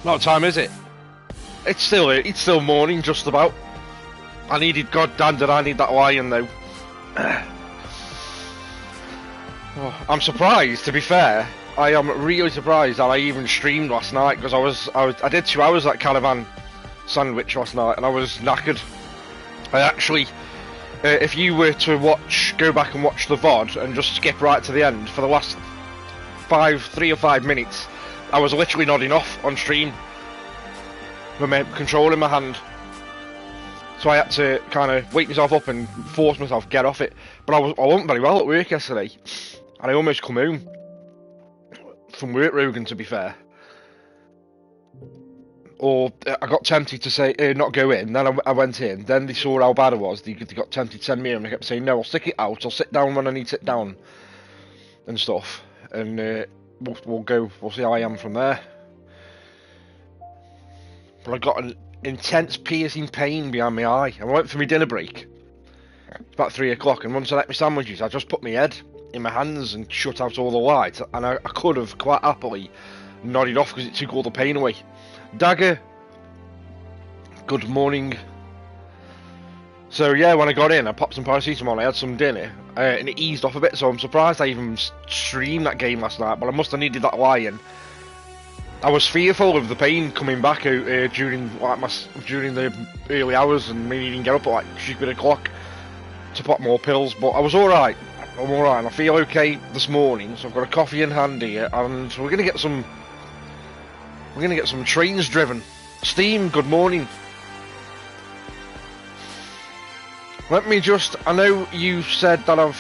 What time is it? It's still morning, just about. Goddamn, did I need that lion though? Oh, I'm surprised. To be fair, I am really surprised that I even streamed last night because I did 2 hours that caravan sandwich last night and I was knackered. I actually, if you were to go back and watch the VOD and just skip right to the end for the last 3 or 5 minutes, I was literally nodding off on stream with my controller in my hand. So I had to kind of wake myself up and force myself to get off it. But I wasn't very well at work yesterday, and I almost come home from work, Rogan, to be fair. Or I got tempted to say not go in, then I went in, then they saw how bad I was, they got tempted to send me in, and I kept saying no, I'll stick it out, I'll sit down when I need to sit down, and stuff, and we'll see how I am from there. But I got an intense piercing pain behind my eye. I went for my dinner break. It's about 3 o'clock, and once I ate my sandwiches, I just put my head in my hands and shut out all the light, and I could have quite happily nodded off because it took all the pain away. Dagger, good morning. So yeah, when I got in, I popped some paracetamol, I had some dinner, and it eased off a bit, so I'm surprised I even streamed that game last night, but I must have needed that lion. I was fearful of the pain coming back out during the early hours and me needing to get up at like stupid o'clock to pop more pills, but I was alright. I'm alright, and I feel okay this morning, so I've got a coffee in hand here, and we're gonna get some trains driven. Steam, good morning. I know you said that I'm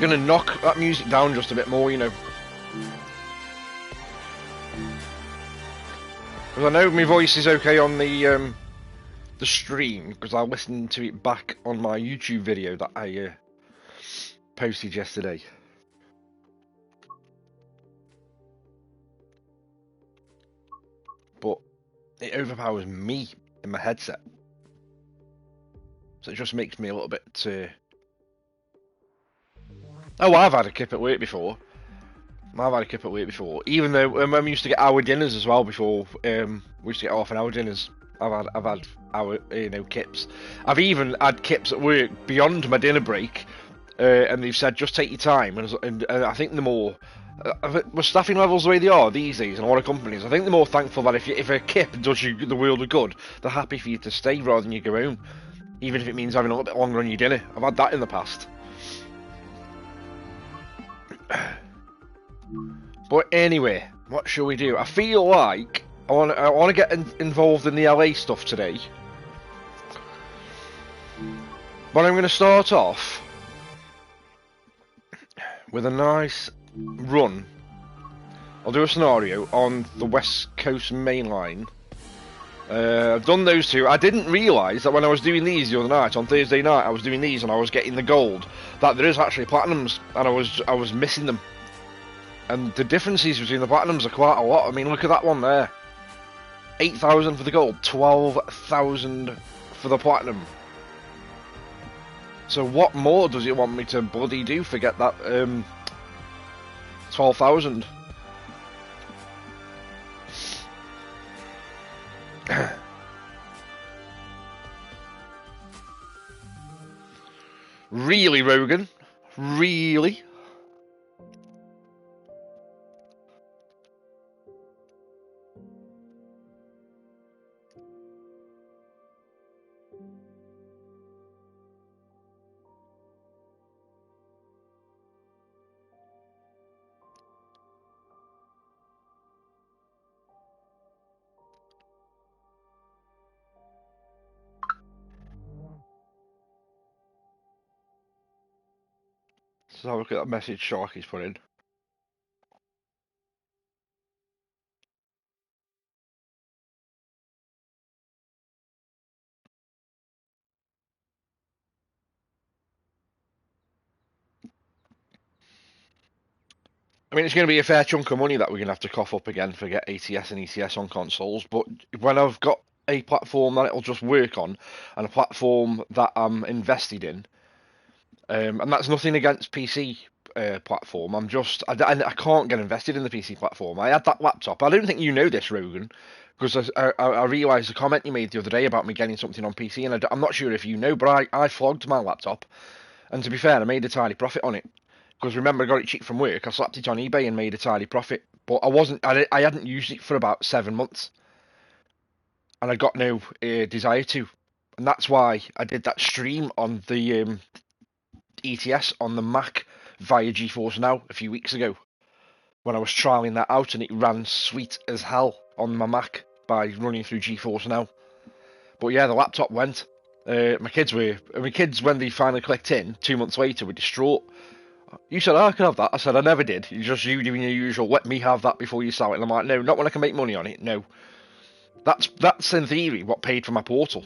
gonna knock that music down just a bit more, you know. Because I know my voice is okay on the stream, because I listened to it back on my YouTube video that I posted yesterday. But it overpowers me in my headset. So it just makes me a little bit... Oh, I've had a kip at work before. Even though when we used to get hour dinners as well before, we used to get half an hour dinners. I've had hour, kips. I've even had kips at work beyond my dinner break, and they've said just take your time. And I think the more with staffing levels the way they are these days in a lot of companies, I think they're more thankful that if a kip does you the world of good, they're happy for you to stay rather than you go home, even if it means having a little bit longer on your dinner. I've had that in the past. But anyway, what shall we do? I feel like I want to get involved in the LA stuff today. But I'm going to start off with a nice run. I'll do a scenario on the West Coast Main Line. I've done those two. I didn't realise that when I was doing these the other night, on Thursday night, I was doing these and I was getting the gold, that there is actually platinums, and I was missing them. And the differences between the platinums are quite a lot. I mean, look at that one there. 8,000 for the gold, 12,000 for the platinum. So what more does it want me to bloody do for get that 12,000? Really, Rogan? Really? So have a look at that message Sharky's put in. I mean, it's going to be a fair chunk of money that we're going to have to cough up again for get ATS and ETS on consoles, but when I've got a platform that it'll just work on, and a platform that I'm invested in, and that's nothing against PC, platform. I can't get invested in the PC platform. I had that laptop. I don't think you know this, Rogan, because I realised the comment you made the other day about me getting something on PC, and I'm not sure if you know, but I flogged my laptop, and to be fair, I made a tiny profit on it. Because remember, I got it cheap from work. I slapped it on eBay and made a tiny profit. But I hadn't used it for about 7 months, and I got no desire to, and that's why I did that stream on the ETS on the Mac via GeForce Now a few weeks ago when I was trialing that out, and it ran sweet as hell on my Mac by running through GeForce Now. But yeah, the laptop went. My kids, when they finally clicked in 2 months later, were distraught. You said, I can have that. I said, I never did. It's just you doing your usual, let me have that before you sell it. And I'm like, no, not when I can make money on it. No. That's in theory what paid for my Portal.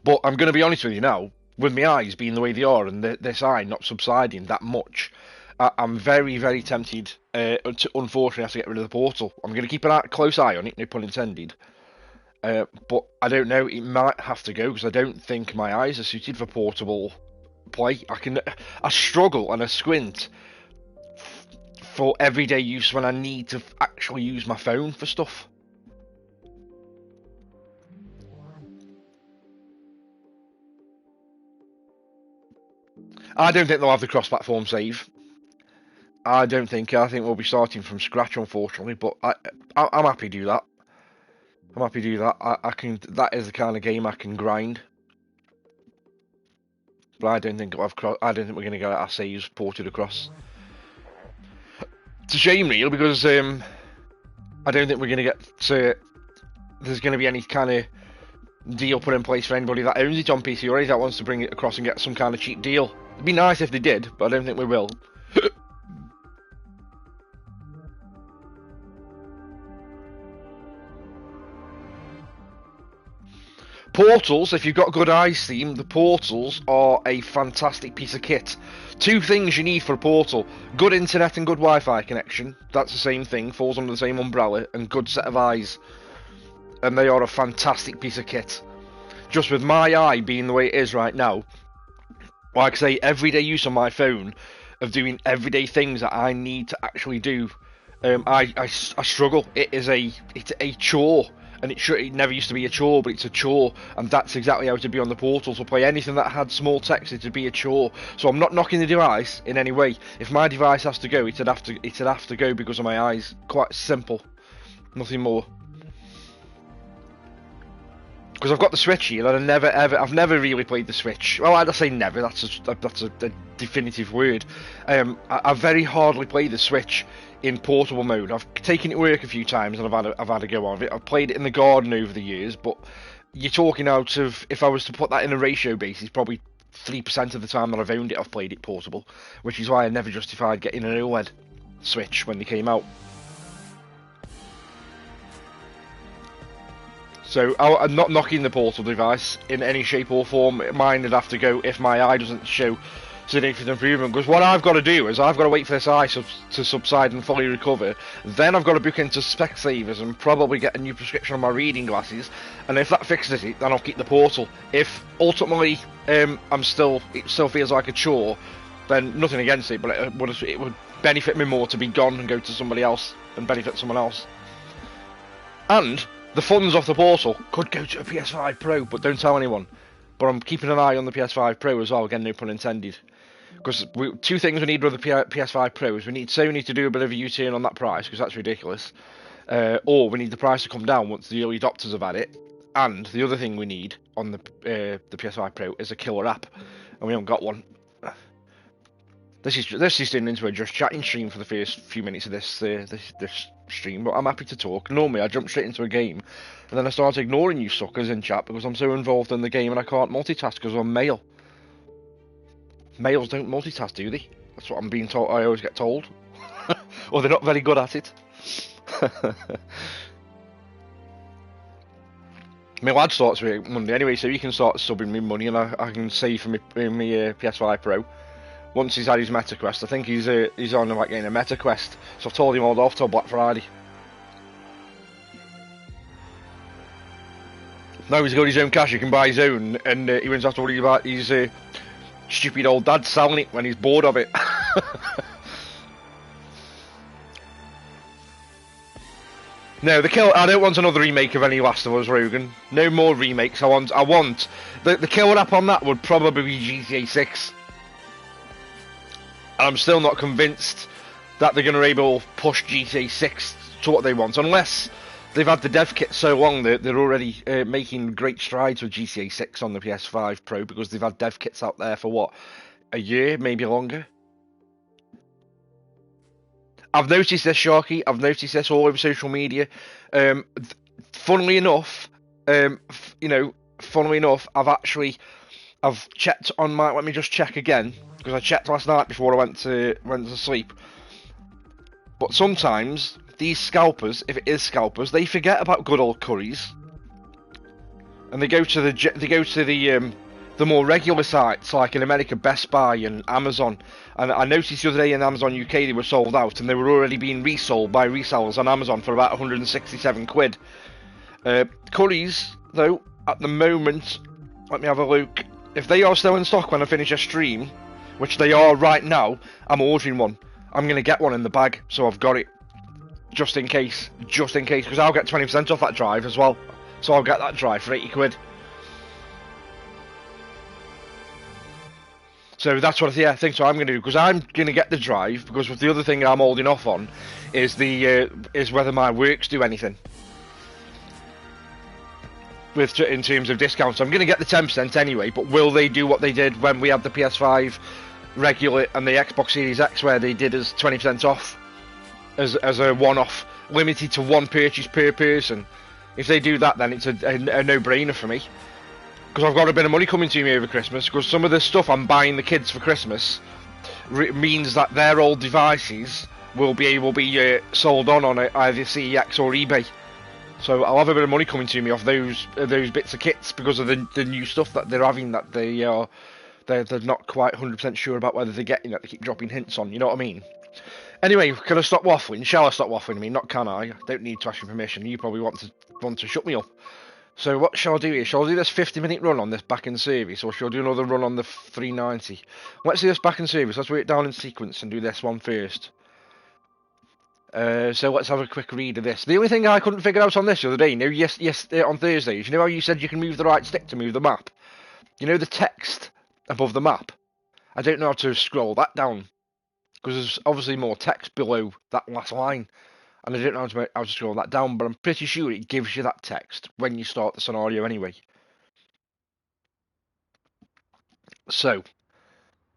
But I'm going to be honest with you now, with my eyes being the way they are and this eye not subsiding that much, I'm very, very tempted to unfortunately have to get rid of the Portal. I'm going to keep a close eye on it, no pun intended. But I don't know, it might have to go because I don't think my eyes are suited for portable play. I struggle and I squint for everyday use when I need to actually use my phone for stuff. I don't think they'll have the cross-platform save. I don't think. I think we'll be starting from scratch, unfortunately. But I'm happy to do that. I'm happy to do that. I can. That is the kind of game I can grind. But I don't think we'll have. I don't think we're going to get our saves ported across. It's a shame, really, because I don't think we're going to get. There's going to be any kind of deal put in place for anybody that owns it on PC already that wants to bring it across and get some kind of cheap deal. It'd be nice if they did, but I don't think we will. Portals, if you've got good eyes, Steam, the portals are a fantastic piece of kit. Two things you need for a portal: good internet and good Wi-Fi connection. That's the same thing, falls under the same umbrella, and good set of eyes. And they are a fantastic piece of kit. Just with my eye being the way it is right now, like I say, everyday use on my phone of doing everyday things that I need to actually do, I struggle. It's a chore, and it never used to be a chore, but it's a chore, and that's exactly how it would be on the Portal. To play anything that had small text, it would be a chore. So I'm not knocking the device in any way. If my device has to go, it'd have to go because of my eyes. Quite simple, nothing more. Because I've got the Switch here, and I've never really played the Switch. Well, I'd say never. That's a definitive word. I very hardly play the Switch in portable mode. I've taken it to work a few times, and I've had a go of it. I've played it in the garden over the years, but you're talking out of, if I was to put that in a ratio basis, probably 3% of the time that I've owned it, I've played it portable, which is why I never justified getting an OLED Switch when they came out. So I'm not knocking the Portal device in any shape or form. Mine would have to go if my eye doesn't show significant improvement. Because what I've got to do is I've got to wait for this eye to subside and fully recover. Then I've got to book into Specsavers and probably get a new prescription on my reading glasses. And if that fixes it, then I'll keep the Portal. If ultimately it still feels like a chore, then nothing against it. But it would benefit me more to be gone and go to somebody else and benefit someone else. And the funds off the Portal could go to a PS5 Pro, but don't tell anyone. But I'm keeping an eye on the PS5 Pro as well, again, no pun intended. Because two things we need with the PS5 Pro is we need Sony to do a bit of a U-turn on that price, because that's ridiculous. Or we need the price to come down once the early adopters have had it. And the other thing we need on the PS5 Pro is a killer app, and we haven't got one. This is turning into a just chatting stream for the first few minutes of this stream, but I'm happy to talk. Normally I jump straight into a game, and then I start ignoring you suckers in chat because I'm so involved in the game and I can't multitask because I'm male. Males don't multitask, do they? That's what I'm being told. I always get told. Or they're not very good at it. My lad starts with Monday anyway, so he can start subbing me money, and I can save for my PS5 Pro. Once he's had his Meta Quest, I think he's on like getting a Meta Quest, so I've told him all off till Black Friday. Now he's got his own cash, he can buy his own, and he won't have to worry about his Stupid old dad selling it when he's bored of it. No, I don't want another remake of any Last of Us, Rogan. No more remakes. I want the killer app on that would probably be GTA 6. And I'm still not convinced that they're going to be able to push GTA 6 to what they want, unless they've had the dev kit so long that they're already making great strides with GTA 6 on the PS5 Pro, because they've had dev kits out there for what, a year, maybe longer. I've noticed this, Sharky. I've noticed this all over social media. Funnily enough, I've checked on my. Let me just check again, because I checked last night before I went to sleep. But sometimes these scalpers, if it is scalpers, they forget about good old curries, and they go to the more regular sites, like in America, Best Buy and Amazon. And I noticed the other day in Amazon UK they were sold out, and they were already being resold by resellers on Amazon for about 167 quid. Curries, though, at the moment, let me have a look. If they are still in stock when I finish a stream, which they are right now, I'm ordering one. I'm going to get one in the bag, so I've got it. Just in case, because I'll get 20% off that drive as well. So I'll get that drive for 80 quid. So that's what I think. So I'm going to do, because I'm going to get the drive. Because with the other thing I'm holding off on is whether my works do anything in terms of discounts. I'm going to get the 10% anyway. But will they do what they did when we had the PS5 regular and the Xbox Series X, where they did us 20% off as a one-off, limited to one purchase per person? If they do that, then it's a no-brainer for me. Because I've got a bit of money coming to me over Christmas, because some of the stuff I'm buying the kids for Christmas means that their old devices will be able to be sold on either CEX or eBay. So I'll have a bit of money coming to me off those bits of kits, because of the new stuff that they're having, that they're not quite 100% sure about whether they're getting, that they keep dropping hints on, you know what I mean? Anyway, can I stop waffling? Shall I stop waffling? I mean, not can I don't need to ask your permission. You probably want to shut me up. So what shall I do here? Shall I do this 50-minute run on this back-end service, or shall I do another run on the 390? Let's do this back-end service. Let's work it down in sequence and do this one first. So let's have a quick read of this. The only thing I couldn't figure out on this the other day, on Thursdays, you know how you said you can move the right stick to move the map? You know the text above the map? I don't know how to scroll that down, because there's obviously more text below that last line. And I don't know how to scroll that down, but I'm pretty sure it gives you that text when you start the scenario anyway. So,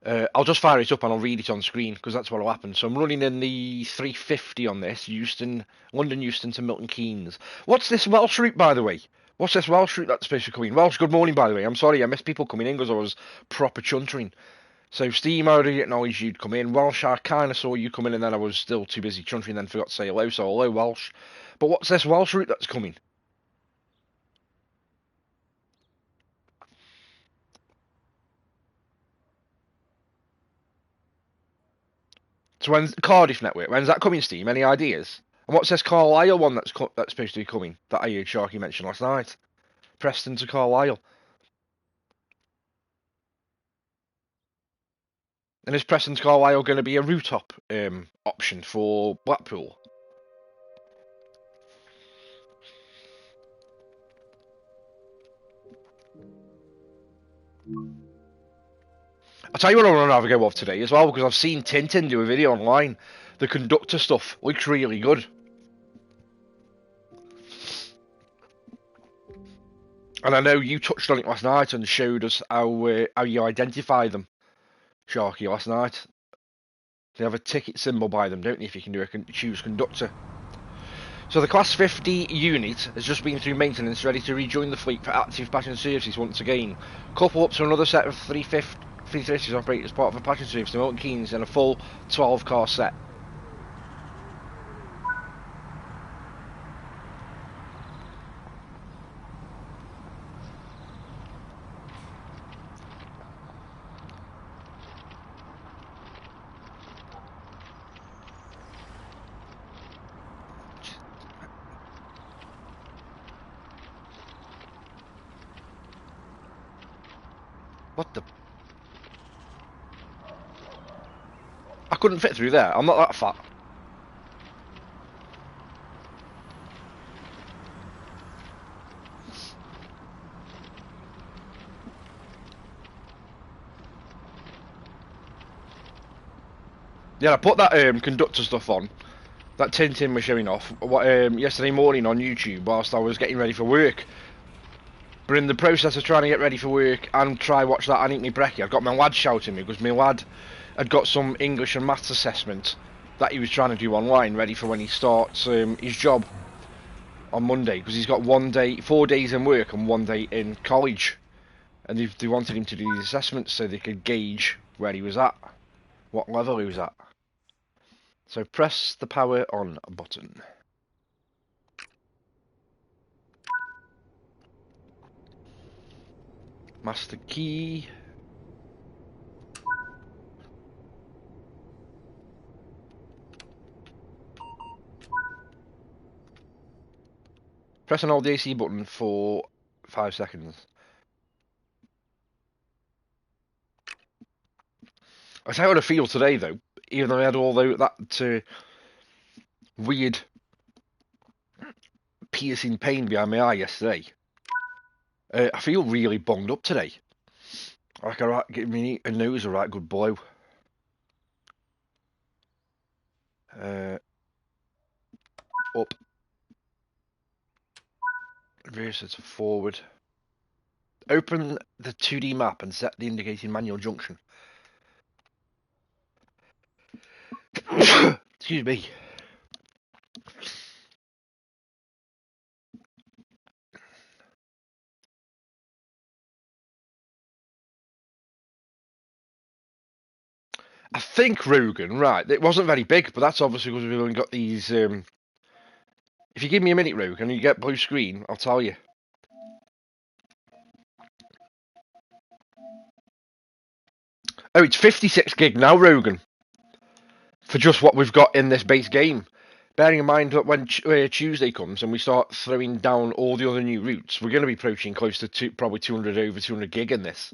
I'll just fire it up and I'll read it on screen, because that's what will happen. So I'm running in the 350 on this, London Euston to Milton Keynes. What's this Welsh route, by the way? What's this Welsh route that's supposed to come in? Welsh, good morning, by the way. I'm sorry, I missed people coming in because I was proper chuntering. So Steam, I already acknowledged you'd come in. Welsh, I kind of saw you come in, and then I was still too busy chuntering, then forgot to say hello. So hello, Welsh. But what's this Welsh route that's coming? So when's Cardiff Network? When's that coming, Steam? Any ideas? And what's this Carlisle one that's supposed to be coming, that I heard Sharky mention last night? Preston to Carlisle. And is Preston to Carlisle going to be a route option for Blackpool? I'll tell you what I want to have a go of today as well, because I've seen Tintin do a video online. The conductor stuff looks really good. And I know you touched on it last night and showed us how you identify them, Sharky, last night. They have a ticket symbol by them, don't they, if you can choose conductor. So the Class 50 unit has just been through maintenance, ready to rejoin the fleet for active passenger services once again. Couple up to another set of 330s operate as part of a passenger service to Milton Keynes in a full 12-car set. What the? couldn't fit through there. I'm not that fat. Yeah, I put that conductor stuff on. That Tintin was showing off yesterday morning on YouTube whilst I was getting ready for work. But in the process of trying to get ready for work and try watch that and eat me brekkie, I've got my lad shouting me because my lad had got some English and maths assessment that he was trying to do online, ready for when he starts his job on Monday, because he's got 4 days in work and 1 day in college, and they wanted him to do these assessments so they could gauge where he was at, what level he was at. So press the power on button. Master key. Press and hold the AC button for 5 seconds. I tell you what I feel today though, even though I had all that weird piercing pain behind my eye yesterday. I feel really bunged up today. Like give me a nose a right good blow. Up. Reverse it forward. Open the 2D map and set the indicating manual junction. Excuse me. I think Rogan, right, it wasn't very big, but that's obviously because we've only got these, if you give me a minute, Rogan, and you get blue screen, I'll tell you. Oh, it's 56 gig now, Rogan, for just what we've got in this base game. Bearing in mind that when Tuesday comes and we start throwing down all the other new routes, we're going to be approaching close to probably 200 over 200 gig in this.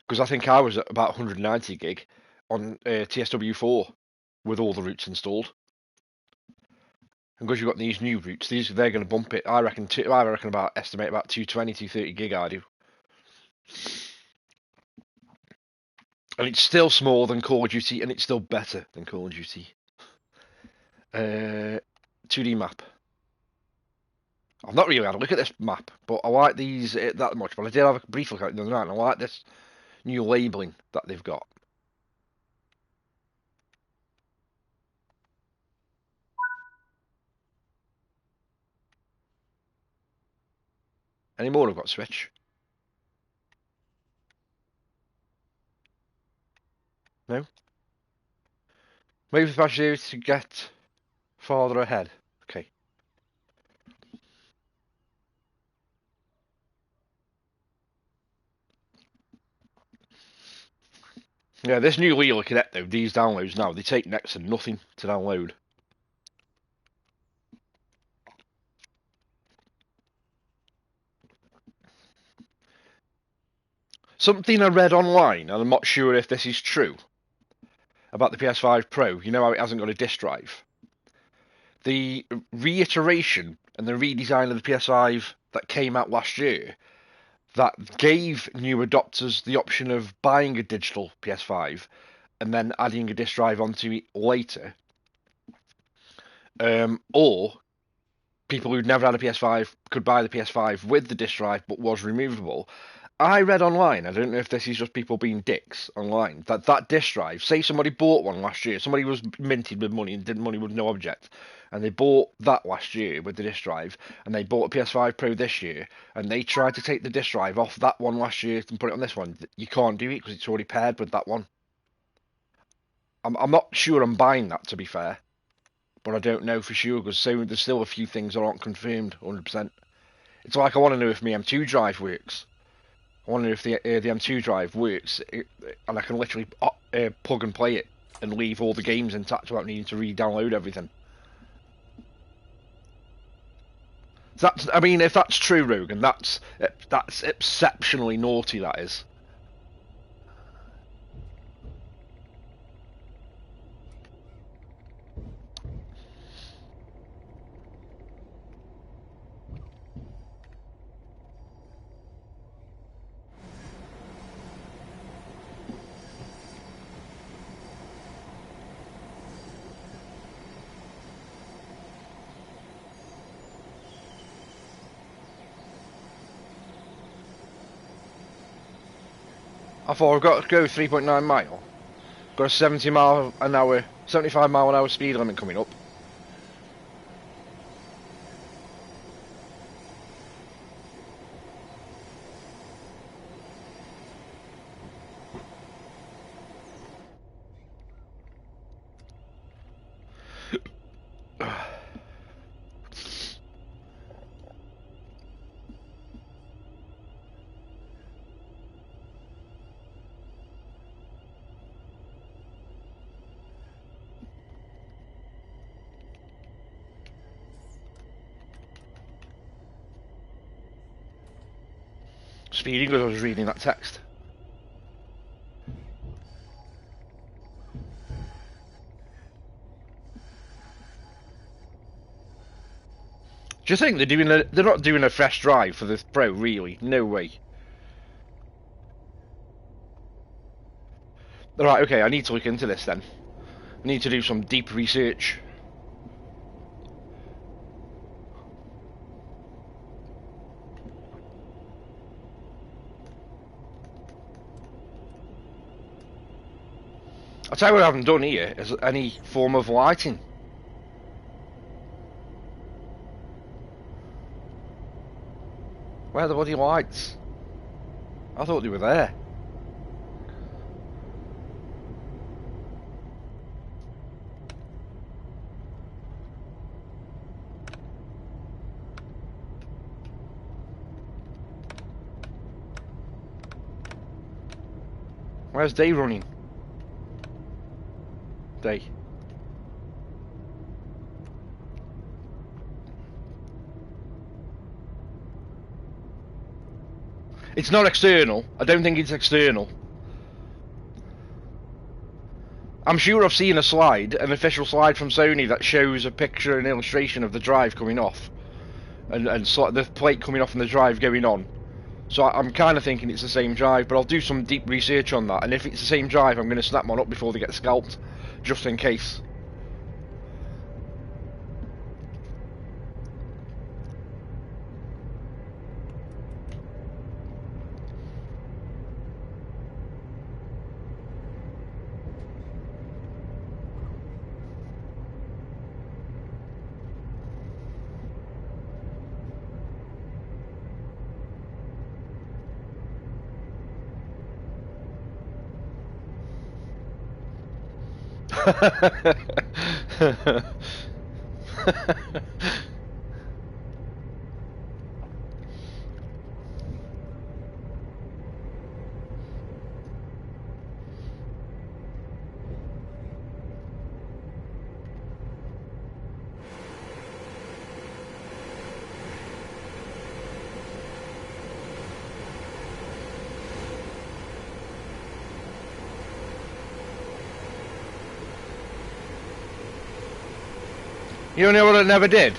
Because I think I was at about 190 gig on TSW4 with all the routes installed. And because you've got these new routes, they're going to bump it. I reckon estimate about 220, 230 gig. I do. And it's still smaller than Call of Duty, and it's still better than Call of Duty. 2D map. I've not really had a look at this map, but I like these that much. But I did have a brief look at it the other night, and I like this new labelling that they've got. Any more I've got to switch? No? Maybe if I should to get farther ahead. Okay. Yeah, this new Leo Cadet though, these downloads now, they take next to nothing to download. Something I read online, and I'm not sure if this is true, about the PS5 Pro, you know how it hasn't got a disk drive? The reiteration and the redesign of the PS5 that came out last year, that gave new adopters the option of buying a digital PS5 and then adding a disk drive onto it later, or people who'd never had a PS5 could buy the PS5 with the disk drive but was removable. I read online, I don't know if this is just people being dicks online, that disk drive, say somebody bought one last year, somebody was minted with money and did money with no object, and they bought that last year with the disk drive, and they bought a PS5 Pro this year, and they tried to take the disk drive off that one last year and put it on this one. You can't do it because it's already paired with that one. I'm not sure I'm buying that, to be fair, but I don't know for sure because there's still a few things that aren't confirmed 100%. It's like I want to know if my M2 drive works. I wonder if the M2 drive works, and I can literally plug and play it and leave all the games intact without needing to re-download everything. I mean, if that's true, Rogan, that's exceptionally naughty. That is. I thought I've got to go 3.9 mile. Got a 70 mile an hour, 75 mile an hour speed limit coming up. Speeding because I was reading that text. Do you think they're not doing a fresh drive for this Pro, really? No way. Right, okay, I need to look into this then. I need to do some deep research. I'll tell you what I haven't done here is any form of lighting. Where are the bloody lights? I thought they were there. Where's Day running? Day. It's not external. I don't think it's external. I'm sure I've seen a slide, an official slide from Sony that shows a picture and illustration of the drive coming off. And the plate coming off and the drive going on. So I'm kind of thinking it's the same drive, but I'll do some deep research on that. And if it's the same drive, I'm going to snap one up before they get scalped, just in case. You know what I never did?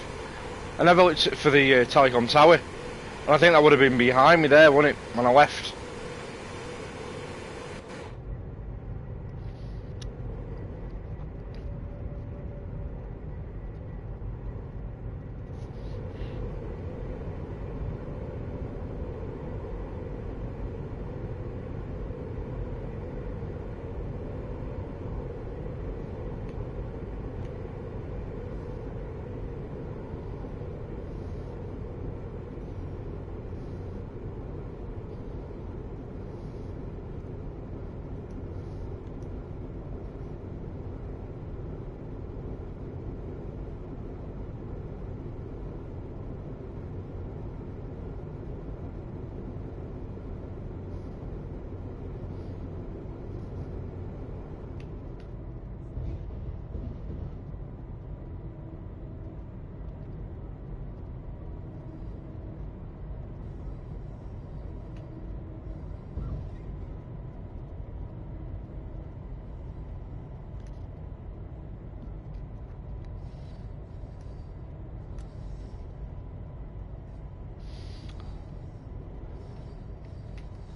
I never looked for the telecom tower. And I think that would have been behind me there, wouldn't it? When I left.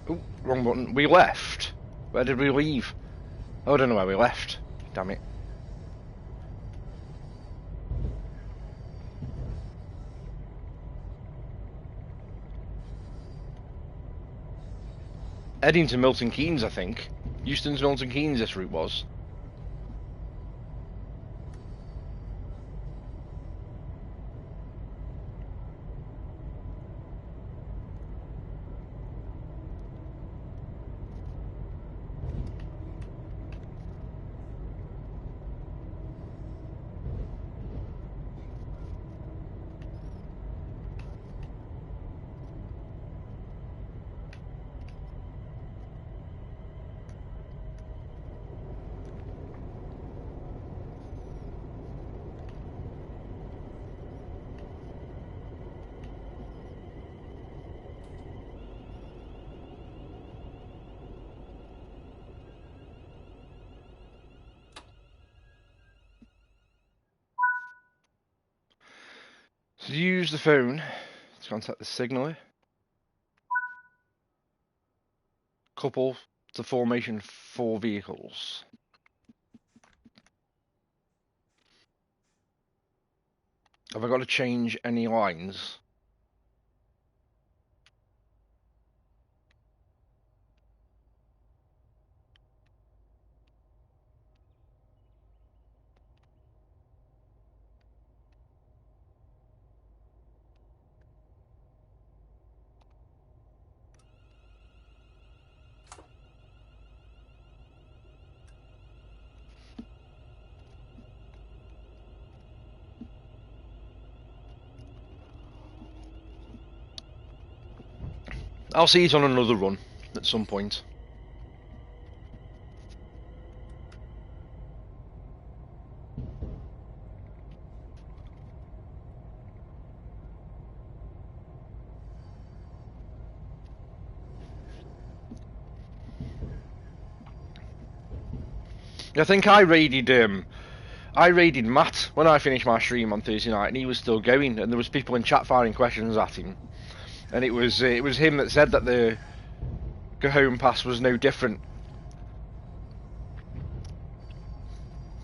Oh, wrong button. We left. Where did we leave? Oh, I don't know where we left. Damn it. heading to Milton Keynes, I think. Euston's Milton Keynes, this route was. So use the phone to contact the signaller. Couple to formation 4 vehicles. Have I got to change any lines? I'll see it on another run at some point. I think I raided Matt when I finished my stream on Thursday night, and he was still going, and there was people in chat firing questions at him, and it was him that said that the Go Home Pass was no different,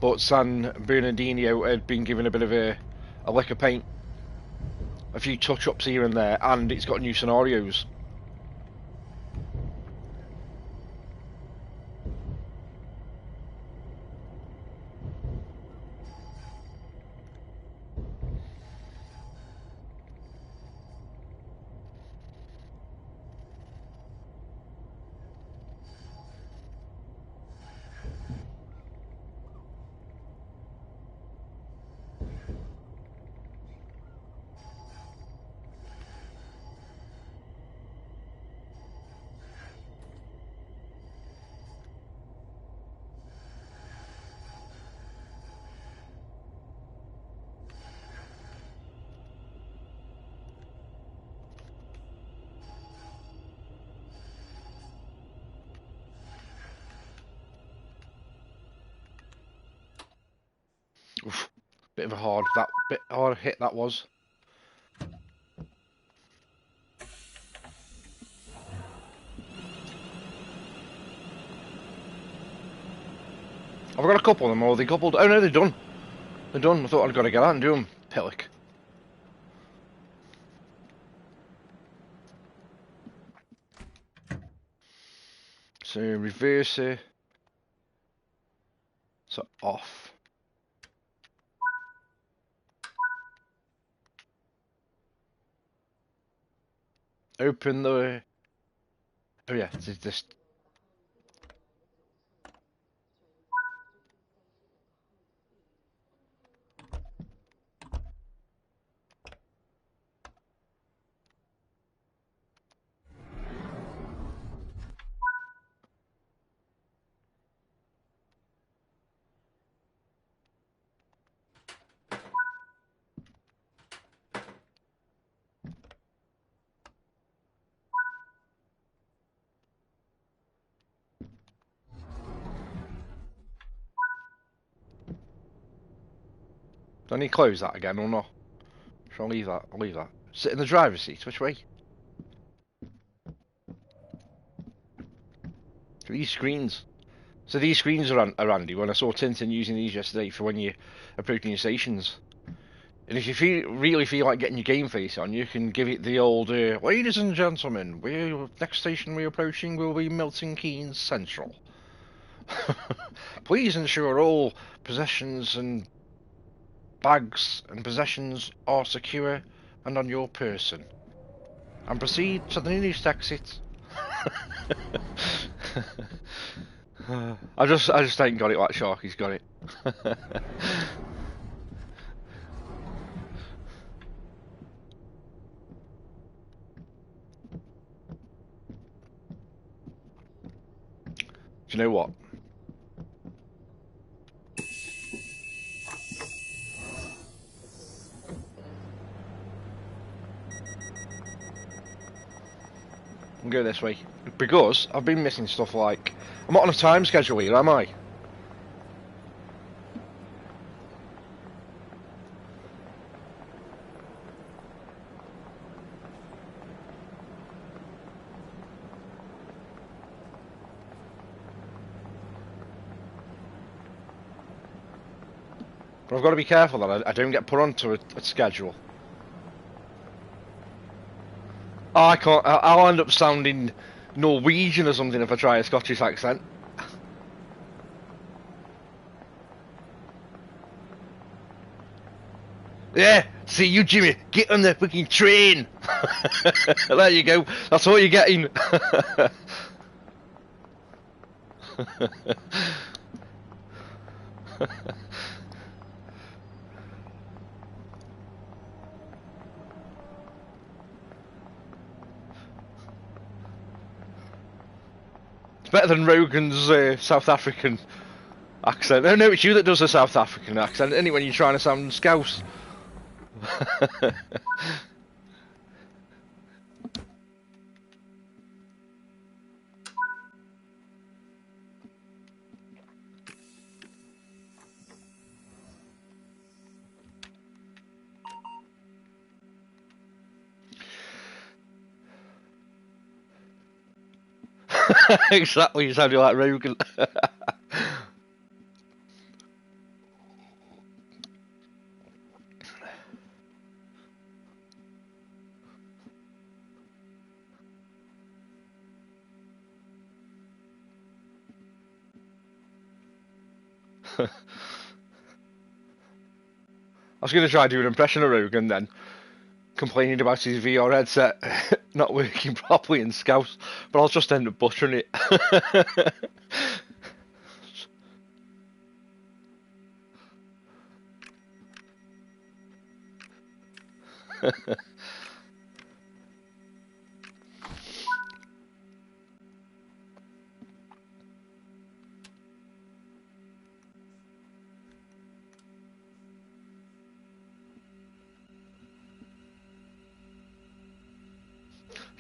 but San Bernardino had been given a bit of a lick of paint, a few touch-ups here and there, and it's got new scenarios. Oof, bit of a hard hit that was. I've got a couple of them, or they coupled. Oh no, they're done. They're done. I thought I'd got to get out and do them. Pillock. So reverse it. So off. Open the. Oh yeah, this is just. Do I need to close that again or not? Shall I leave that? I'll leave that. Sit in the driver's seat. Which way? These screens. So these screens are handy. When I saw Tintin using these yesterday for when you're approaching your stations, And if you really feel like getting your game face on, you can give it the old, ladies and gentlemen, next station we're approaching will be Milton Keynes Central. Please ensure all possessions and bags and possessions are secure and on your person. And proceed to the nearest exit. I just ain't got it like Sharky's got it. Do you know what? I'll go this way. Because I've been missing stuff like... I'm not on a time schedule here, am I? But I've got to be careful that I don't get put onto a schedule. Oh, I can't... I'll end up sounding Norwegian or something if I try a Scottish accent. Yeah, see you, Jimmy. Get on the fucking train. There you go. That's what you're getting. It's better than Rogan's South African accent. Oh no, it's you that does the South African accent, isn't it, when you're trying to sound Scouse? Exactly, you sounded like Rogan. I was going to try doing an impression of Rogan then, complaining about his VR headset not working properly in Scouse, but I'll just end up butchering it.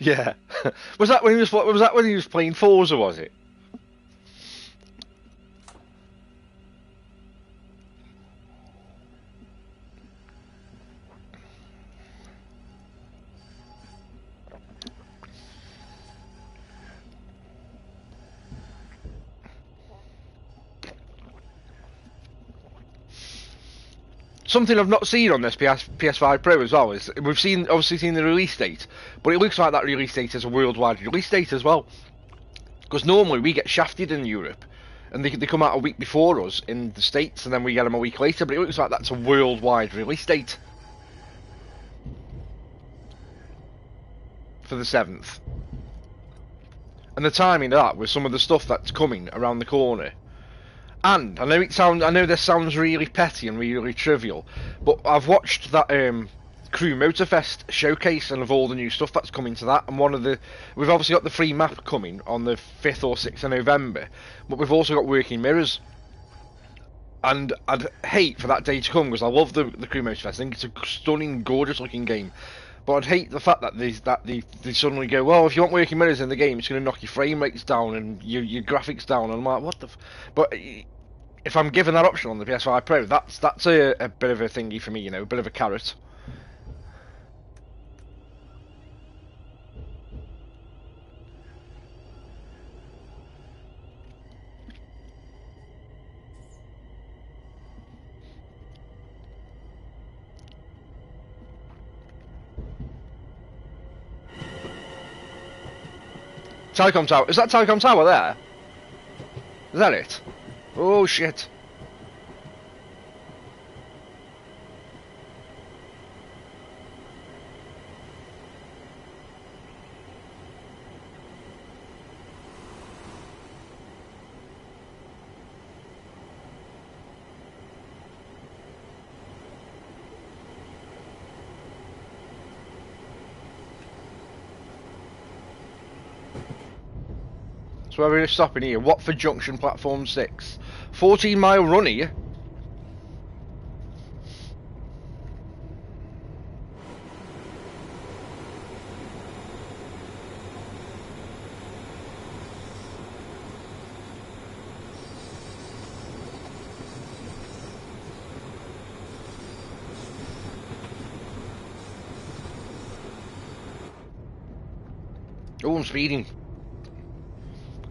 Yeah. Was that when he was playing Forza, was it? Something I've not seen on this PS5 Pro as well is we've obviously seen the release date, but it looks like that release date is a worldwide release date as well. Because normally we get shafted in Europe, and they come out a week before us in the States, and then we get them a week later. But it looks like that's a worldwide release date for the 7th. And the timing of that with some of the stuff that's coming around the corner. And I know this sounds really petty and really trivial, but I've watched that Crew Motorfest showcase and of all the new stuff that's coming to that. And we've obviously got the free map coming on the 5th or 6th of November, but we've also got working mirrors. And I'd hate for that day to come because I love the Crew Motorfest. I think it's a stunning, gorgeous looking game. But I'd hate the fact that they suddenly go, well, if you want working mirrors in the game, it's going to knock your frame rates down and your graphics down. And I'm like, what the? But if I'm given that option on the PS5 Pro, that's a bit of a thingy for me, a bit of a carrot. Telecom tower. Is that telecom tower there? Is that it? Oh shit. So where are we stopping here? Watford Junction, platform 6. 14-mile run here. Oh, I'm speeding.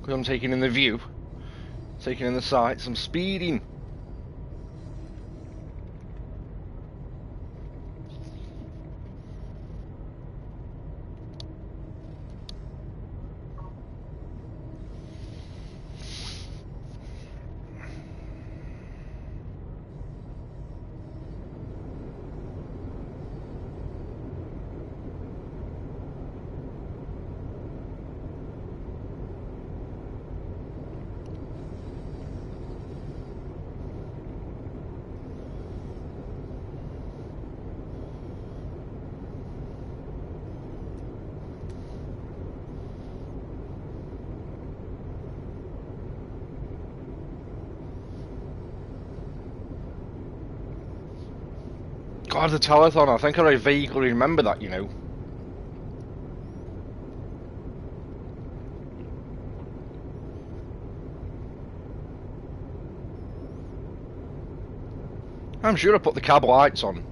Because I'm taking in the view. Taking in the sights. I'm speeding. God, the telethon, I think I vaguely remember that, you know. I'm sure I put the cab lights on.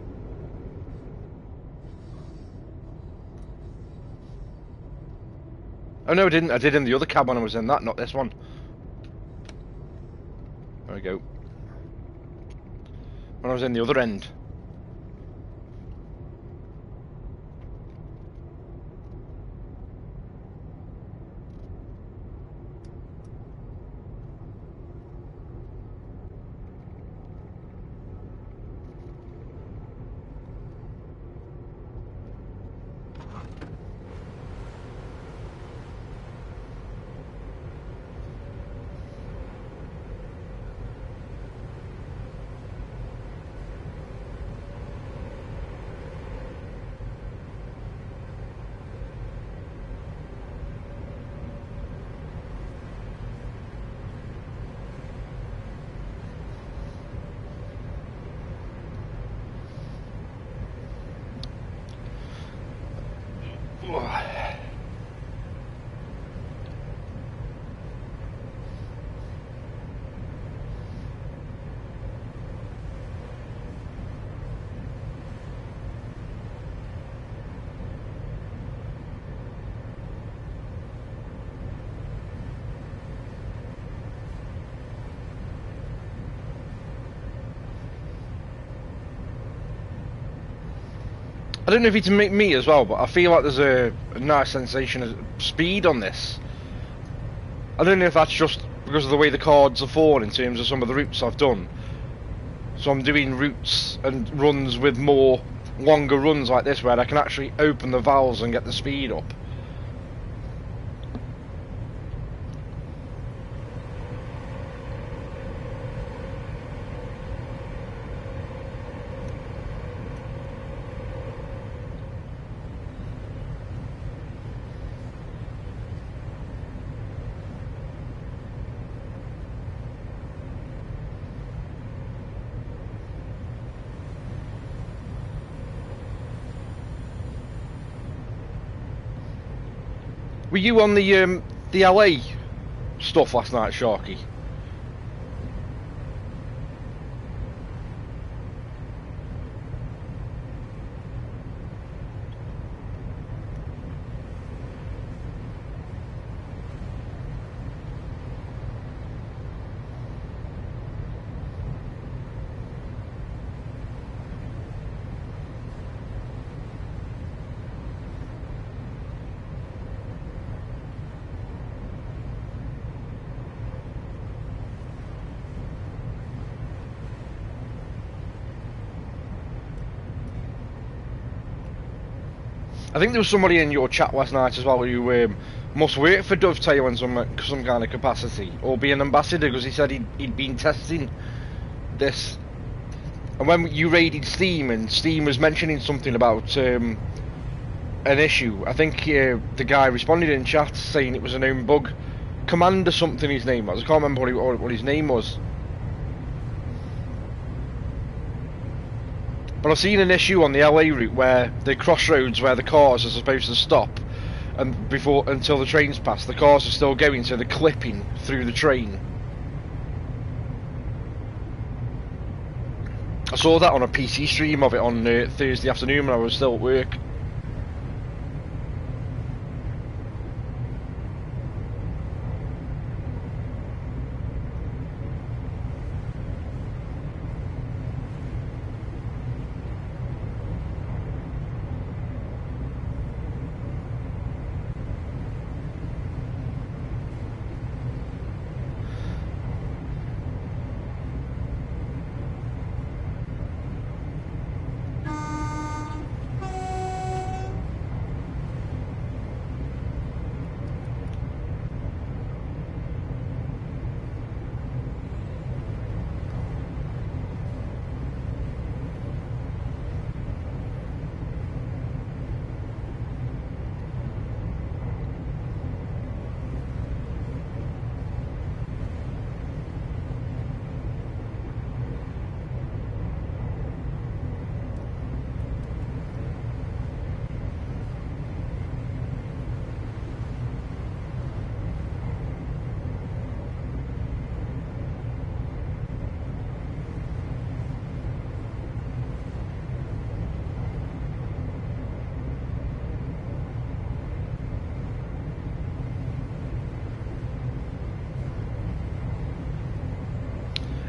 Oh no, I didn't. I did in the other cab when I was in that, not this one. There we go. When I was in the other end. I don't know if it's me as well, but I feel like there's a nice sensation of speed on this. I don't know if that's just because of the way the cards are falling in terms of some of the routes I've done. So I'm doing routes and runs with more longer runs like this where I can actually open the valves and get the speed up. Were you on the LA stuff last night, Sharky? I think there was somebody in your chat last night as well who must work for Dovetail in some kind of capacity, or be an ambassador, because he said he'd been testing this. And when you raided Steam, and Steam was mentioning something about an issue, I think the guy responded in chat saying it was a known bug. Commander something his name was. I can't remember what his name was. But I've seen an issue on the LA route where the crossroads where the cars are supposed to stop, and until the trains pass, the cars are still going, so they're clipping through the train. I saw that on a PC stream of it on Thursday afternoon when I was still at work.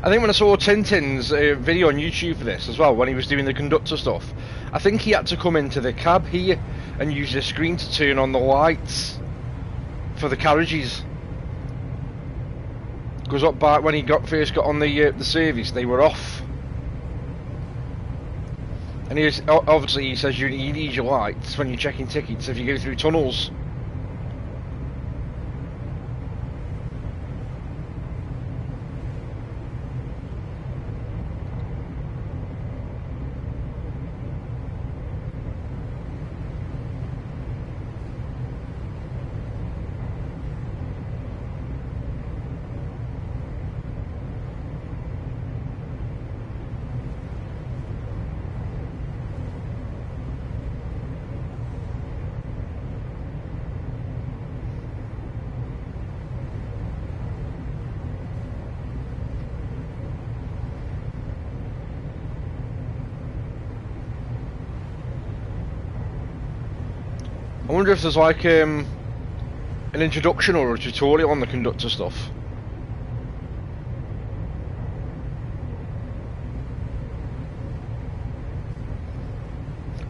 I think when I saw Tintin's video on YouTube for this as well, when he was doing the conductor stuff, I think he had to come into the cab here and use the screen to turn on the lights for the carriages. Because back when he first got on the service, they were off. And obviously he says you need your lights when you're checking tickets if you go through tunnels. I wonder if there's like an introduction or a tutorial on the conductor stuff.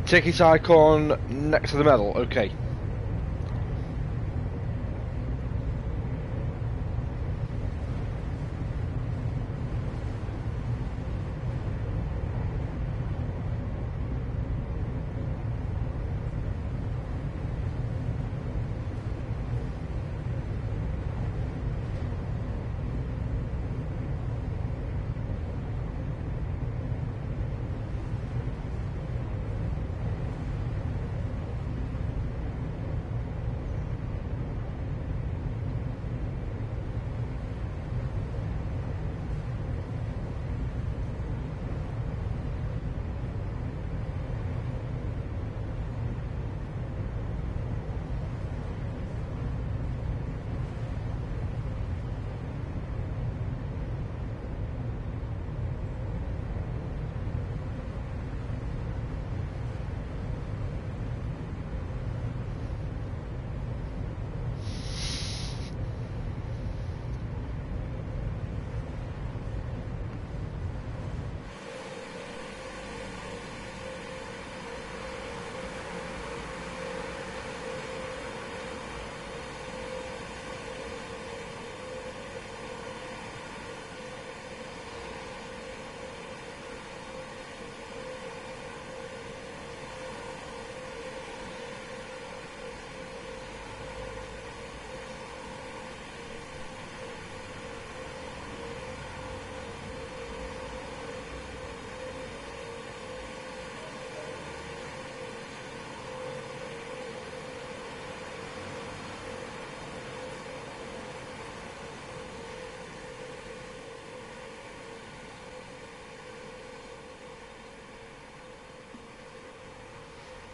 Ticket icon next to the medal, okay.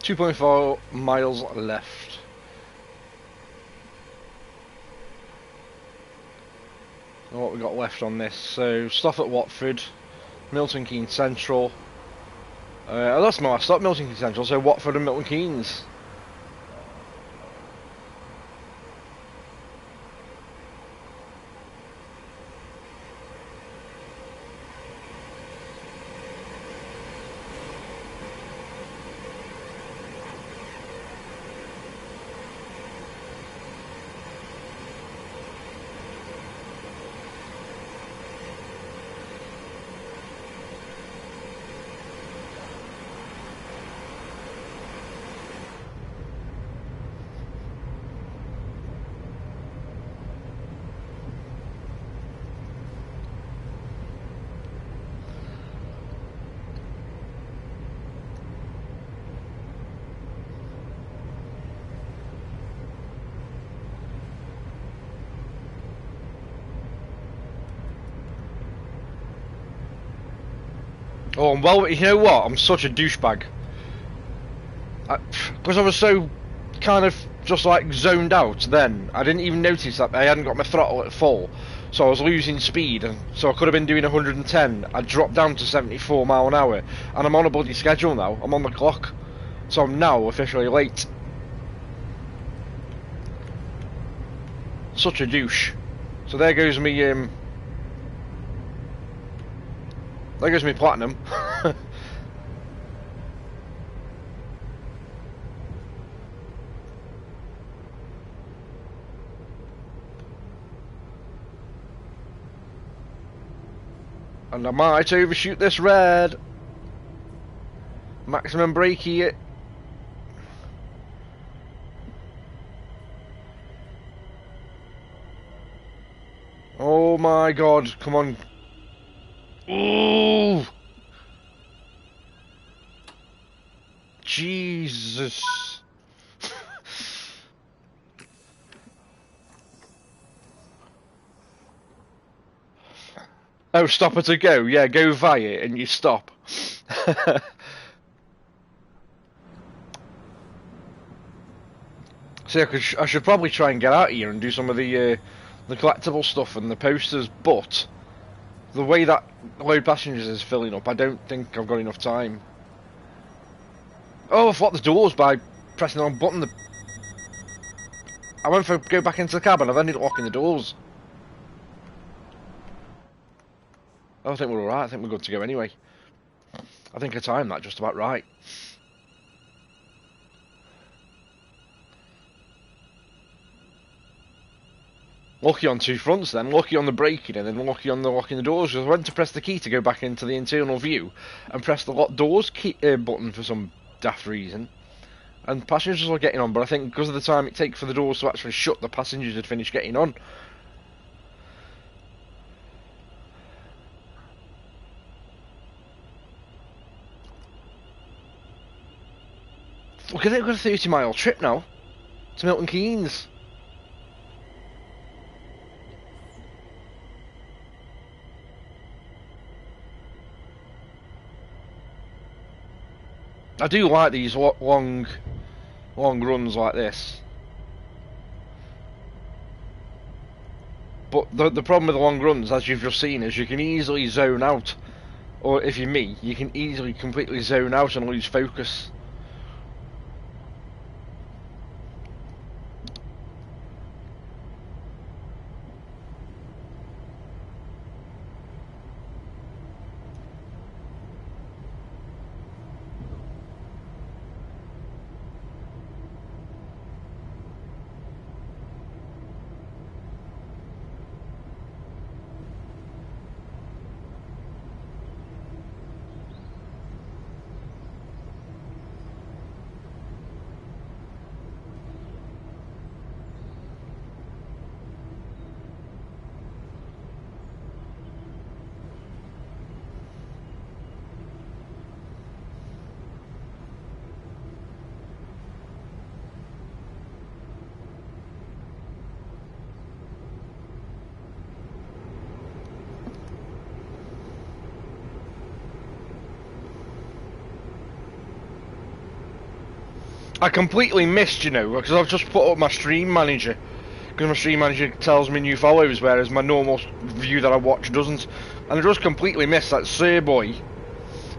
2.4 miles left. What we got left on this? So stop at Watford, Milton Keynes Central. That's my last stop, Milton Keynes Central. So Watford and Milton Keynes. Oh, well, you know what? I'm such a douchebag. Because I was so kind of just like zoned out then, I didn't even notice that I hadn't got my throttle at full. So I was losing speed, and so I could have been doing 110. I dropped down to 74 mile an hour, and I'm on a bloody schedule now. I'm on the clock. So I'm now officially late. Such a douche. So there goes me, there goes me platinum. And I might overshoot this red. Maximum brakey it. Oh my god, come on. Ooh! Jesus. Oh, stopper to go. Yeah, go via it and you stop. See, I should probably try and get out of here and do some of the collectible stuff and the posters, but the way that load passengers is filling up, I don't think I've got enough time. Oh, I've locked the doors by pressing the wrong button. I went for go back into the cab and I've ended up locking the doors. I think we're alright, I think we're good to go anyway. I think I timed that just about right. Lucky on two fronts then, lucky on the braking and then lucky on the locking the doors, because I went to press the key to go back into the internal view and press the lock doors key, button for some daft reason. And passengers were getting on, but I think because of the time it takes for the doors to actually shut, the passengers had finished getting on. Look at it, we've got a 30-mile trip now to Milton Keynes. I do like these long runs like this. But the problem with the long runs, as you've just seen, is you can easily zone out. Or if you're me, you can easily completely zone out and lose focus. I completely missed, you know, because I've just put up my stream manager. Because my stream manager tells me new follows, whereas my normal view that I watch doesn't. And I just completely missed that Sir Boy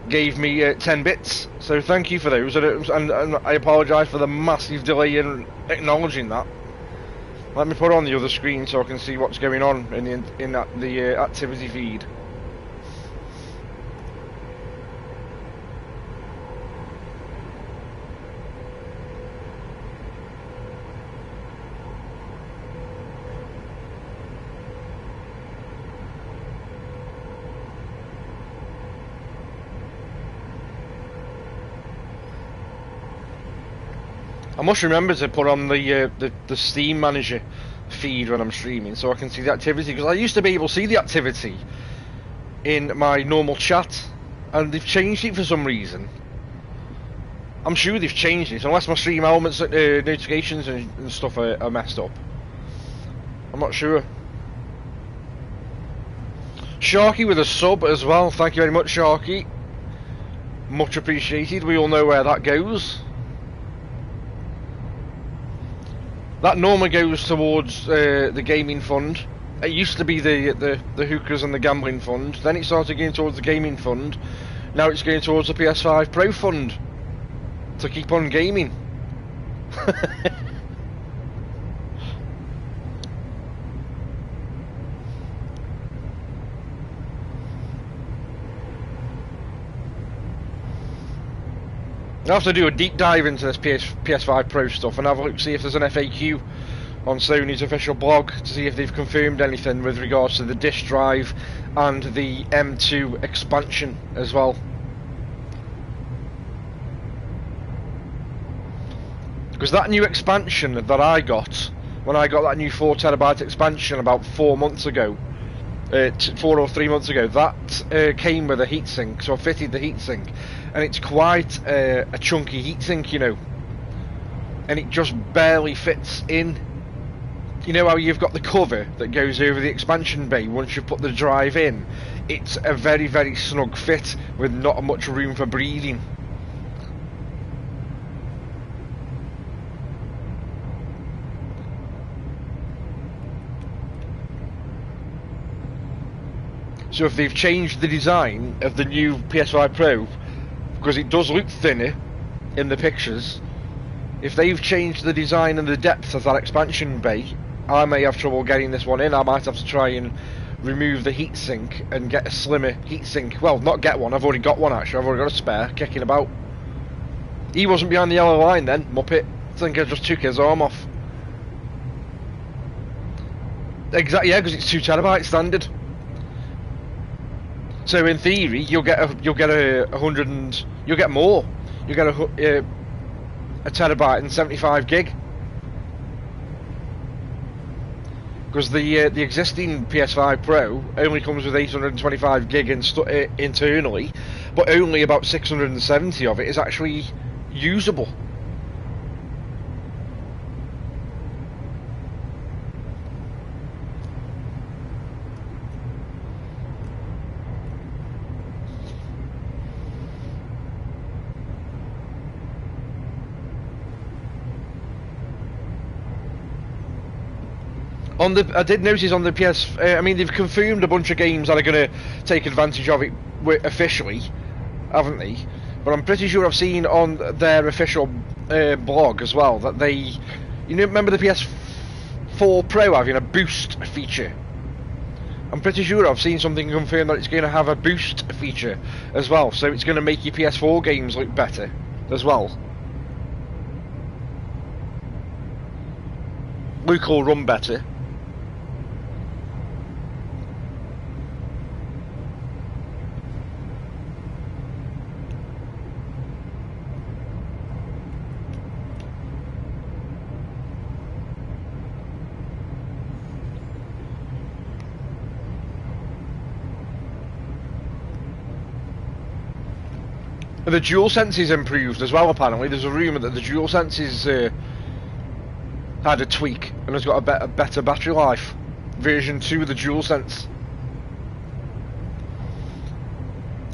gave me 10 bits. So thank you for those. And I apologise for the massive delay in acknowledging that. Let me put it on the other screen so I can see what's going on in the activity feed. I must remember to put on the Steam Manager feed when I'm streaming so I can see the activity, because I used to be able to see the activity in my normal chat, and they've changed it for some reason. I'm sure they've changed it, unless my stream elements, notifications and stuff are messed up. I'm not sure. Sharky with a sub as well, thank you very much, Sharky. Much appreciated, we all know where that goes. That normally goes towards the gaming fund. It used to be the hookers and the gambling fund. Then it started going towards the gaming fund. Now it's going towards the PS5 Pro fund to keep on gaming. I have to do a deep dive into this PS5 Pro stuff and have a look, see if there's an FAQ on Sony's official blog to see if they've confirmed anything with regards to the disk drive and the M2 expansion as well. Because that new expansion that I got, when I got that new 4TB expansion about 4 months ago, 4 or 3 months ago, that came with a heatsink, so I fitted the heatsink, and it's quite a chunky heatsink, you know, and it just barely fits in. You know how you've got the cover that goes over the expansion bay once you put the drive in? It's a very, very snug fit with not much room for breathing. So if they've changed the design of the new PS5 Pro, because it does look thinner in the pictures, if they've changed the design and the depth of that expansion bay, I may have trouble getting this one in. I might have to try and remove the heatsink and get a slimmer heatsink. Well, not get one, I've already got one actually, I've already got a spare kicking about. He wasn't behind the yellow line then, Muppet. I think I just took his arm off. Exactly, yeah, because it's 2TB standard. So in theory, you'll get a 100 and you'll get more. You'll get a terabyte and 75 gig. Because the existing PS5 Pro only comes with 825 gig internally, but only about 670 of it is actually usable. I did notice on the PS. I mean, they've confirmed a bunch of games that are going to take advantage of it officially, haven't they? But I'm pretty sure I've seen on their official blog as well that they, you know, remember the PS4 Pro having a boost feature? I'm pretty sure I've seen something confirm that it's going to have a boost feature as well, so it's going to make your PS4 games look better as well. Look or run better. The DualSense is improved as well, apparently. There's a rumour that the DualSense is had a tweak and has got a better battery life. Version 2 of the DualSense.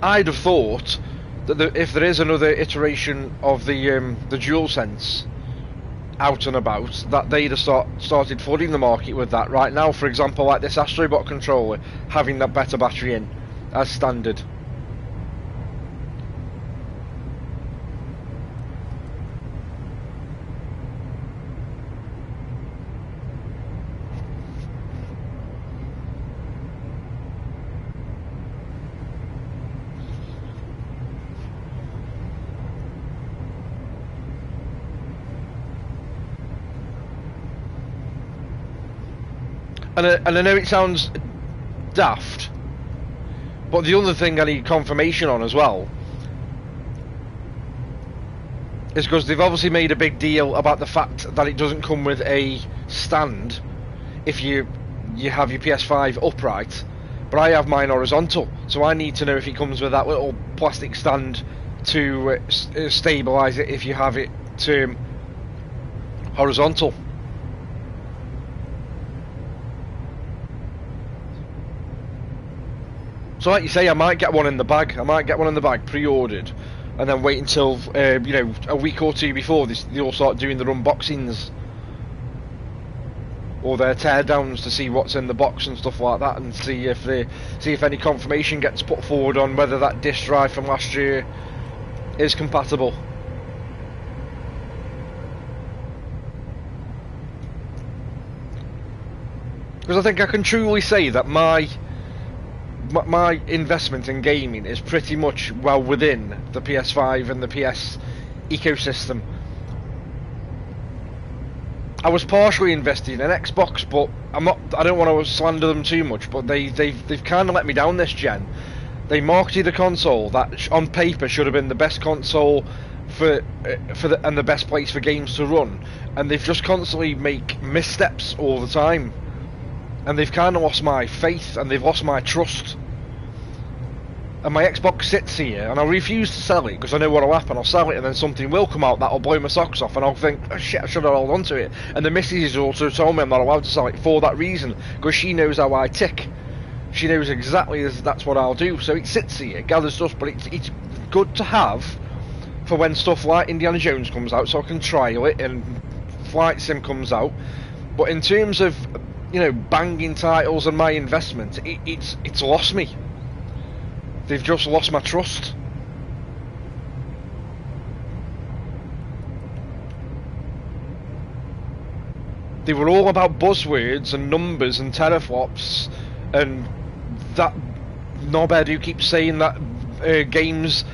I'd have thought if there is another iteration of the DualSense out and about, that they'd have started flooding the market with that right now. For example, like this Astrobot controller having that better battery in as standard. And I know it sounds daft, but the other thing I need confirmation on as well is because they've obviously made a big deal about the fact that it doesn't come with a stand if you have your PS5 upright, but I have mine horizontal, so I need to know if it comes with that little plastic stand to stabilise it if you have it horizontal. So like you say, I might get one in the bag. I might get one in the bag pre-ordered, and then wait until a week or two before they all start doing their unboxings or their teardowns to see what's in the box and stuff like that, and see if any confirmation gets put forward on whether that disk drive from last year is compatible. Because I think I can truly say that my investment in gaming is pretty much well within the PS5 and the PS ecosystem. I was partially invested in Xbox, but I don't want to slander them too much, but they've kind of let me down this gen. They marketed a console that on paper should have been the best console and the best place for games to run, and they've just constantly make missteps all the time. And they've kind of lost my faith, and they've lost my trust. And my Xbox sits here, and I refuse to sell it because I know what'll happen. I'll sell it, and then something will come out that'll blow my socks off, and I'll think, oh shit, I should have held on to it. And the missus has also told me I'm not allowed to sell it for that reason, because she knows how I tick. She knows exactly that's what I'll do. So it sits here, gathers dust, but it's good to have for when stuff like Indiana Jones comes out, so I can trial it, and Flight Sim comes out. But in terms of banging titles and my investment, it's lost me. They've just lost my trust. They were all about buzzwords and numbers and teraflops, and that knobhead who keeps saying that games,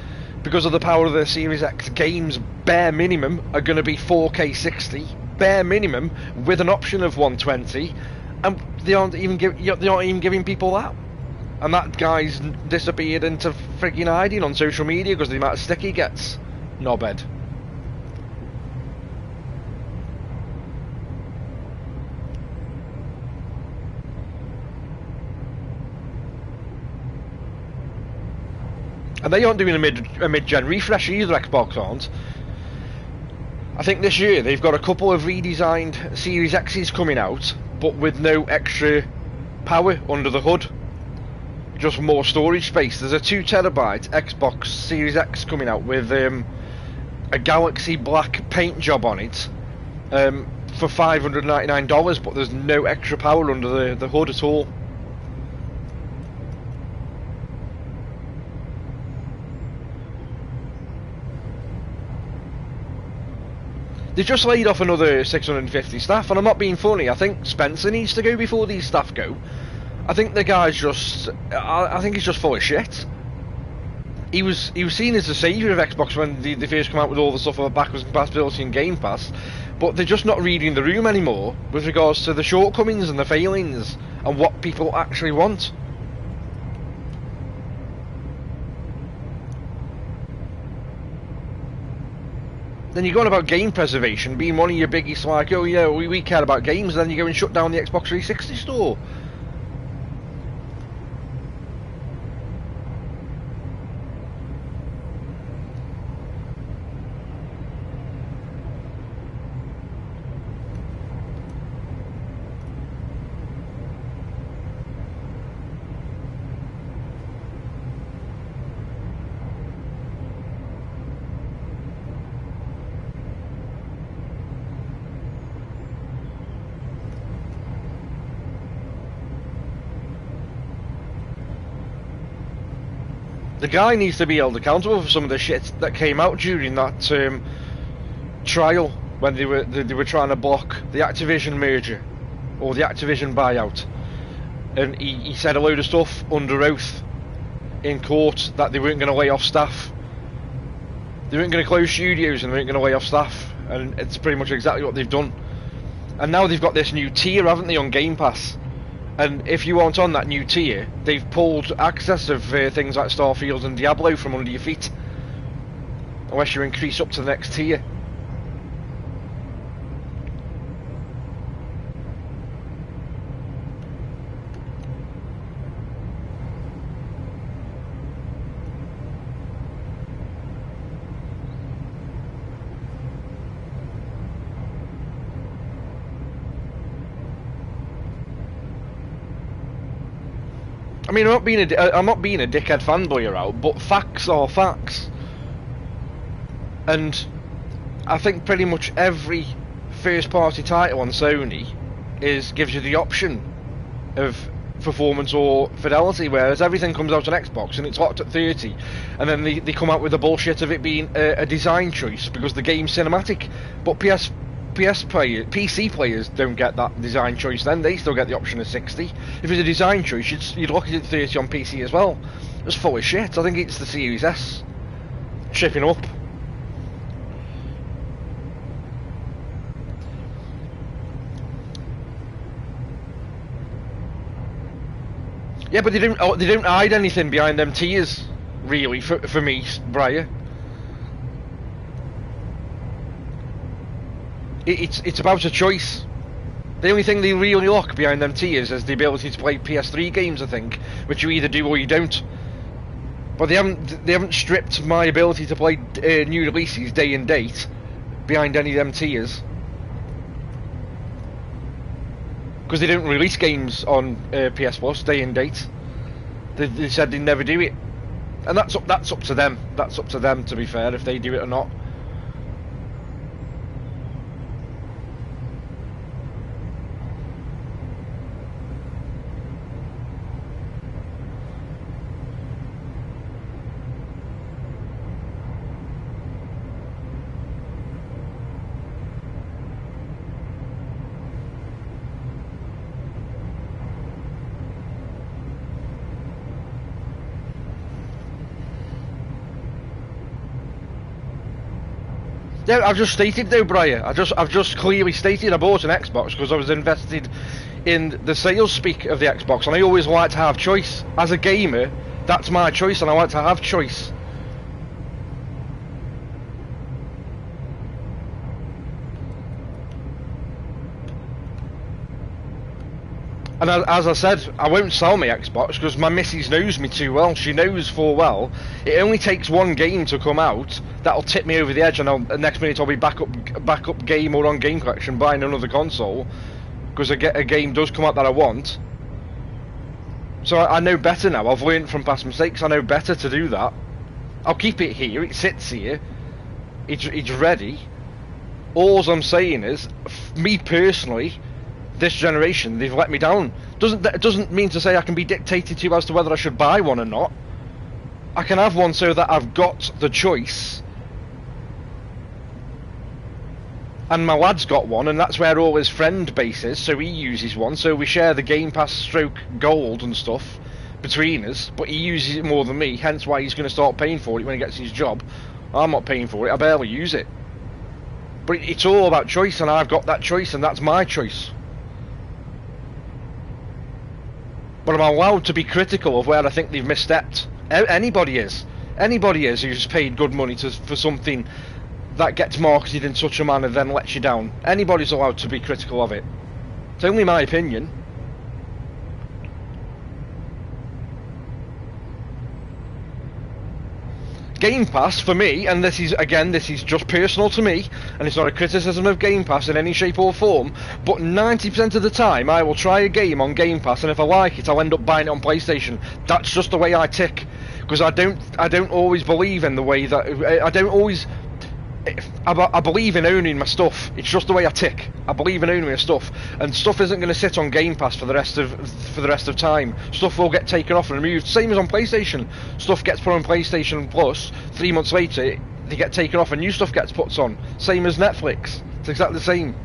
because of the power of the Series X, games bare minimum are going to be 4K 60, bare minimum, with an option of 120. And they aren't even giving people that. And that guy's disappeared into freaking hiding on social media because of the amount of stick he gets. Knobhead. And they aren't doing a mid-gen refresh either, Xbox aren't. I think this year they've got a couple of redesigned Series X's coming out, but with no extra power under the hood, just more storage space. There's a 2TB Xbox Series X coming out with a galaxy black paint job on it for $599, but there's no extra power under the hood at all. They've just laid off another 650 staff, and I'm not being funny. I think Spencer needs to go before these staff go. I think the guy's just... I think he's just full of shit. He was seen as the saviour of Xbox when they first come out with all the stuff about backwards compatibility and Game Pass, but they're just not reading the room anymore with regards to the shortcomings and the failings and what people actually want. Then you go on about game preservation being one of your biggest, like, oh yeah, we care about games, and then you go and shut down the Xbox 360 store. The guy needs to be held accountable for some of the shit that came out during that trial when they were trying to block the Activision merger or the Activision buyout, and he said a load of stuff under oath in court that they weren't going to lay off staff. They weren't going to close studios and they weren't going to lay off staff, and it's pretty much exactly what they've done. And now they've got this new tier, haven't they, on Game Pass? And if you aren't on that new tier, they've pulled access of things like Starfield and Diablo from under your feet, unless you increase up to the next tier. I mean, I'm not being a dickhead fanboy around, but facts are facts. And I think pretty much every first-party title on Sony gives you the option of performance or fidelity, whereas everything comes out on Xbox and it's locked at 30, and then they come out with the bullshit of it being a design choice because the game's cinematic. But PC players don't get that design choice. Then they still get the option of 60. If it's a design choice, you'd look at it 30 on PC as well. It's full of shit. I think it's the Series S shipping up. Yeah, but they don't hide anything behind them tiers, really, for me, Briar. It's about a choice. The only thing they really lock behind them tiers is the ability to play PS3 games, I think, which you either do or you don't. But they haven't stripped my ability to play new releases day and date behind any of them tiers, because they don't release games on PS Plus day and date. They said they'd never do it, and that's up to them. That's up to them, to be fair, if they do it or not. Yeah, I've just stated though, Brian. I've just clearly stated I bought an Xbox because I was invested in the sales speak of the Xbox, and I always like to have choice. As a gamer, that's my choice, and I like to have choice. And as I said, I won't sell my Xbox because my missus knows me too well. She knows full well it only takes one game to come out that'll tip me over the edge, and the next minute I'll be back up game or on Game Collection buying another console because a game does come out that I want. So I know better now. I've learned from past mistakes. I know better to do that. I'll keep it here. It sits here. It's ready. All I'm saying is, me personally, this generation, they've let me down. It doesn't mean to say I can be dictated to as to whether I should buy one or not. I can have one so that I've got the choice. And my lad's got one, and that's where all his friend base is, so he uses one, so we share the Game Pass stroke gold and stuff between us, but he uses it more than me, hence why he's going to start paying for it when he gets his job. I'm not paying for it, I barely use it. But it's all about choice, and I've got that choice, and that's my choice. But I'm allowed to be critical of where I think they've misstepped. Anybody is who's paid good money for something that gets marketed in such a manner then lets you down. Anybody's allowed to be critical of it. It's only my opinion. Game Pass, for me, and this is just personal to me, and it's not a criticism of Game Pass in any shape or form, but 90% of the time I will try a game on Game Pass, and if I like it, I'll end up buying it on PlayStation. That's just the way I tick, because I don't always believe in the way that... I don't always... I believe in owning my stuff. It's just the way I tick. I believe in owning my stuff, and stuff isn't going to sit on Game Pass for the rest of time. Stuff will get taken off and removed. Same as on PlayStation. Stuff gets put on PlayStation Plus. 3 months later, they get taken off and new stuff gets put on. Same as Netflix. It's exactly the same.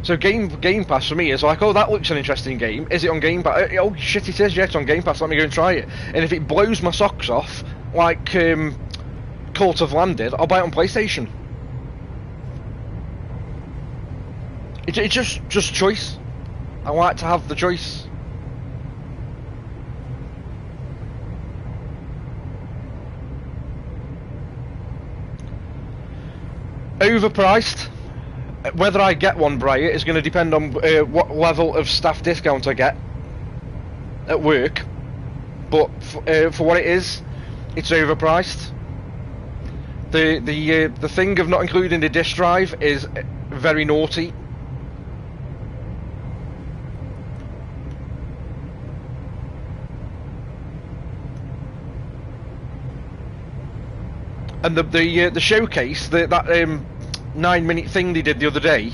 So Game Pass for me is like, oh, that looks an interesting game. Is it on Game Pass? Oh shit, it is. Yeah, it's on Game Pass. Let me go and try it. And if it blows my socks off, like Cult of Land did, I'll buy it on PlayStation. It's just choice. I like to have the choice. Overpriced. Whether I get one, Briar, is going to depend on what level of staff discount I get at work. But for what it is, it's overpriced. The thing of not including the disk drive is very naughty. And the showcase, that 9-minute thing they did the other day,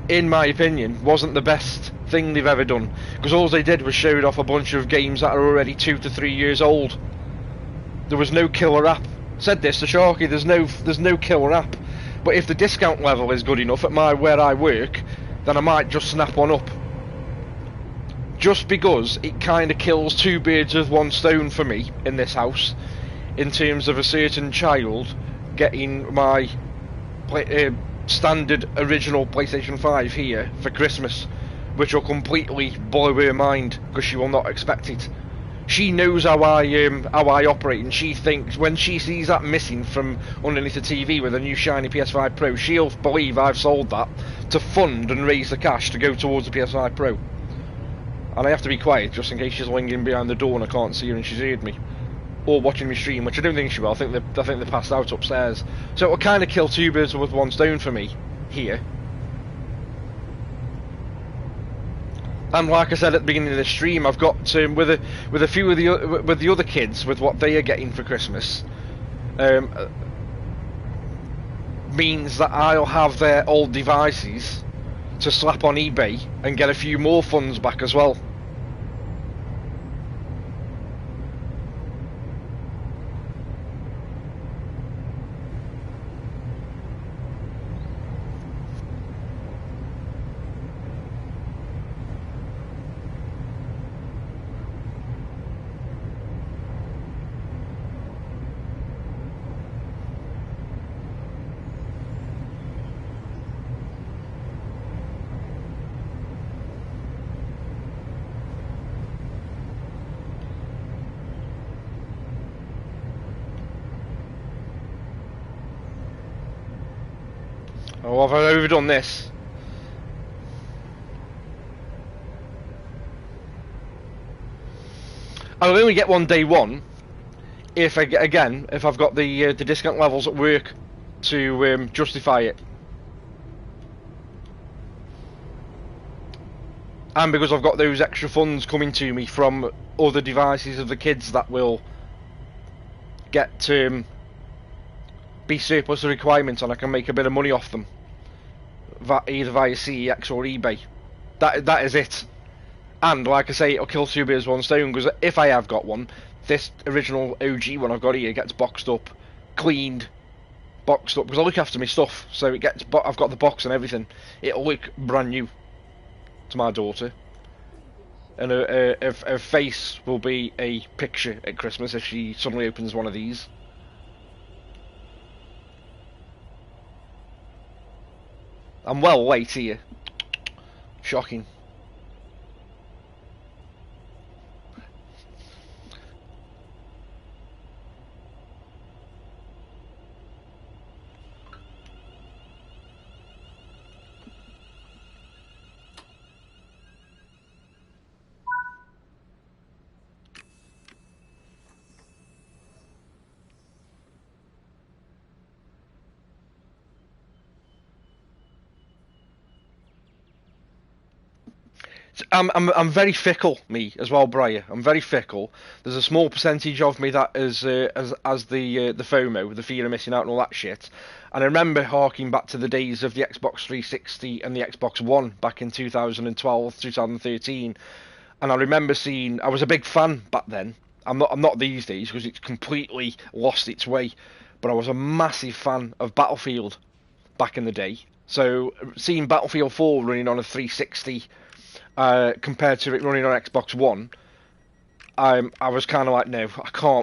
in my opinion, wasn't the best thing they've ever done, because all they did was showed off a bunch of games that are already 2 to 3 years old. There was no killer app. Said this to Sharky, there's no killer app. But if the discount level is good enough at where I work, then I might just snap one up. Just because it kind of kills two birds with one stone for me in this house, in terms of a certain child getting my standard original PlayStation 5 here for Christmas, which will completely blow her mind because she will not expect it. She knows how I operate, and she thinks when she sees that missing from underneath the TV with a new shiny PS5 Pro, she'll believe I've sold that to fund and raise the cash to go towards the PS5 Pro. And I have to be quiet just in case she's lingering behind the door and I can't see her and she's heard me, or watching me stream, which I don't think she will. I think they passed out upstairs. So it will kind of kill two birds with one stone for me here. And like I said at the beginning of the stream, I've got with a few of the other kids, with what they are getting for Christmas, means that I'll have their old devices to slap on eBay and get a few more funds back as well. Oh, have I overdone this? I'll only get one day one if I've got the discount levels at work to justify it, and because I've got those extra funds coming to me from other devices of the kids that will get be surplus to requirements, and I can make a bit of money off them, either via CEX or eBay. That is it. And like I say, it'll kill two birds with one stone, because if I have got one, this original OG one I've got here gets boxed up, cleaned, boxed up, because I look after my stuff, so it gets. I've got the box and everything. It'll look brand new to my daughter, and her face will be a picture at Christmas if she suddenly opens one of these. I'm well late here. Shocking. I'm very fickle, me as well, Briar. I'm very fickle. There's a small percentage of me that is as the FOMO, the fear of missing out and all that shit. And I remember harking back to the days of the Xbox 360 and the Xbox One back in 2012, 2013. And I remember seeing. I was a big fan back then. I'm not these days because it's completely lost its way. But I was a massive fan of Battlefield back in the day. So seeing Battlefield 4 running on a 360 compared to it running on Xbox One, I was kind of like, no,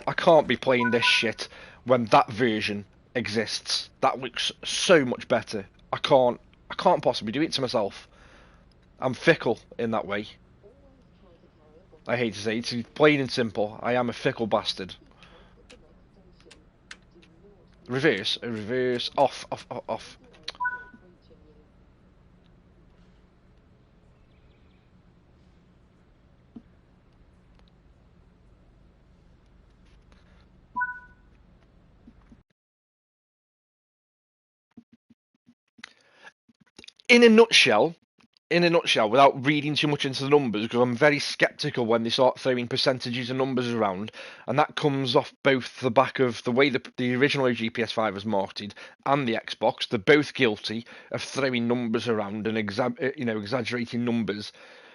I can't be playing this shit when that version exists. That looks so much better. I can't possibly do it to myself. I'm fickle in that way. I hate to say it, it's plain and simple. I am a fickle bastard. Reverse, off. In a nutshell, without reading too much into the numbers, because I'm very skeptical when they start throwing percentages and numbers around, and that comes off both the back of the way the original OG PS5 was marketed and the Xbox. They're both guilty of throwing numbers around and exaggerating numbers,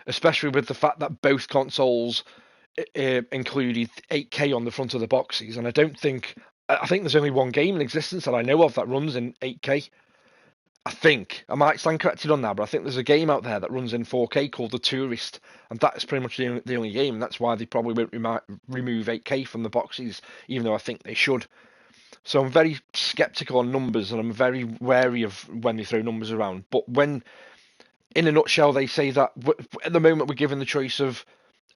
especially with the fact that both consoles included 8K on the front of the boxes, and I think there's only one game in existence that I know of that runs in 8K. I think I might stand corrected on that, but I think there's a game out there that runs in 4K called The Tourist, and that's pretty much the only game. And that's why they probably won't remove 8K from the boxes, even though I think they should. So I'm very skeptical on numbers, and I'm very wary of when they throw numbers around. But when, in a nutshell, they say that at the moment we're given the choice of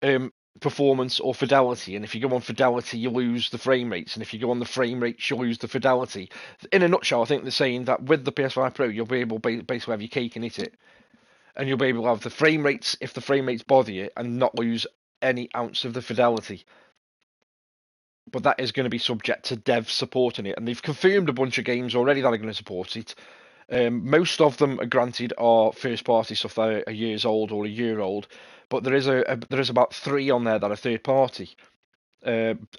um, performance or fidelity, and if you go on fidelity, you lose the frame rates, and if you go on the frame rates, you lose the fidelity. In a nutshell, I think they're saying that with the PS5 Pro, you'll be able to basically have your cake and eat it, and you'll be able to have the frame rates if the frame rates bother you, and not lose any ounce of the fidelity. But that is going to be subject to devs supporting it, and they've confirmed a bunch of games already that are going to support it. Most of them, granted, are first-party stuff that are years old or a year old, but there is about three on there that are third-party.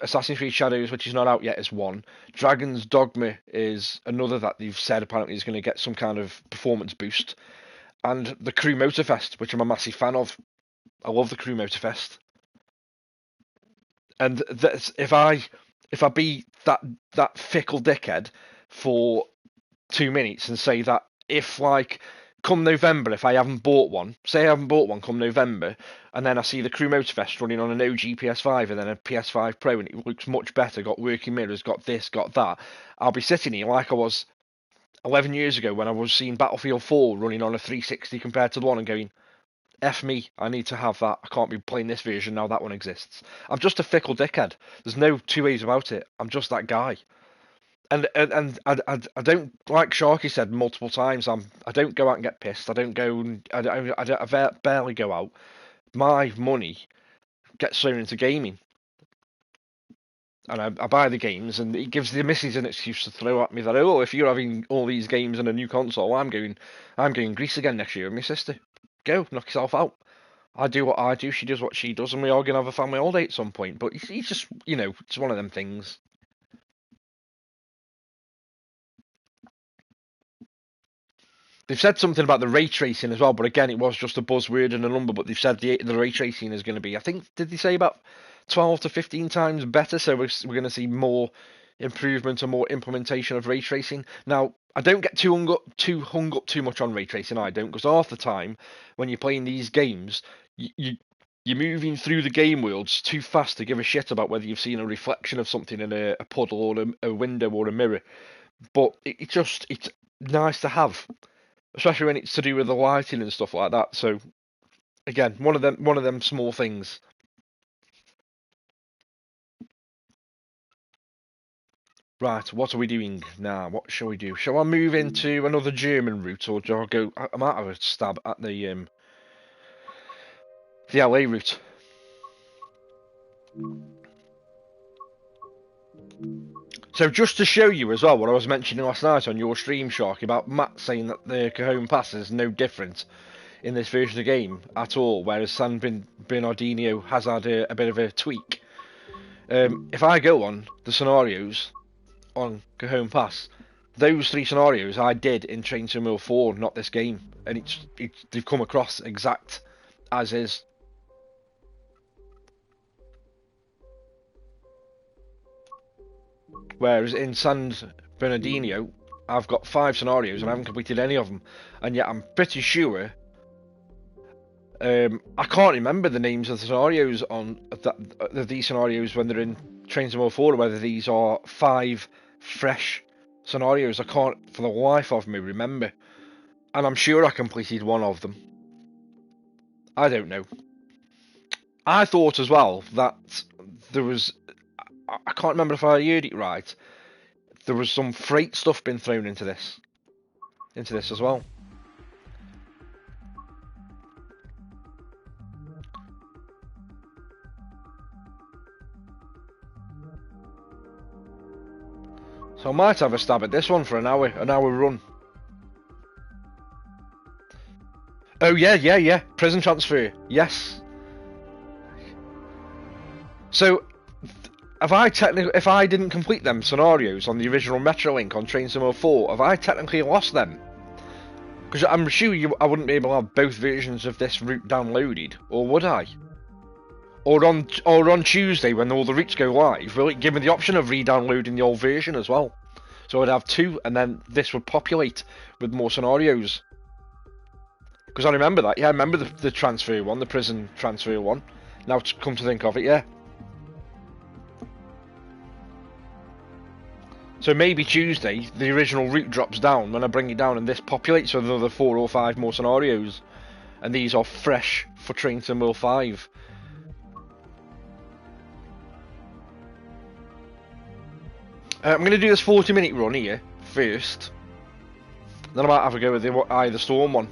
Assassin's Creed Shadows, which is not out yet, is one. Dragon's Dogma is another that they've said apparently is going to get some kind of performance boost. And the Crew Motorfest, which I'm a massive fan of. I love the Crew Motorfest. And if I be that fickle dickhead for 2 minutes and say that if like come November, if I haven't bought one, say I haven't bought one come November, and then I see the Crew Motorfest running on an OG PS5 and then a PS5 Pro and it looks much better, got working mirrors, got this, got that, I'll be sitting here like I was 11 years ago when I was seeing Battlefield 4 running on a 360 compared to the one and going, F me, I need to have that. I can't be playing this version now that one exists. I'm just a fickle dickhead. There's no two ways about it. I'm just that guy. And I don't, like Sharky said multiple times, I don't go out and get pissed. I don't go I barely go out. My money gets thrown into gaming, and I buy the games, and it gives the missus an excuse to throw at me that, oh, if you're having all these games and a new console, I'm going Greece again next year with my sister. Go knock yourself out. I do what I do, she does what she does, and we are gonna have a family holiday at some point. But it's just, it's one of them things. They've said something about the ray tracing as well, but again, it was just a buzzword and a number. But they've said the ray tracing is going to be, I think, did they say about 12 to 15 times better? So we're going to see more improvement and more implementation of ray tracing. Now, I don't get too hung up too much on ray tracing. I don't, because half the time when you're playing these games, you're moving through the game worlds too fast to give a shit about whether you've seen a reflection of something in a puddle or a window or a mirror. But it's nice to have, especially when it's to do with the lighting and stuff like that. So again, one of them small things. Right, what are we doing now? What shall we do? Shall I move into another German route, or do I go? I might have a stab at the LA route. So just to show you as well what I was mentioning last night on your stream, Shark, about Matt saying that the Cajon Pass is no different. in this version of the game at all, whereas San Bernardino has had a bit of a tweak. If I go on the scenarios on Cajon Pass, those 3 scenarios I did in Train Sim 4, not this game, and they've come across exact as is. Whereas in San Bernardino, I've got 5 scenarios and I haven't completed any of them, and yet I'm pretty sure. I can't remember the names of the scenarios on these scenarios when they're in Train Sim 4, or whether these are 5 fresh scenarios. I can't, for the life of me, remember. And I'm sure I completed one of them. I don't know. I thought as well that there was. I can't remember if I heard it right. There was some freight stuff being thrown into this as well. So I might have a stab at this one for an hour run. Oh yeah. Prison transfer, yes. So, if I didn't complete them scenarios on the original Metrolink on Train Sim 4, have I technically lost them? Because I'm sure I wouldn't be able to have both versions of this route downloaded, or would I? Or on Tuesday when all the routes go live, will it give me the option of re-downloading the old version as well? So I'd have 2, and then this would populate with more scenarios. Because I remember that, yeah, I remember the transfer one, the prison transfer one. Now to come to think of it, yeah. So maybe Tuesday, the original route drops down when I bring it down, and this populates with another 4 or 5 more scenarios. And these are fresh for Train Sim 5. I'm going to do this 40-minute run here first. Then I might have a go with the Eye of the Storm one.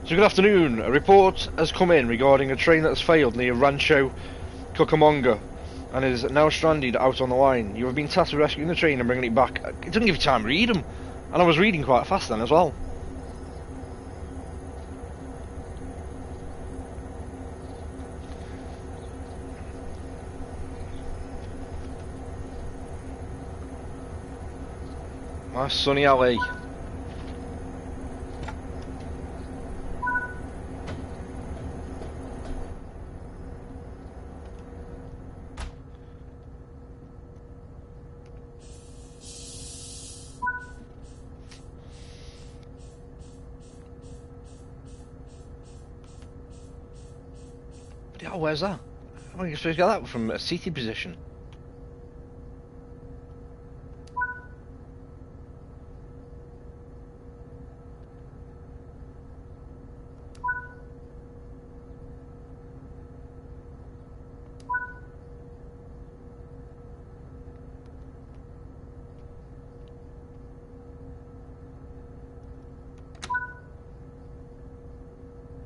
So good afternoon. A report has come in regarding a train that has failed near Rancho Cucamonga and is now stranded out on the line. You have been tasked with rescuing the train and bringing it back. It didn't give you time to read them, and I was reading quite fast then as well. My sunny LA. Yeah, where's that? I think you're supposed to get that from a seated position.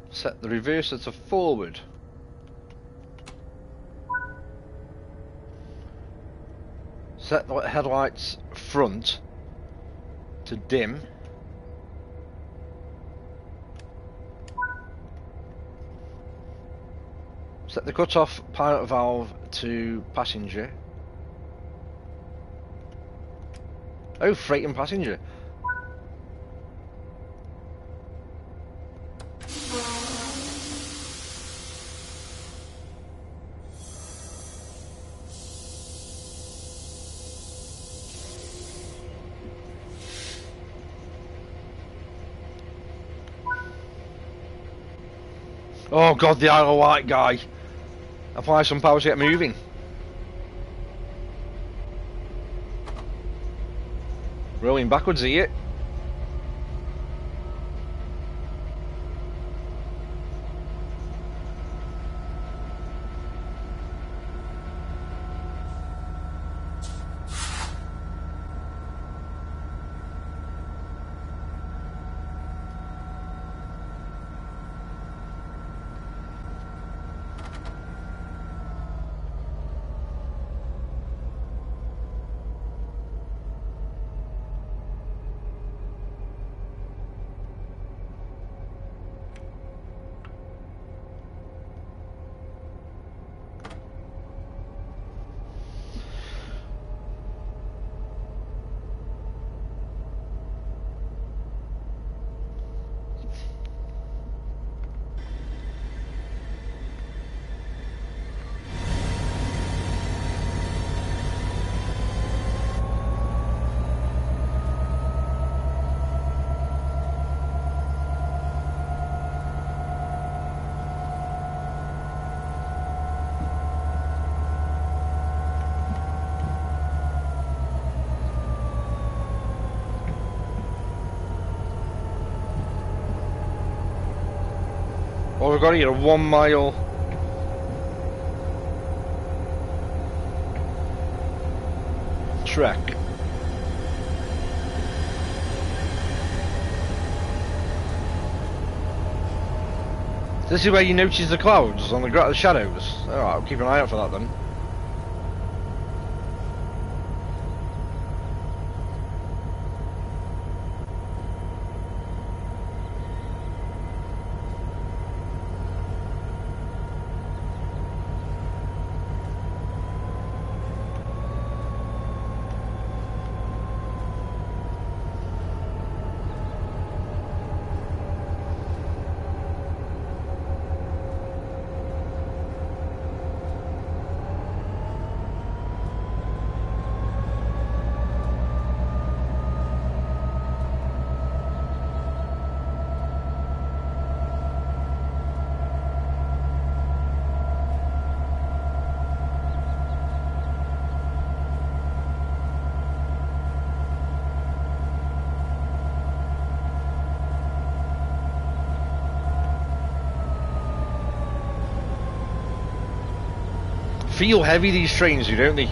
Set the reverser to forward. Set the headlights front to dim. Set the cut-off pilot valve to passenger. Oh, freight and passenger. Oh god, the Isle of Wight guy. Apply some power to get moving. Rolling backwards here. Oh, we've got here a 1 mile trek. This is where you notice the clouds on the shadows. Alright, I'll keep an eye out for that then. Feel heavy, these trains do, don't they?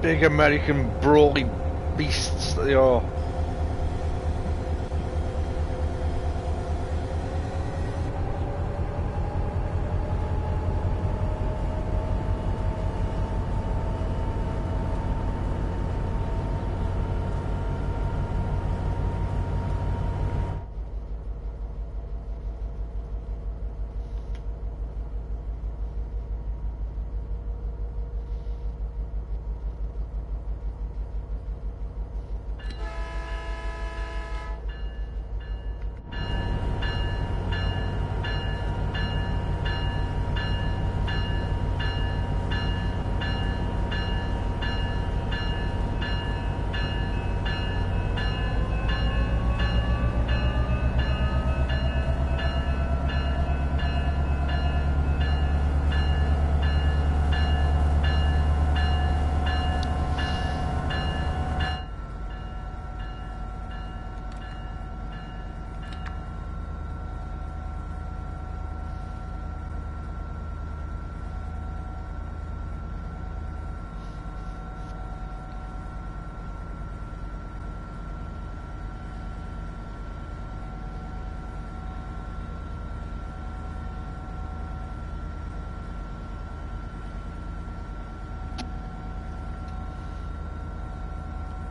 Big American brawly beasts that they are.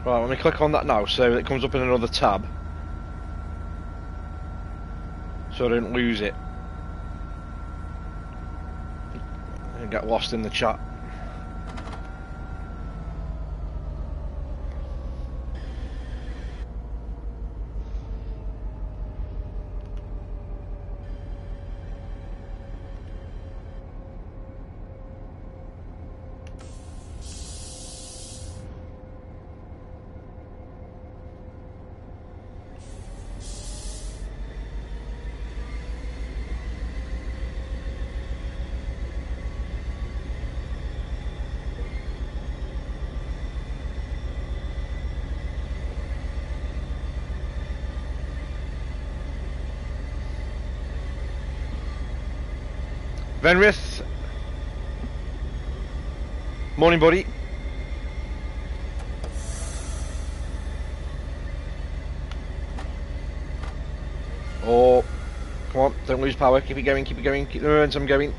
Right, let me click on that now so it comes up in another tab. So I don't lose it. And get lost in the chat. Venrith. Morning, buddy. Oh, come on, don't lose power. Keep it going, keep the momentum going.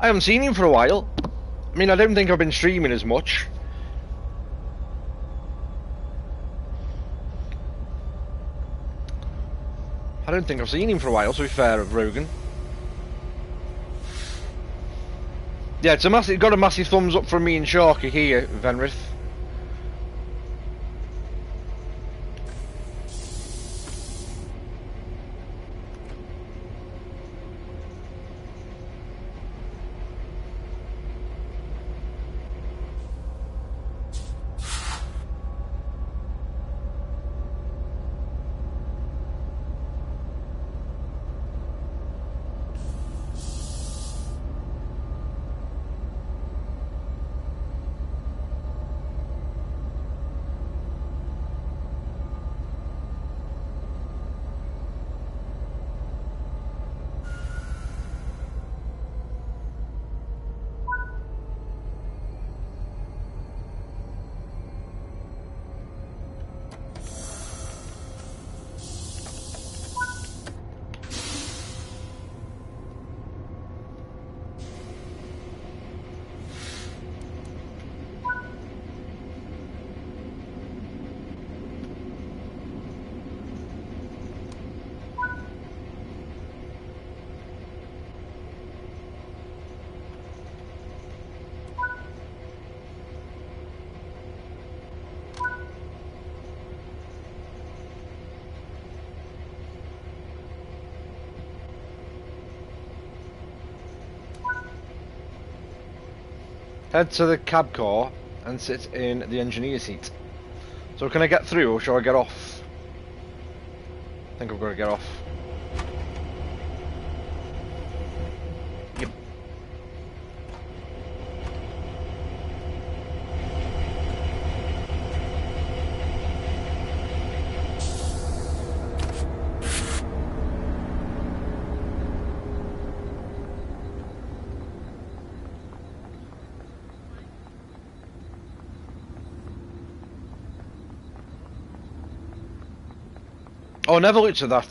I haven't seen him for a while. I mean, I don't think I've been streaming as much. I don't think I've seen him for a while, to be fair, of Rogan. Yeah, it's got a massive thumbs up from me and Sharky here, Venrith. Head to the cab car and sit in the engineer seat. So can I get through or shall I get off? I think I've got to get off. Yep. Oh, I never looked at that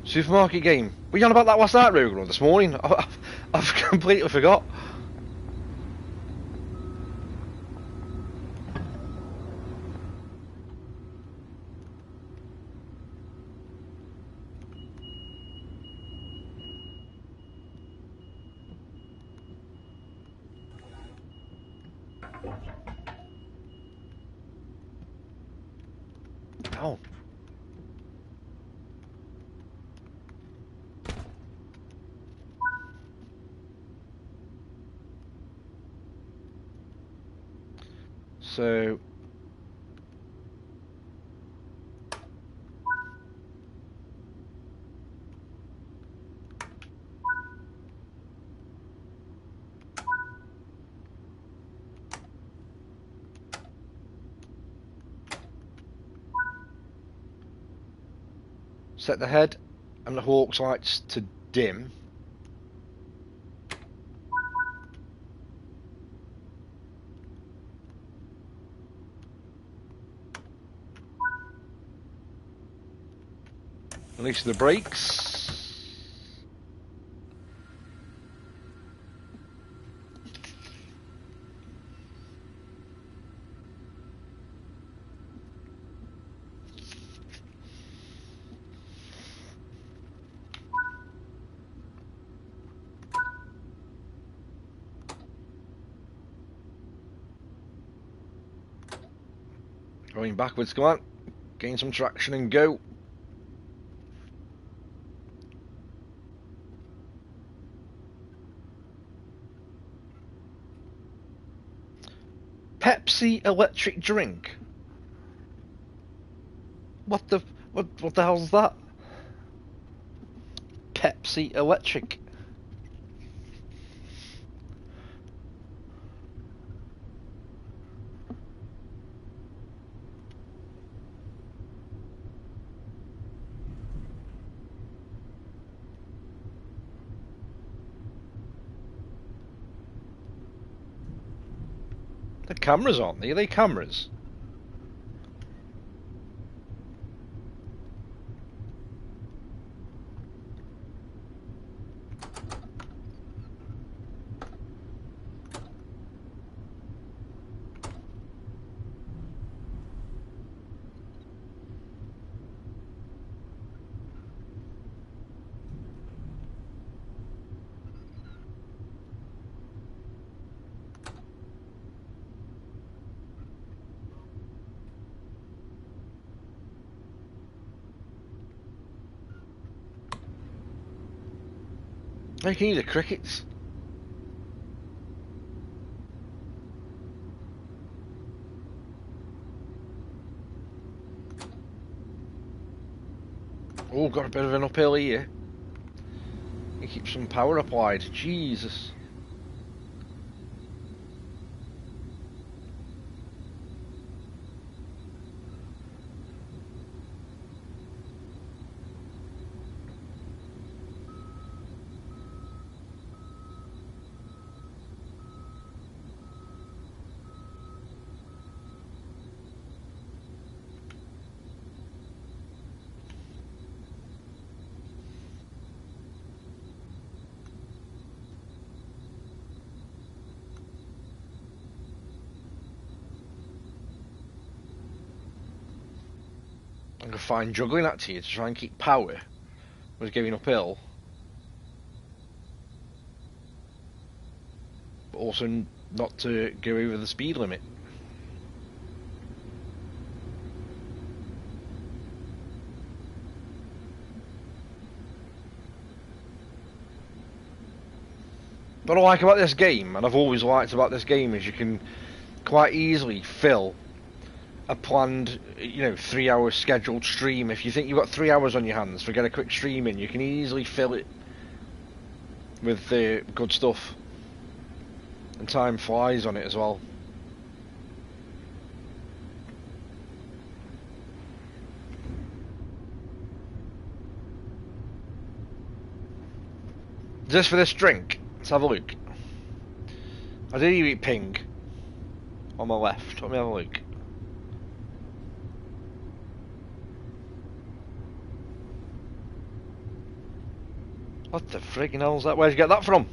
supermarket game. Were you on about that last night, Rogan, or this morning? I've completely forgot. Oh. So set the head and the hawk's lights to dim. Release the brakes. Going backwards, come on. Gain some traction and go. Pepsi electric drink. What the hell's that? Pepsi electric. The cameras aren't they? Are they cameras? You can hear the crickets. Oh, got a bit of an uphill here. You keep some power applied. Jesus. I'm gonna find juggling act here to try and keep power. Was going uphill, but also not to go over the speed limit. What I like about this game, and I've always liked about this game, is you can quite easily fill a planned, 3 hour scheduled stream. If you think you've got 3 hours on your hands to get a quick stream in, you can easily fill it with good stuff. And time flies on it as well. Is this for this drink? Let's have a look. I did eat ping on my left. Let me have a look. What the friggin' hell's that? Where'd you get that from?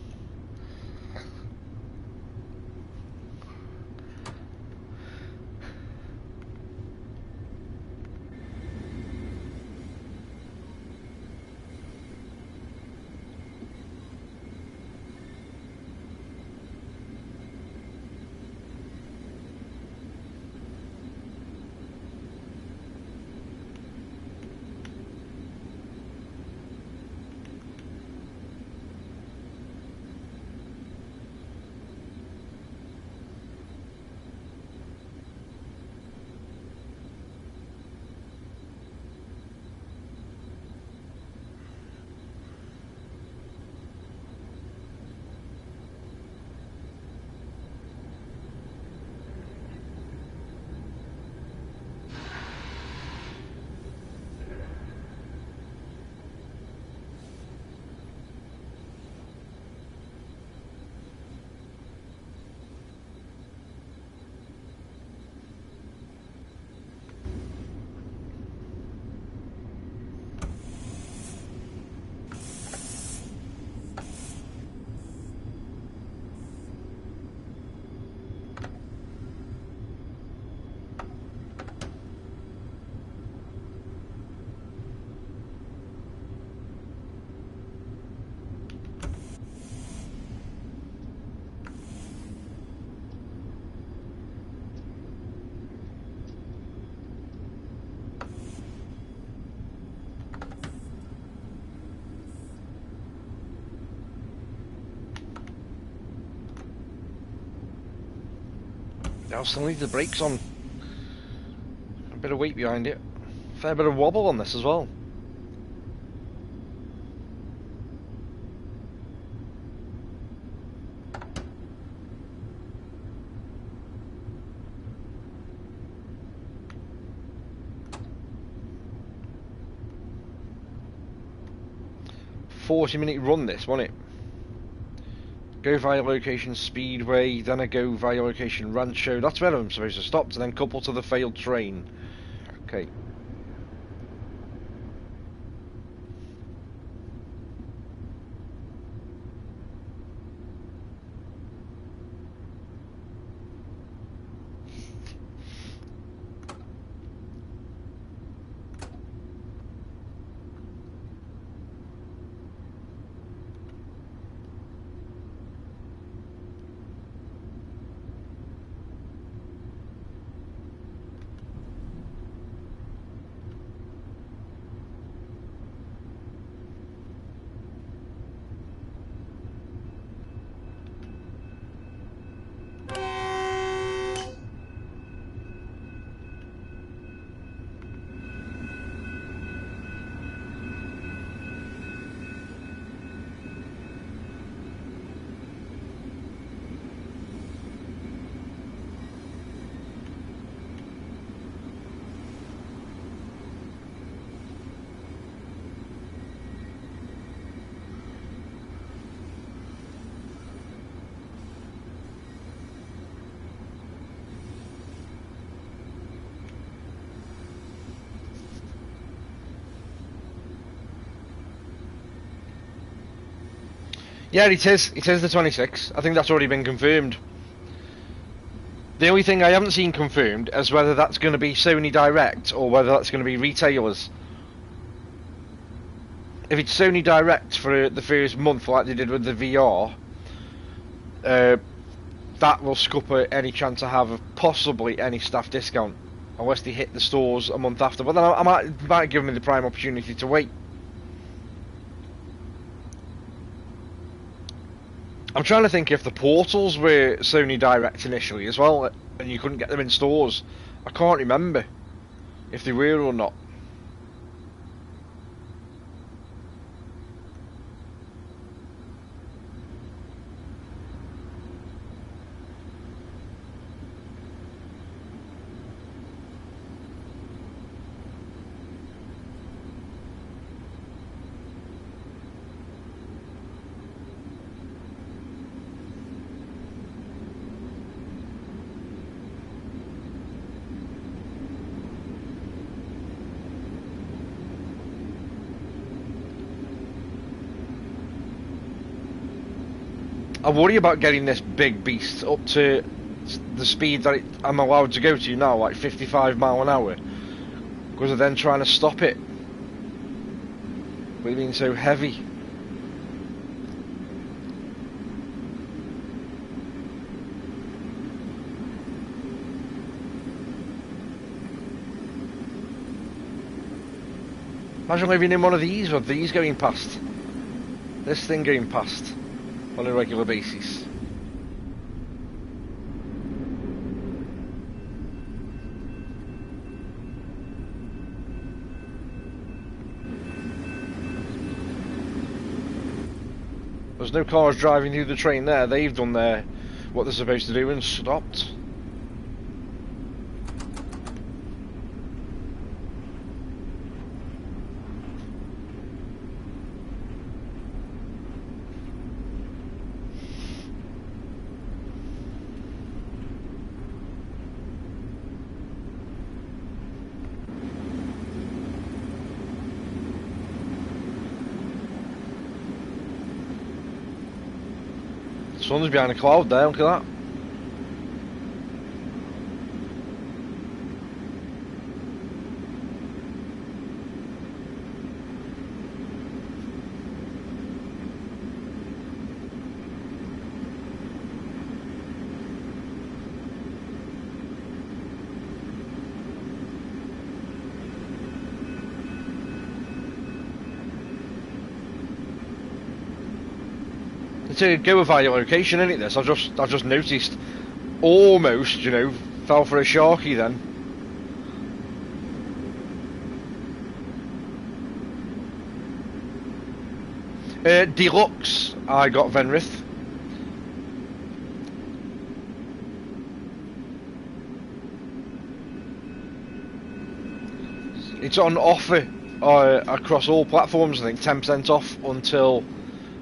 I'll still need the brakes on. A bit of weight behind it. Fair bit of wobble on this as well. "40-minute run this, wasn't it? Go via location Speedway, then I go via location Rancho. That's where I'm supposed to stop, to then couple to the failed train. Okay. Yeah, it is. It is the 26th. I think that's already been confirmed. The only thing I haven't seen confirmed is whether that's going to be Sony Direct or whether that's going to be retailers. If it's Sony Direct for the first month, like they did with the VR, that will scupper any chance I have of possibly any staff discount, unless they hit the stores a month after. But then I might give me the prime opportunity to wait. I'm trying to think if the portals were Sony Direct initially as well, and you couldn't get them in stores. I can't remember if they were or not. I worry about getting this big beast up to the speed that I'm allowed to go to now, like 55 mile an hour, because of then trying to stop it with it being so heavy. Imagine living in one of these with these going past. This thing going past on a regular basis. There's no cars driving through the train there. They've done what they're supposed to do and stopped. Sun's behind a cloud there, look at that. To go with your location, isn't it? This I've just noticed. Almost, you know, fell for a sharky then. Deluxe, I got Venrith. It's on offer across all platforms. I think 10% off until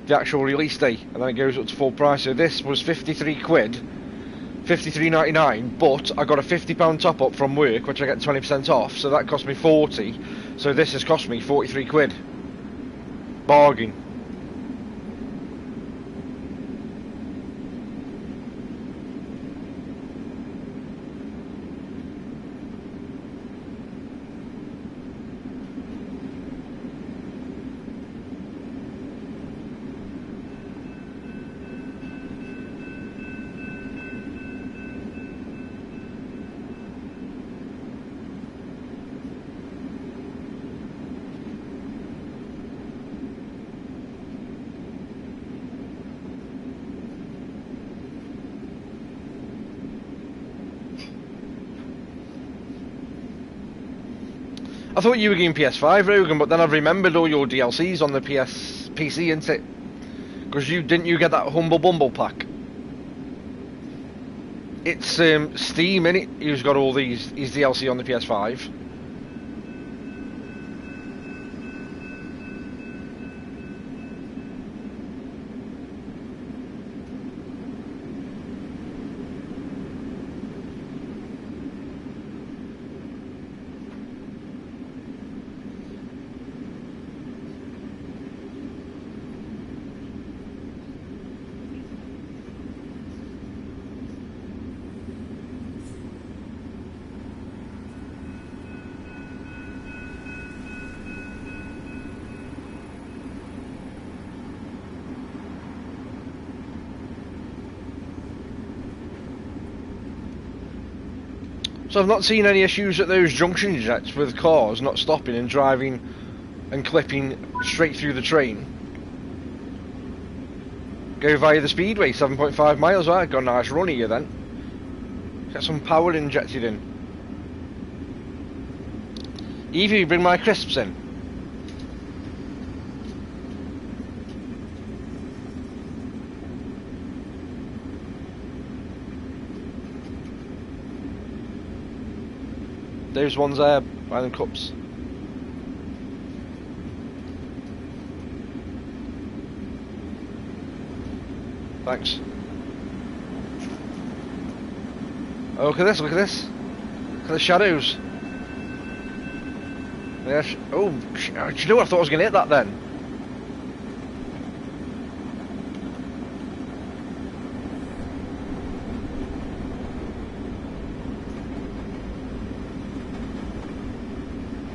the actual release day, and then it goes up to full price. So this was 53 quid, 53.99, but I got a £50 top up from work, which I get 20% off, so that cost me 40. So this has cost me 43 quid. Bargain. I thought you were getting PS5, Rogan, but then I've remembered all your DLCs on the PC, isn't it? Because didn't you get that Humble Bumble pack? It's Steam, innit? Who's got all his DLC on the PS5. So I've not seen any issues at those junctions yet with cars not stopping and driving and clipping straight through the train. Go via the speedway, 7.5 miles. Right, got a nice run here then. Get some power injected in. Evie, bring my crisps in. Those ones there, by them cups. Thanks. Oh, look at this, look at this. Look at the shadows. Yeah, oh, do you know what? I thought I was going to hit that then.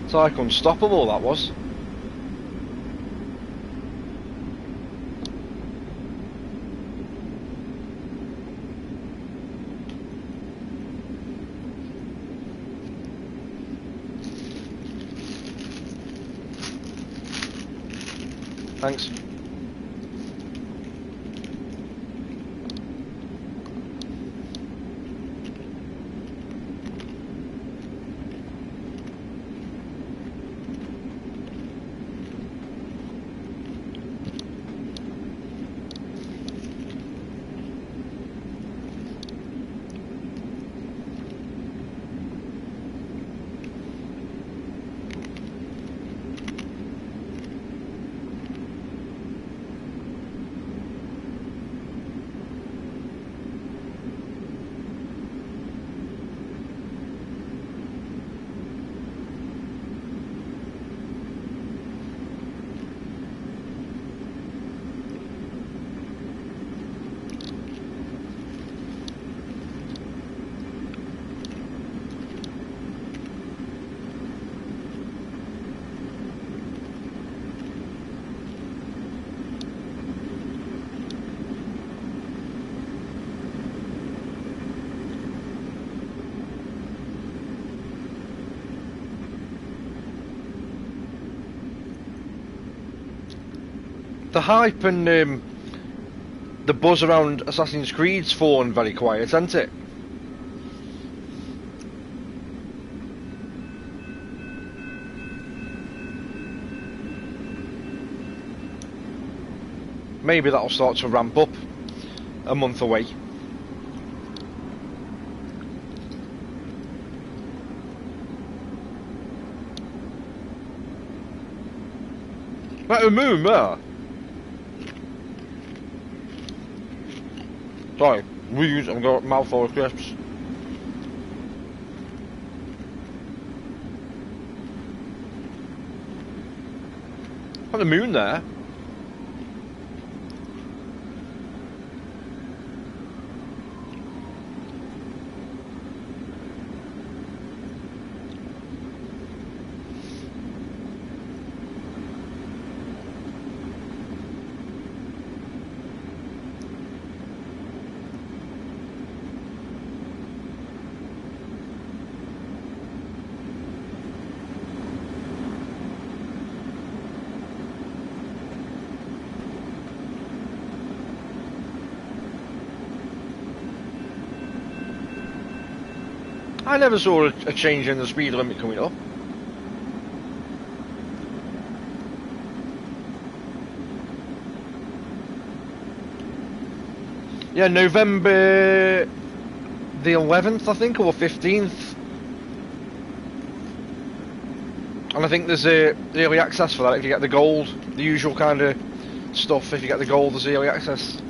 It's like unstoppable, that was. Thanks. The hype and the buzz around Assassin's Creed's fallen very quiet, hasn't it? Maybe that'll start to ramp up a month away. Like a moon there. Sorry, I've got a mouthful of crisps. Got the moon there. I never saw a change in the speed limit coming up. Yeah, November the 11th, I think, or 15th. And I think there's a early access for that if you get the gold, the usual kind of stuff. If you get the gold, there's early access.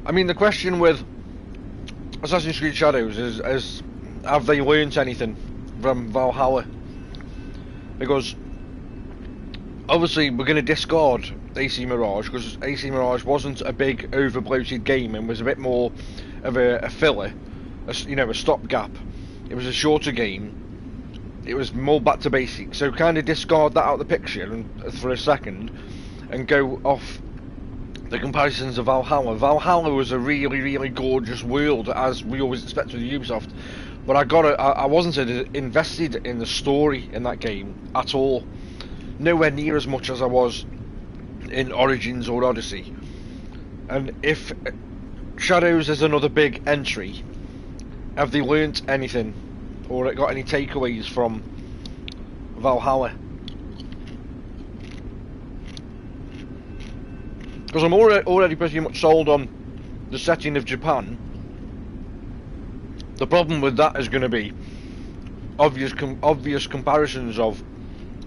I mean, the question with Assassin's Creed Shadows is have they learnt anything from Valhalla? Because obviously we're going to discard AC Mirage because AC Mirage wasn't a big over-bloated game and was a bit more of a filler, a stopgap. It was a shorter game. It was more back to basics. So kind of discard that out of the picture for a second and go off the comparisons of Valhalla. Valhalla was a really, really gorgeous world, as we always expect with Ubisoft. But I wasn't invested in the story in that game at all. Nowhere near as much as I was in Origins or Odyssey. And if Shadows is another big entry, have they learnt anything or got any takeaways from Valhalla? Because I'm already pretty much sold on the setting of Japan. The problem with that is going to be obvious comparisons of,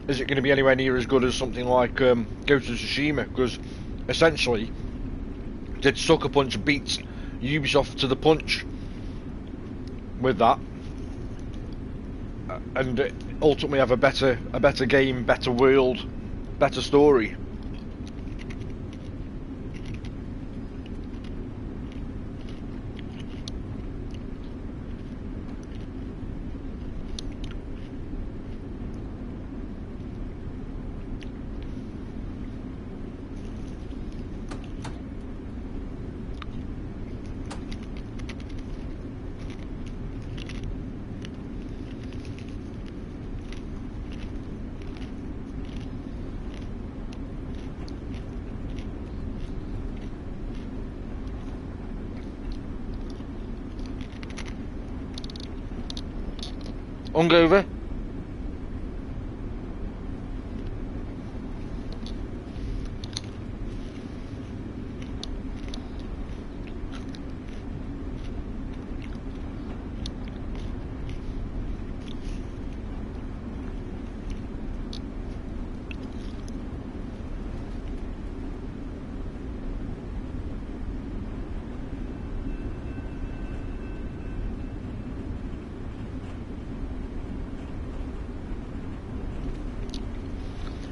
is it going to be anywhere near as good as something like Ghost of Tsushima? Because essentially did Sucker Punch beat Ubisoft to the punch with that, and ultimately have a better game, better world, better story. Hungover?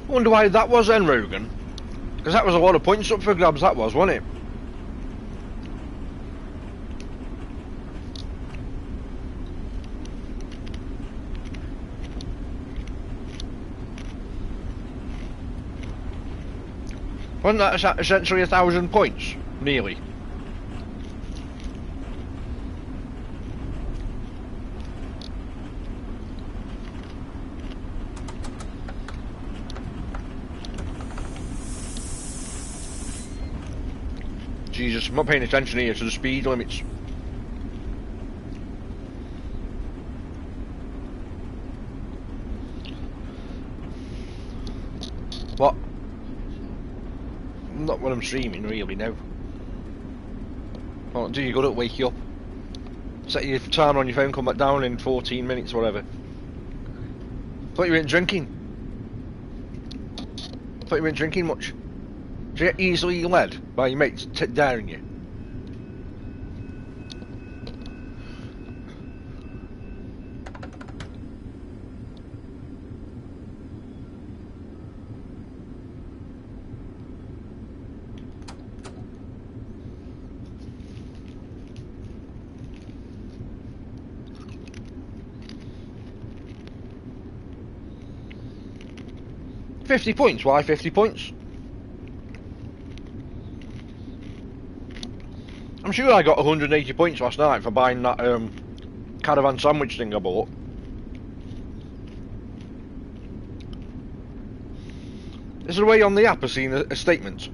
I wonder why that was then, Rogan. Because that was a lot of points up for grabs, that was, wasn't it? Wasn't that essentially 1,000 points? Nearly. Jesus, I'm not paying attention here to the speed limits. What? Not when I'm streaming, really, no. Well, do you good at wake you up? Set your timer on your phone, come back down in 14 minutes or whatever. Thought you weren't drinking. Thought you weren't drinking much. Do you get easily led by your mates daring you? £50 points? Why 50 points? I'm sure I got 180 points last night for buying that caravan sandwich thing I bought. Is there a way on the app of seeing a statement?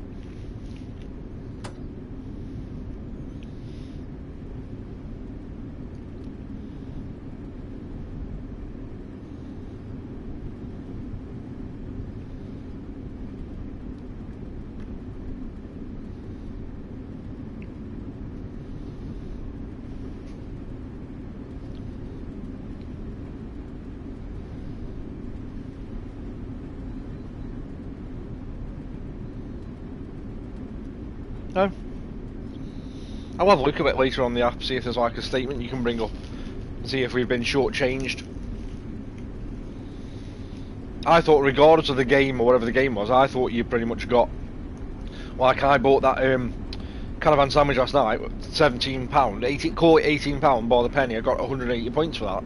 No. I'll have a look at it later on the app, see if there's like a statement you can bring up, and see if we've been shortchanged. I thought, regardless of the game or whatever the game was, I thought you pretty much got. Like I bought that caravan sandwich last night, £17, call it £18 by the penny. I got 180 points for that.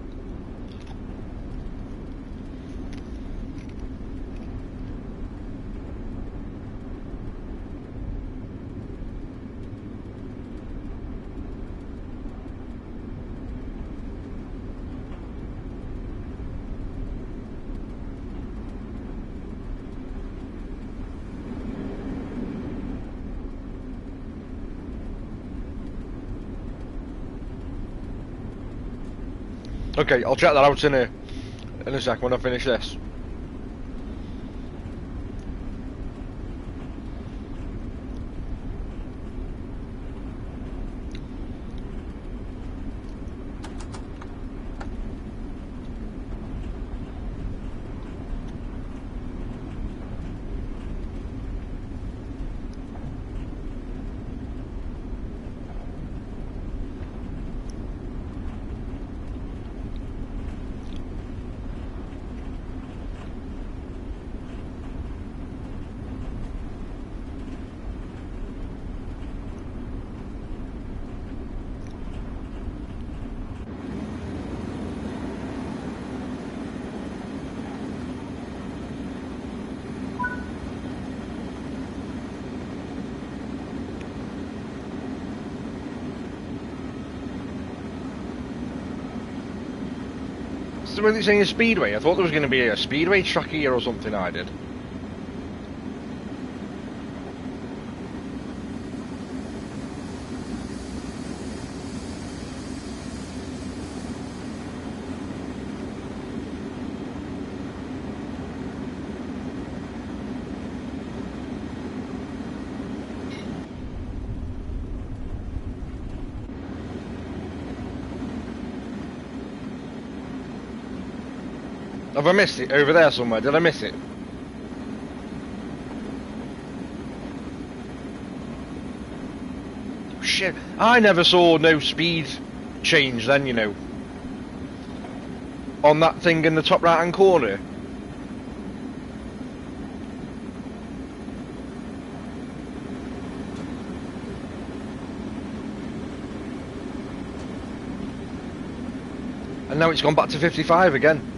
Okay, I'll check that out in a sec when I finish this. So when it's saying a speedway, I thought there was going to be a speedway track here or something. I did. Have I missed it over there somewhere? Did I miss it? Shit, I never saw no speed change then, you know. On that thing in the top right hand corner. And now it's gone back to 55 again.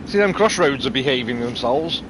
See, them crossroads are behaving themselves.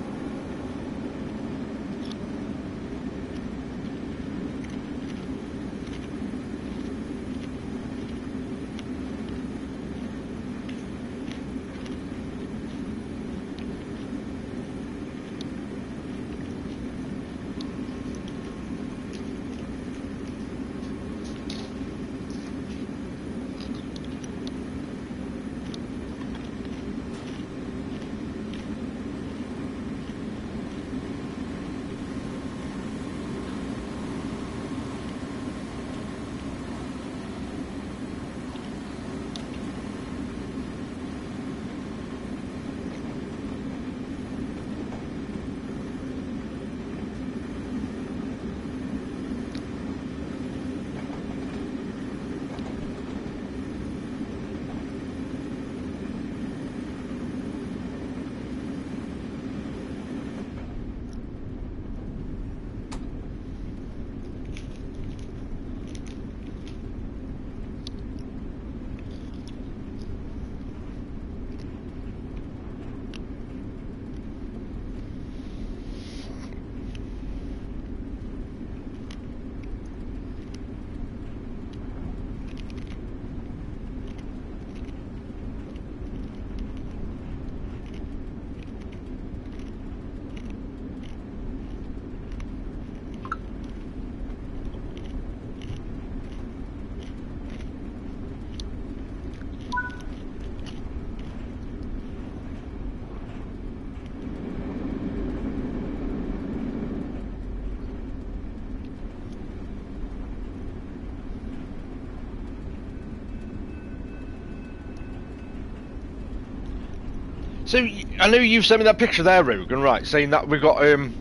So I know you've sent me that picture there, Rogan, right? Saying that we've got I've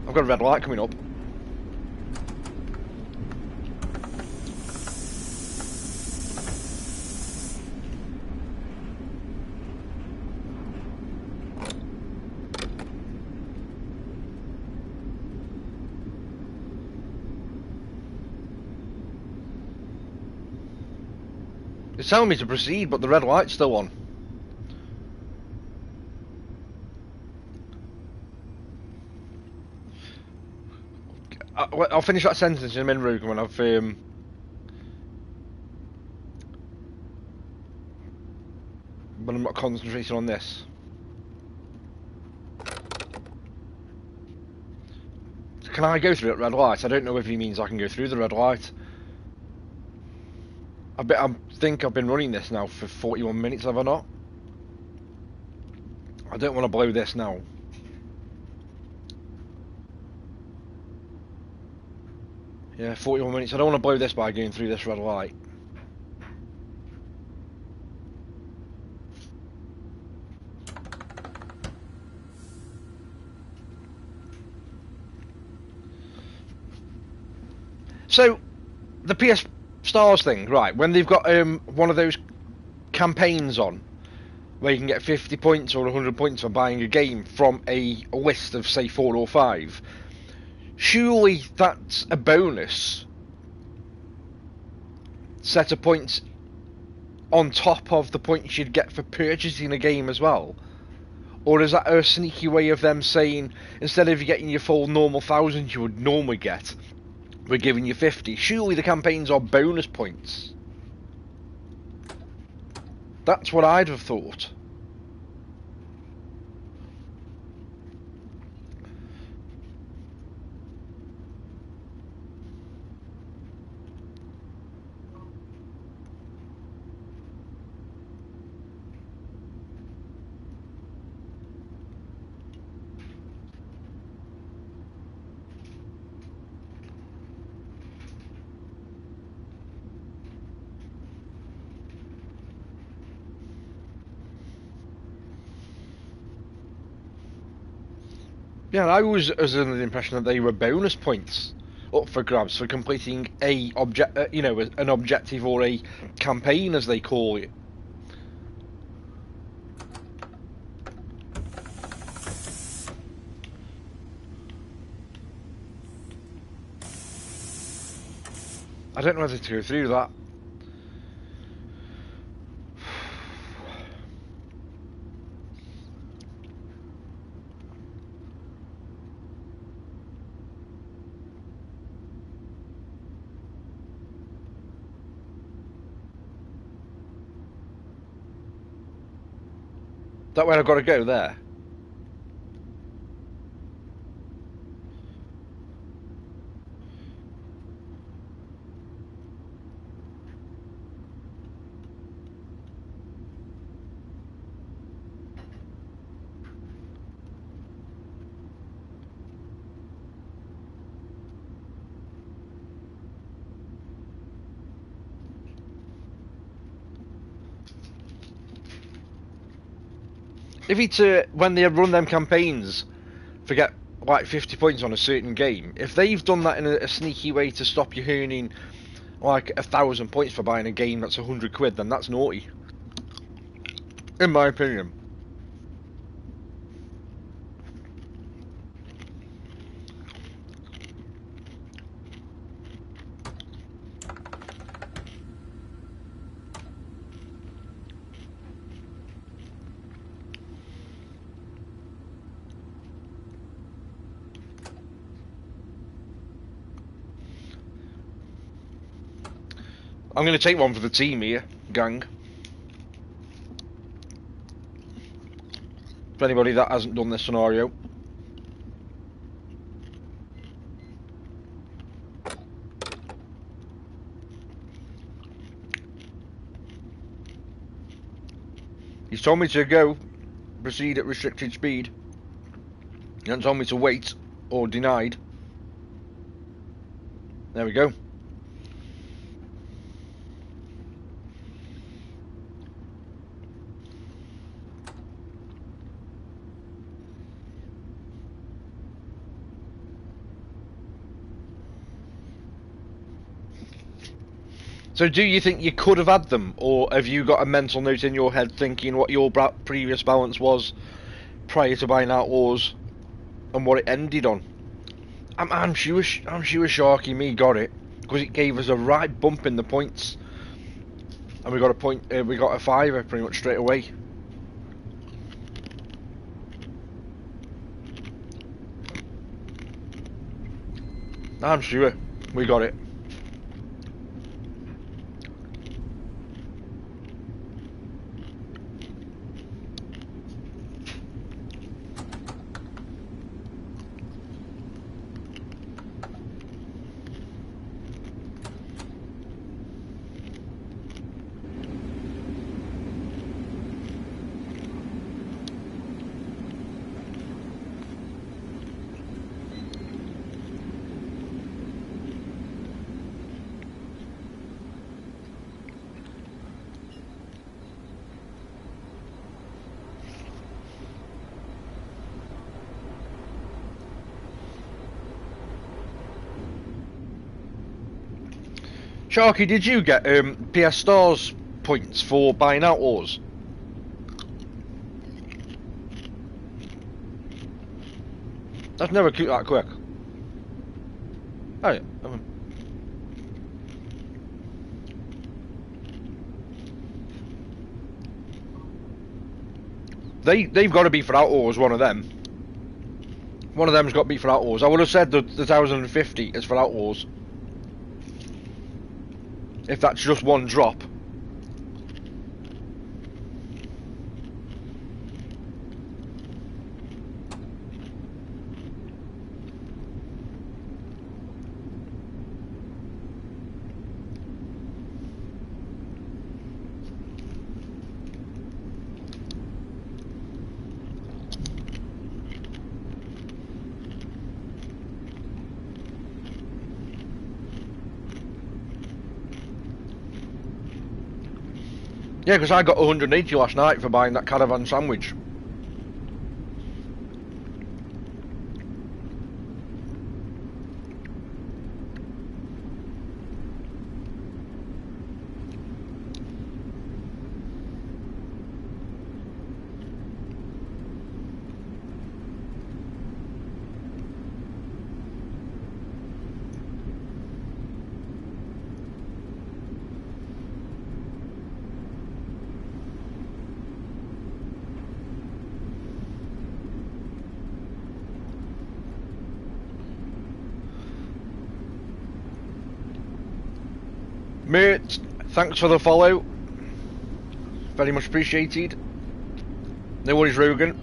got a red light coming up. It's telling me to proceed, but the red light's still on. I'll finish that sentence in a minute, Rogan, when I've when I'm not concentrating on this. Can I go through that red light? I don't know if he means I can go through the red light. I think I've been running this now for 41 minutes, have I not? I don't want to blow this now. Yeah, 41 minutes. I don't want to blow this by going through this red light. So, the PS Stars thing, right, when they've got one of those campaigns on, where you can get 50 points or 100 points for buying a game from a list of, say, 4 or 5, surely that's a bonus set of points on top of the points you'd get for purchasing a game as well? Or is that a sneaky way of them saying, instead of you getting your full normal 1,000 you would normally get, we're giving you 50? Surely the campaigns are bonus points. That's what I'd have thought. Yeah, I was under the impression that they were bonus points up for grabs for completing a an objective or a campaign, as they call it. I don't know whether to go through that. That way I've got to go there. If it's when they run them campaigns, forget like 50 points on a certain game, if they've done that in a sneaky way to stop you earning like 1,000 points for buying a game that's 100 quid, then that's naughty, in my opinion. I'm going to take one for the team here, gang. For anybody that hasn't done this scenario. He's told me to go, proceed at restricted speed. He hasn't told me to wait, or denied. There we go. So do you think you could have had them, or have you got a mental note in your head thinking what your previous balance was prior to buying Outlaws and what it ended on? I'm sure Sharky me got it because it gave us a right bump in the points, and we got a point. We got a fiver pretty much straight away. I'm sure we got it. Sharky, did you get PS Stars points for buying Outlaws? That's never that quick. Oh yeah. They've got to be for Outlaws, one of them. One of them's got to be for Outlaws. I would have said the 1050 is for Outlaws. If that's just one drop. Yeah, because I got 180 last night for buying that caravan sandwich. Mate, thanks for the follow. Very much appreciated. No worries, Rogan.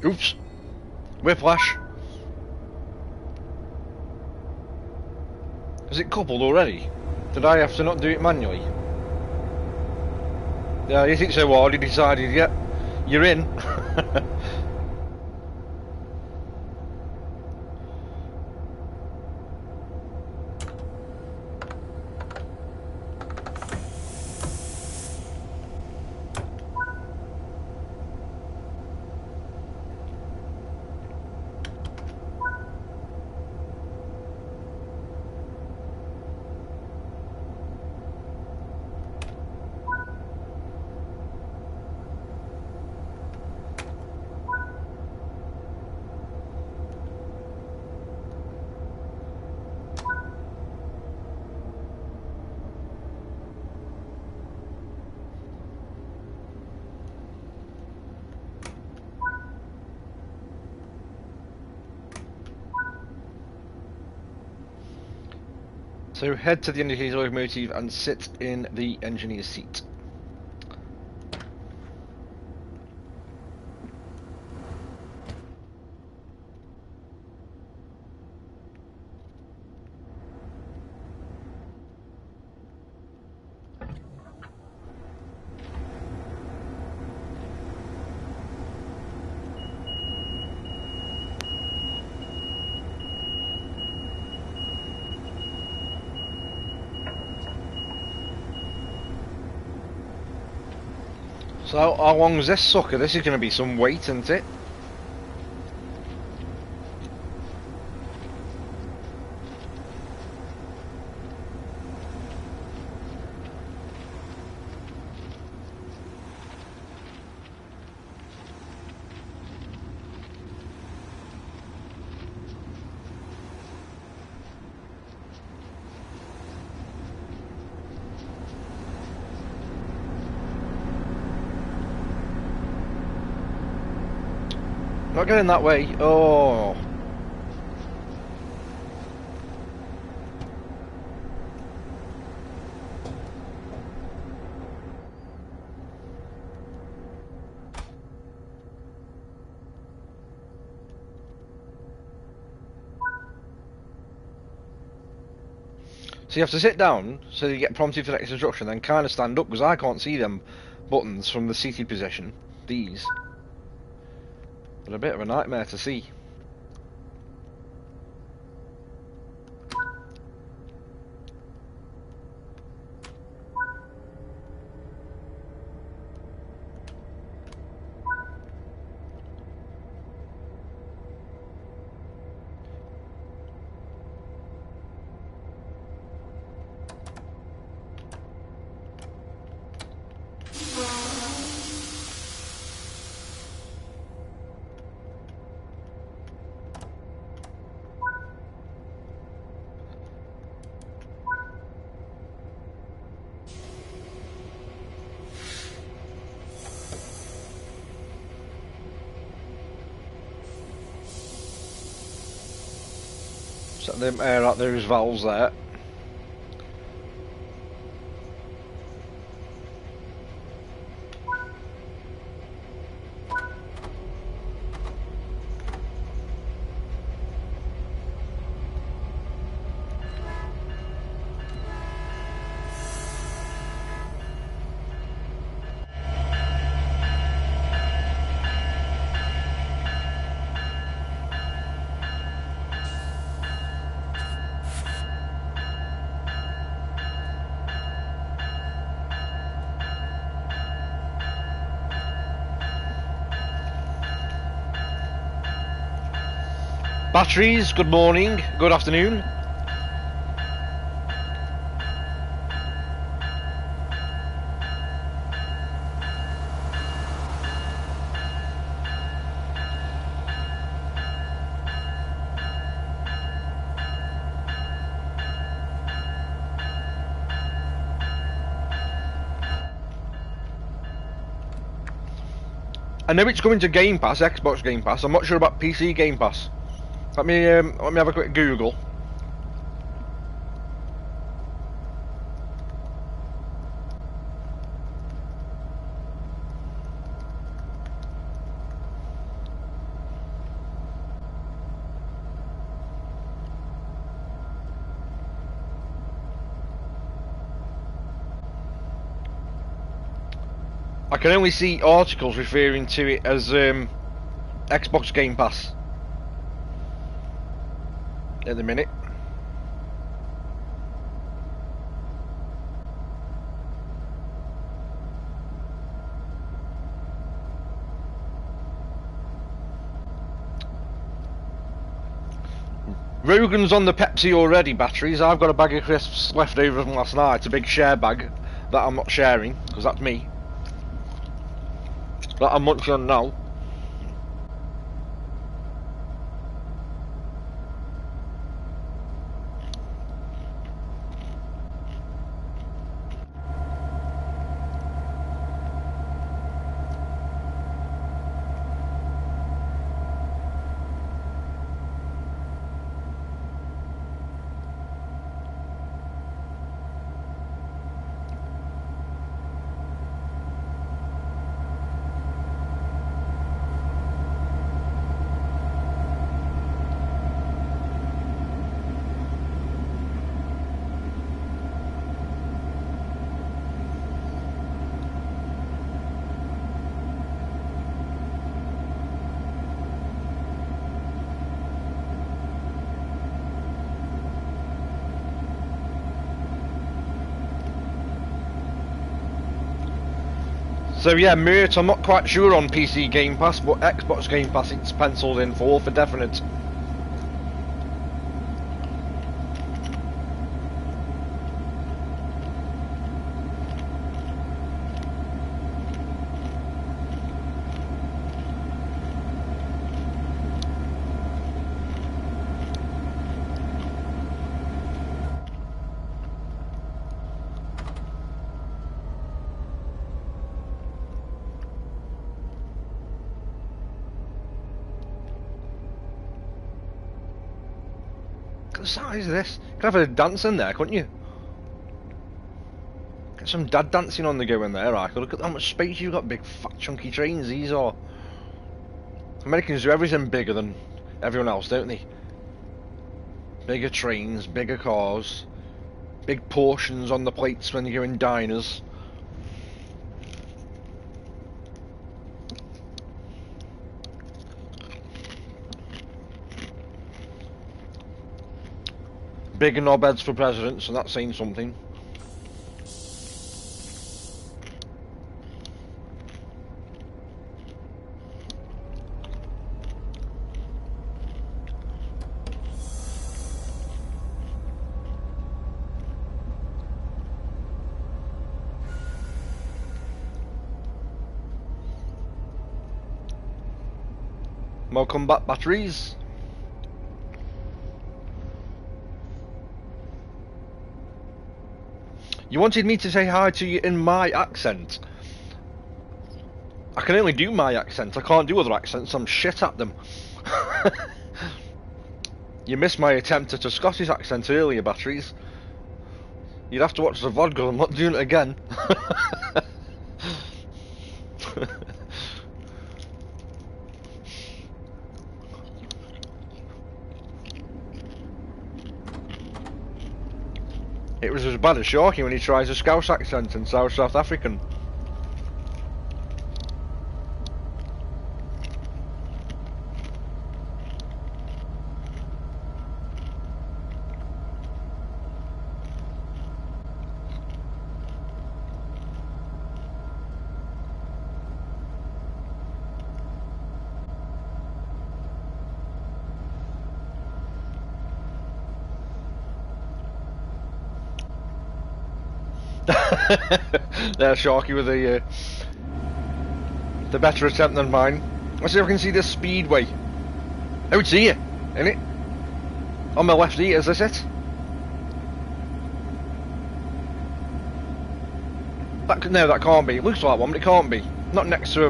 Oops. Whiplash. Is it coupled already? Did I have to not do it manually? Yeah, you think so? Well, already decided, yep. You're in. So head to the indicated locomotive and sit in the engineer's seat. So how long is this sucker? This is going to be some weight, isn't it? Not going that way. Oh. So you have to sit down so you get prompted for the next instruction, then kind of stand up because I can't see them buttons from the seated position. These. They're a bit of a nightmare to see. Set them air out those valves there. Batteries, good morning, good afternoon. I know it's coming to Game Pass, Xbox Game Pass. I'm not sure about PC Game Pass. Let me have a quick Google. I can only see articles referring to it as Xbox Game Pass at the minute. Rogan's on the Pepsi already, batteries. I've got a bag of crisps left over from last night, a big share bag that I'm not sharing, because that's me. That I'm munching on now. So yeah, mate, I'm not quite sure on PC Game Pass, but Xbox Game Pass it's penciled in for definite. Look at the size of this. You could have a dance in there, couldn't you? Get some dad dancing on the go in there, right? Look at how much space you've got, big fat chunky trains these are. Americans do everything bigger than everyone else, don't they? Bigger trains, bigger cars, big portions on the plates when you go in diners. Bigger knobheads for presidents, and that's saying something. More combat batteries. You wanted me to say hi to you in my accent. I can only do my accent, I can't do other accents, I'm shit at them. You missed my attempt at a Scottish accent earlier, batteries. You'd have to watch the vodka, I'm not doing it again. It was as bad as Sharky when he tries a Scouse accent in South African. There's Sharky with the better attempt than mine. Let's see if I can see this speedway. Oh, it's here, isn't it? On my left here, is this it? No, that can't be. It looks like one, but it can't be. Not next to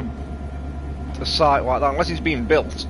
a site like that, unless it's being built.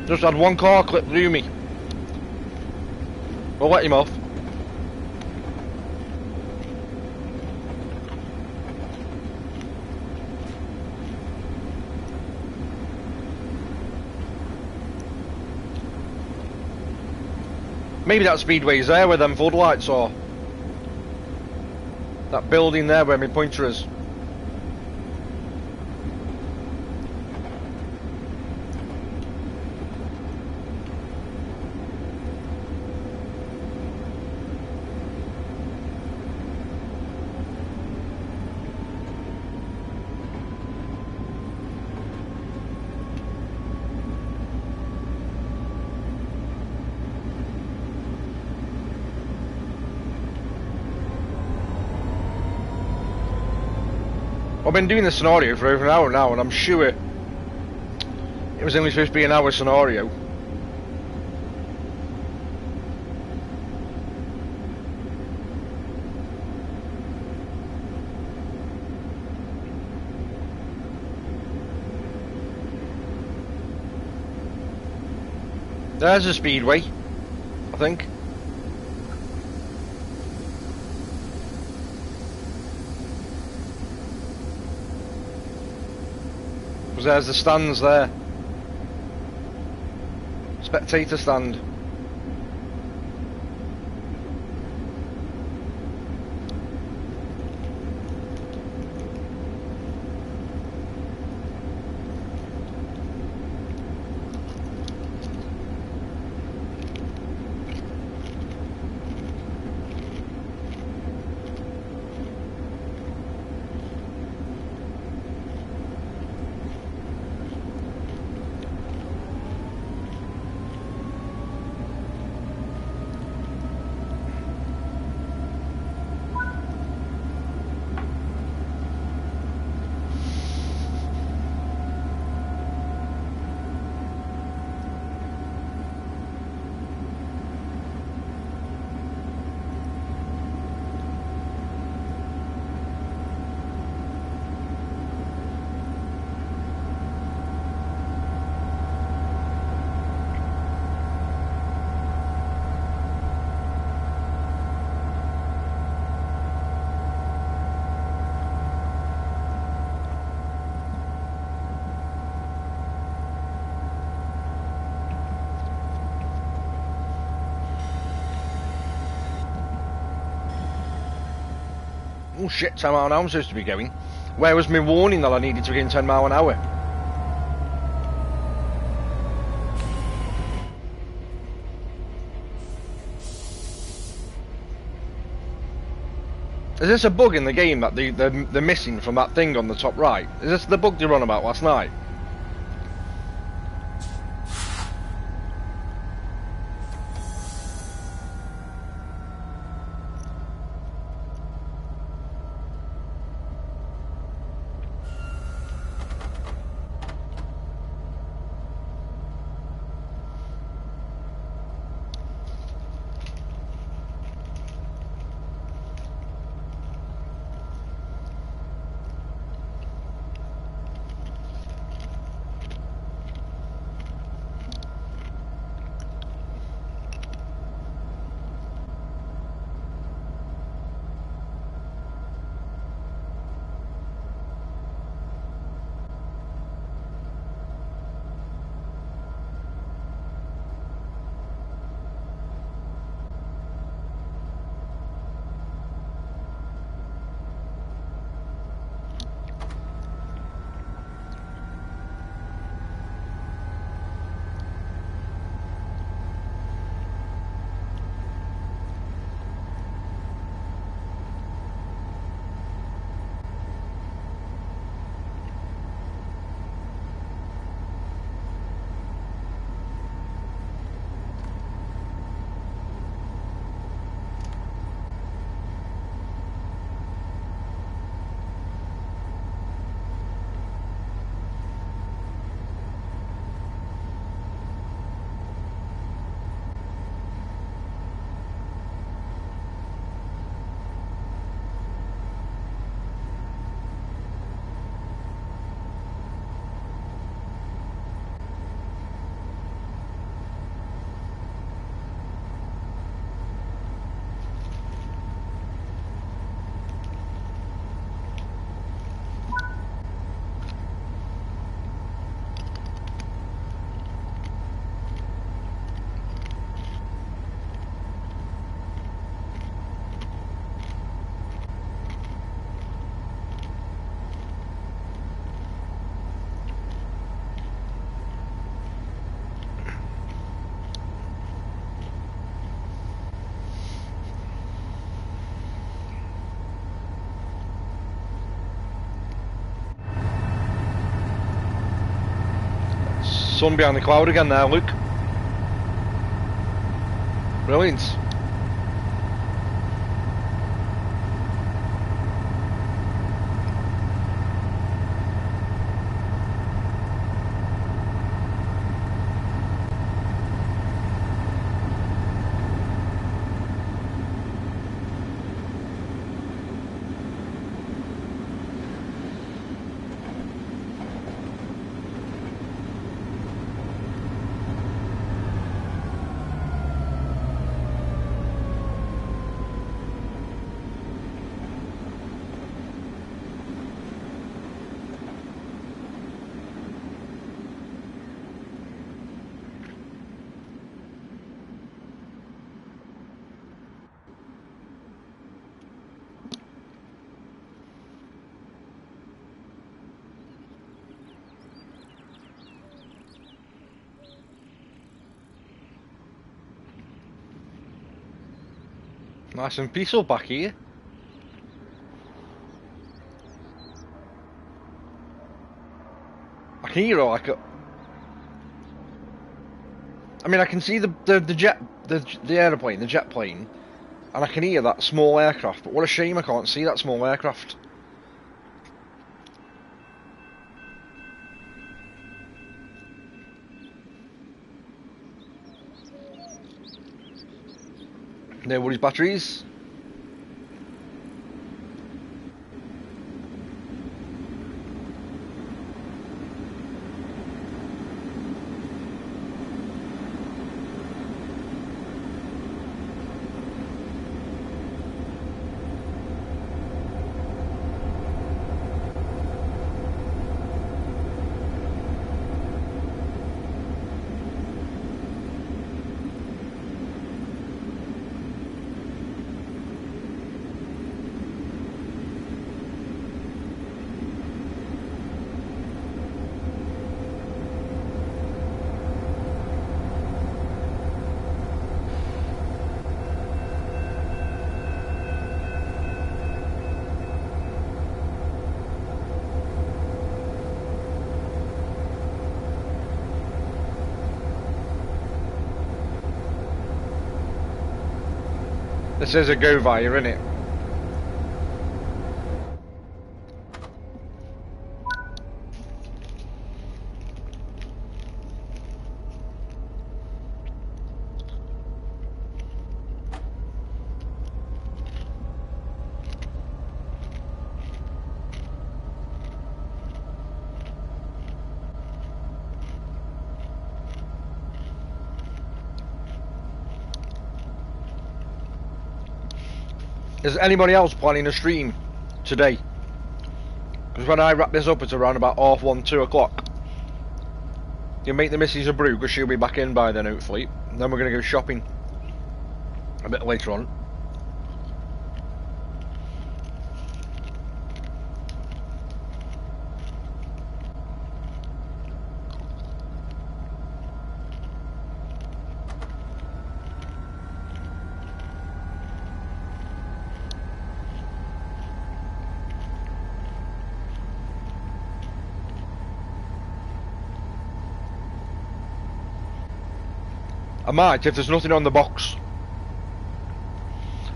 Just had one car clip through me. We'll let him off. Maybe that speedway's there where them floodlights are. That building there where my pointer is. I've been doing this scenario for over an hour now, and I'm sure It was only supposed to be an hour scenario. There's a speedway, I think. Because there's the stands there. Spectator stand. Oh shit, 10 mile an hour I'm supposed to be going. Where was my warning that I needed to be in 10 mile an hour? Is this a bug in the game that they're missing from that thing on the top right? Is this the bug they were on about last night? Sun behind the cloud again there, look. Brilliant. Nice and peaceful back here. I can hear like a... I mean, I can see the aeroplane, the jet plane, and I can hear that small aircraft. But what a shame I can't see that small aircraft. Nobody's batteries. This is a go via, isn't it? Is anybody else planning a stream today? Because when I wrap this up, it's around about 1:30, 2 o'clock. You make the missus a brew because she'll be back in by then, hopefully. And then we're going to go shopping a bit later on. I might, if there's nothing on the box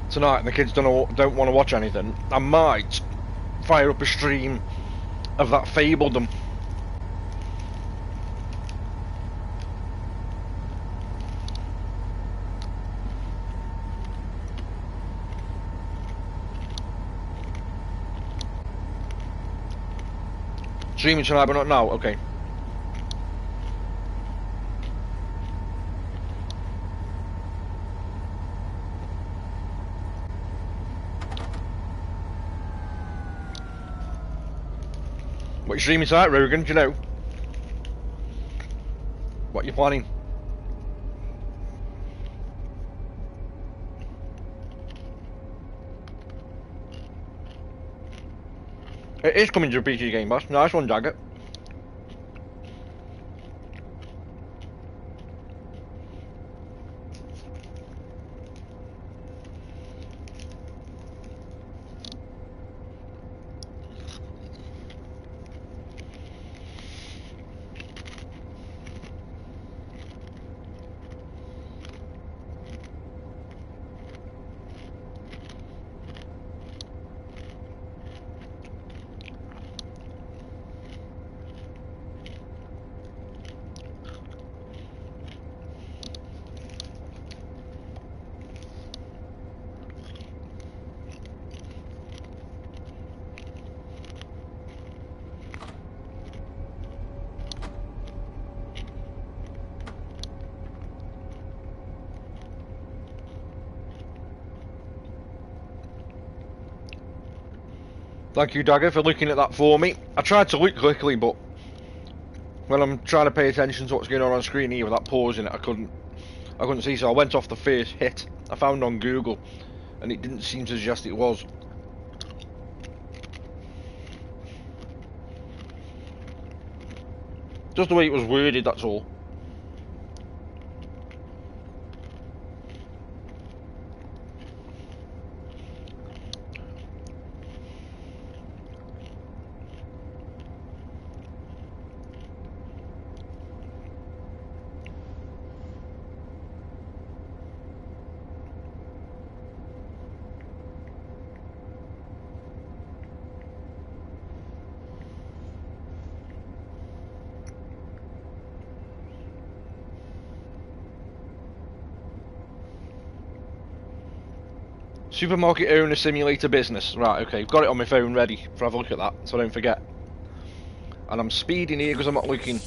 tonight and the kids don't want to watch anything, I might fire up a stream of that Fabledom. Streaming tonight but not now, okay. What you streaming tonight, Rogan? Do you know? What you planning? It is coming to a PC Game Pass. Nice one, Jagger. Thank you, Dagger, for looking at that for me. I tried to look quickly, but when I'm trying to pay attention to what's going on screen here without pausing it, I couldn't see, so I went off the first hit I found on Google, and it didn't seem to suggest it was. Just the way it was worded, that's all. Supermarket owner simulator business. Right, okay, got it on my phone ready for have a look at that, so I don't forget. And I'm speeding here because I'm not looking.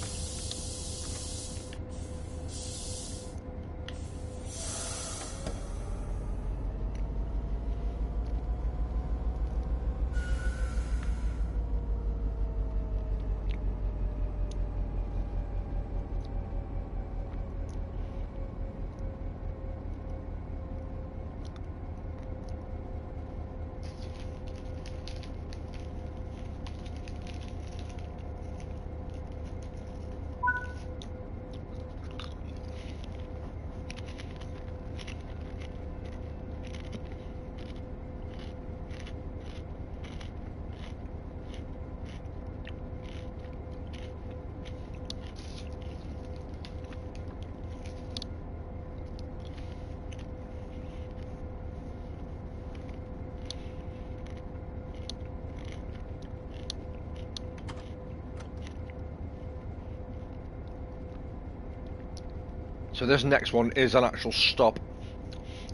So this next one is an actual stop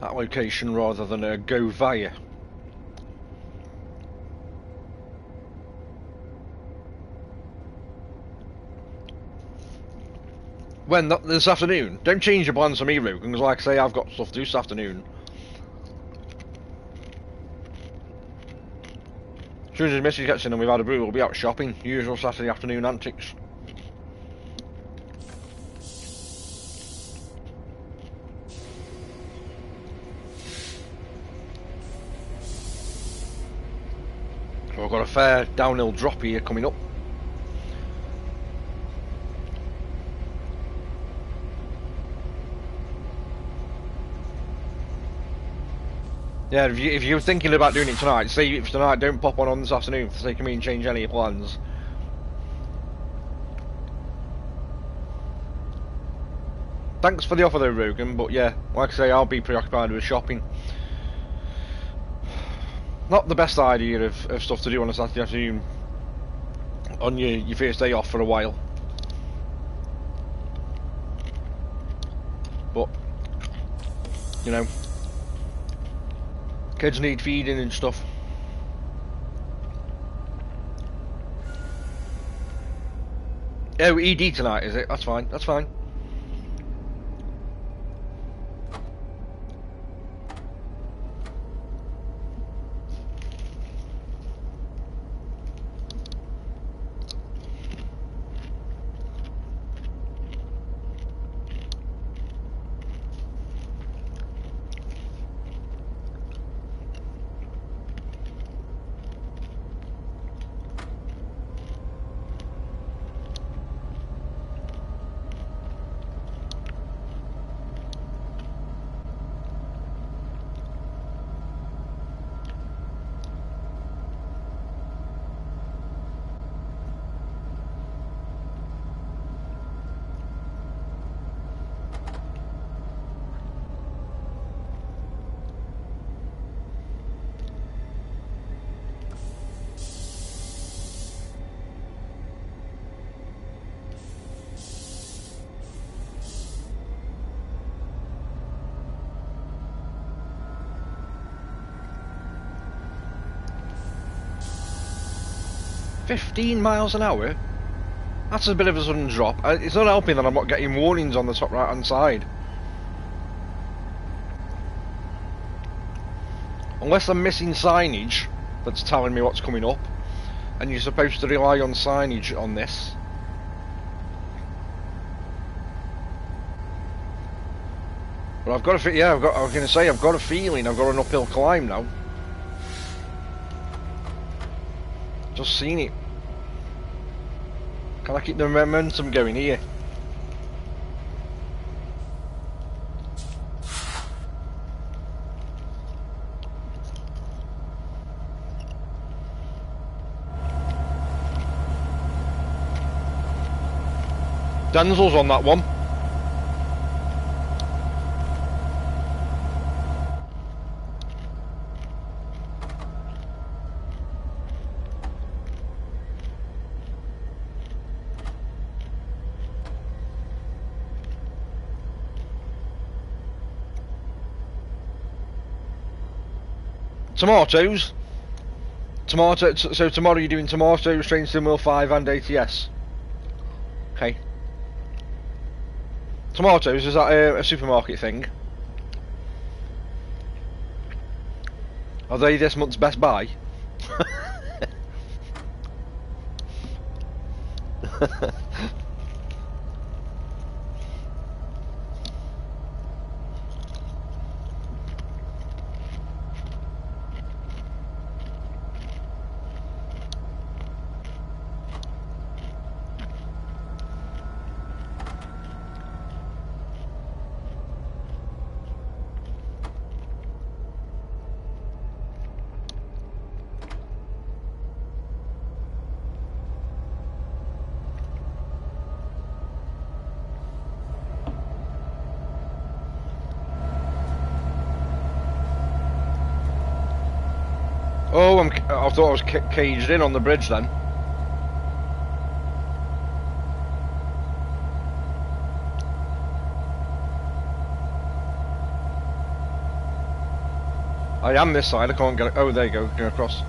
at location rather than a go via. When? This afternoon? Don't change your plans for me, Rogan, because like I say, I've got stuff to do this afternoon. As soon as the missus gets in and we've had a brew, we'll be out shopping. Usual Saturday afternoon antics. So I've got a fair downhill drop here coming up. Yeah, if you're thinking about doing it tonight, save it for tonight. Don't pop on this afternoon for the sake of me and change any of your plans. Thanks for the offer though, Rogan, but yeah, like I say, I'll be preoccupied with shopping. Not the best idea of stuff to do on a Saturday afternoon on your first day off for a while. But, you know, kids need feeding and stuff. Oh, ED tonight, is it? That's fine, that's fine. $15 miles an hour? That's a bit of a sudden drop. It's not helping that I'm not getting warnings on the top right hand side. Unless I'm missing signage that's telling me what's coming up, and you're supposed to rely on signage on this. But I've got a yeah, I was going to say, I've got a feeling I've got an uphill climb now. Just seen it. Can I keep the momentum going here? Denzel's on that one. Tomatoes. So tomorrow you're doing tomatoes, Train Sim Wheel 5 and ATS. Okay. Tomatoes, is that a supermarket thing? Are they this month's Best Buy? Oh, I thought I was caged in on the bridge then. I am this side, I can't get it. Oh, there you go, going across.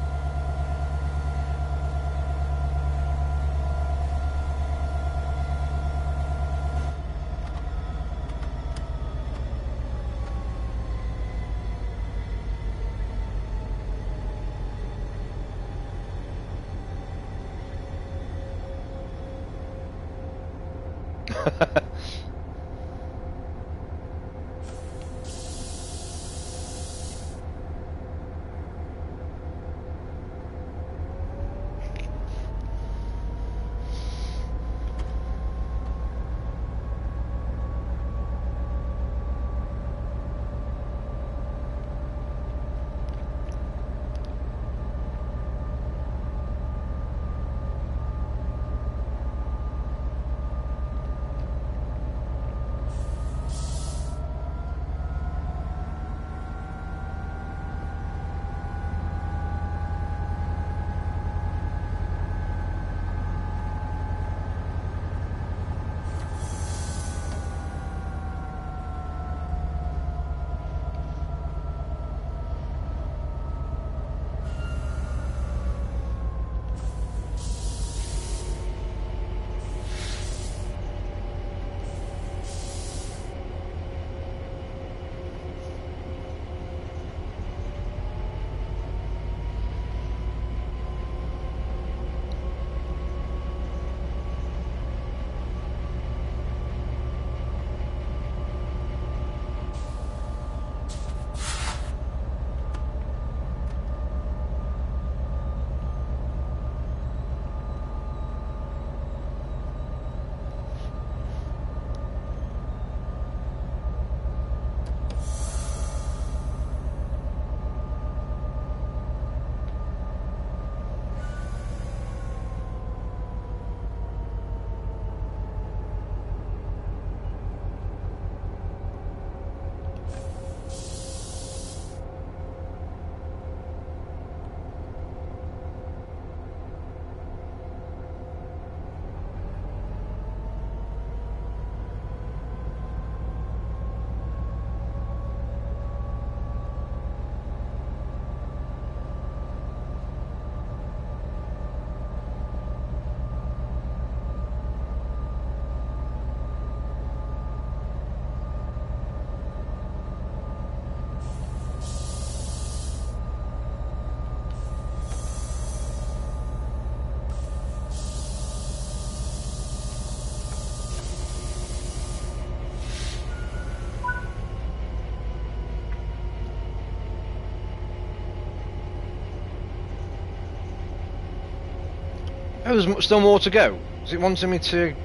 Oh, there's still more to go. Is it wanting me to...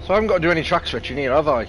So I haven't got to do any track switching here, have I?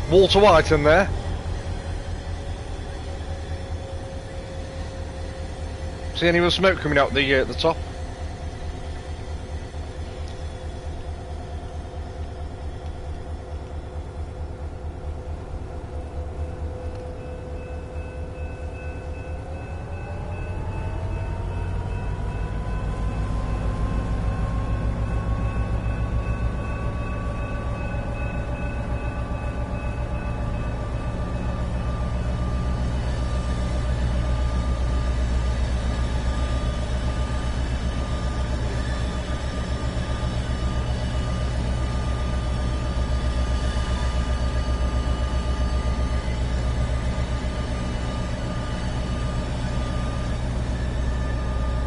Walter White in there. See any of the smoke coming out the top?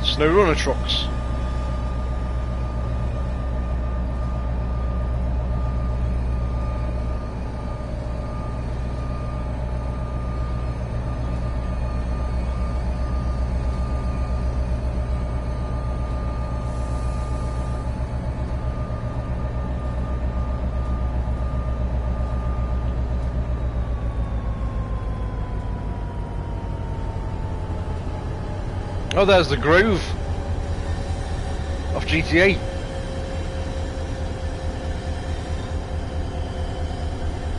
Snow runner trucks. Oh, there's the Grove of GTA.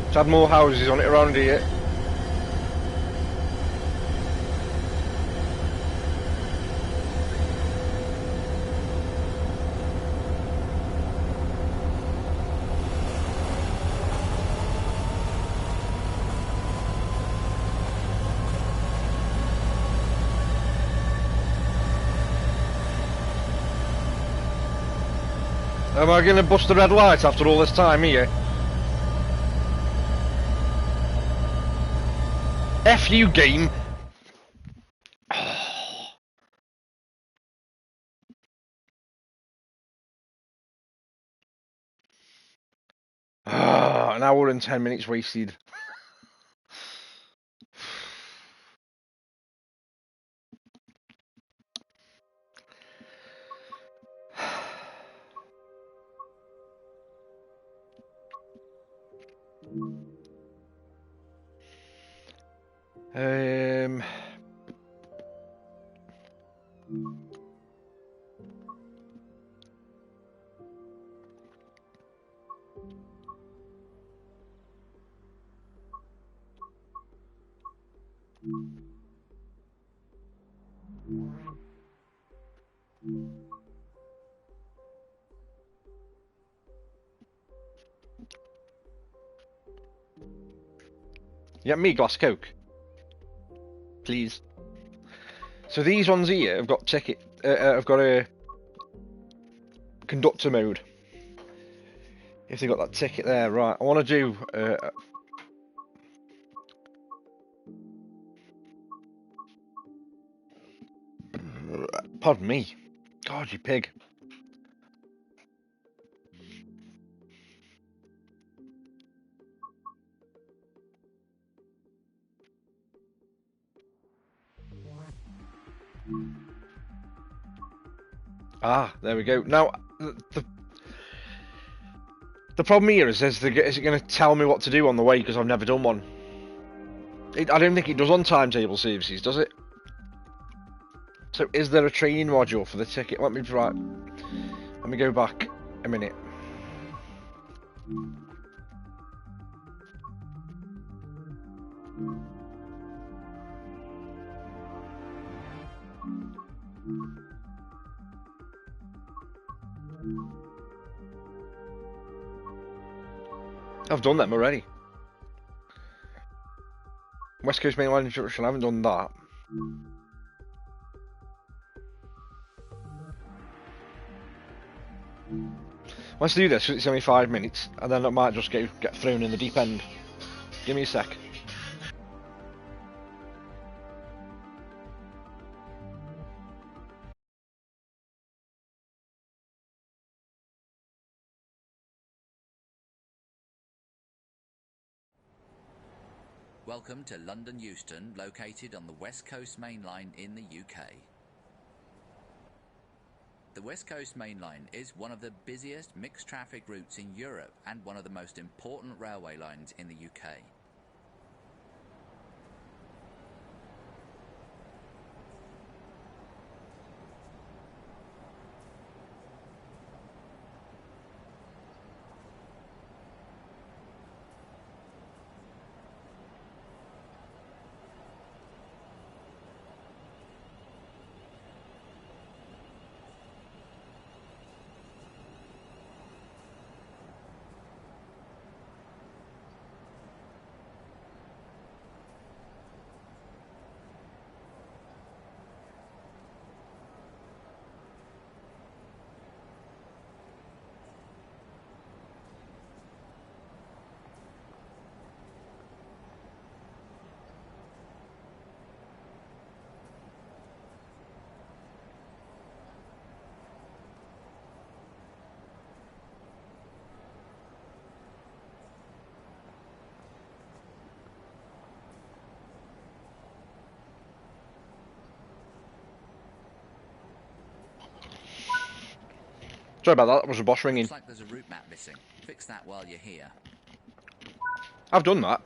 It's had more houses on it around here. Am I gonna bust the red light after all this time here? F you, game. An hour and 10 minutes wasted. Yeah, me glass Coke, please. So these ones here have got ticket. I've got a conductor mode. If they got that ticket there, right? I want to do. Pardon me. God, you pig. Ah, there we go. Now, the problem here is it going to tell me what to do on the way because I've never done one? I don't think it does on timetable services, does it? So, is there a training module for the ticket? Let me go back a minute. I've done them already. West Coast Main Line Instruction, I haven't done that. Let's do this, because it's only 5 minutes, and then I might just get thrown in the deep end. Give me a sec. Welcome to London Euston, located on the West Coast Main Line in the UK. The West Coast Main Line is one of the busiest mixed traffic routes in Europe and one of the most important railway lines in the UK. Sorry about that, that was a boss ringing. Looks like there's a route map missing. Fix that while you're here. I've done that.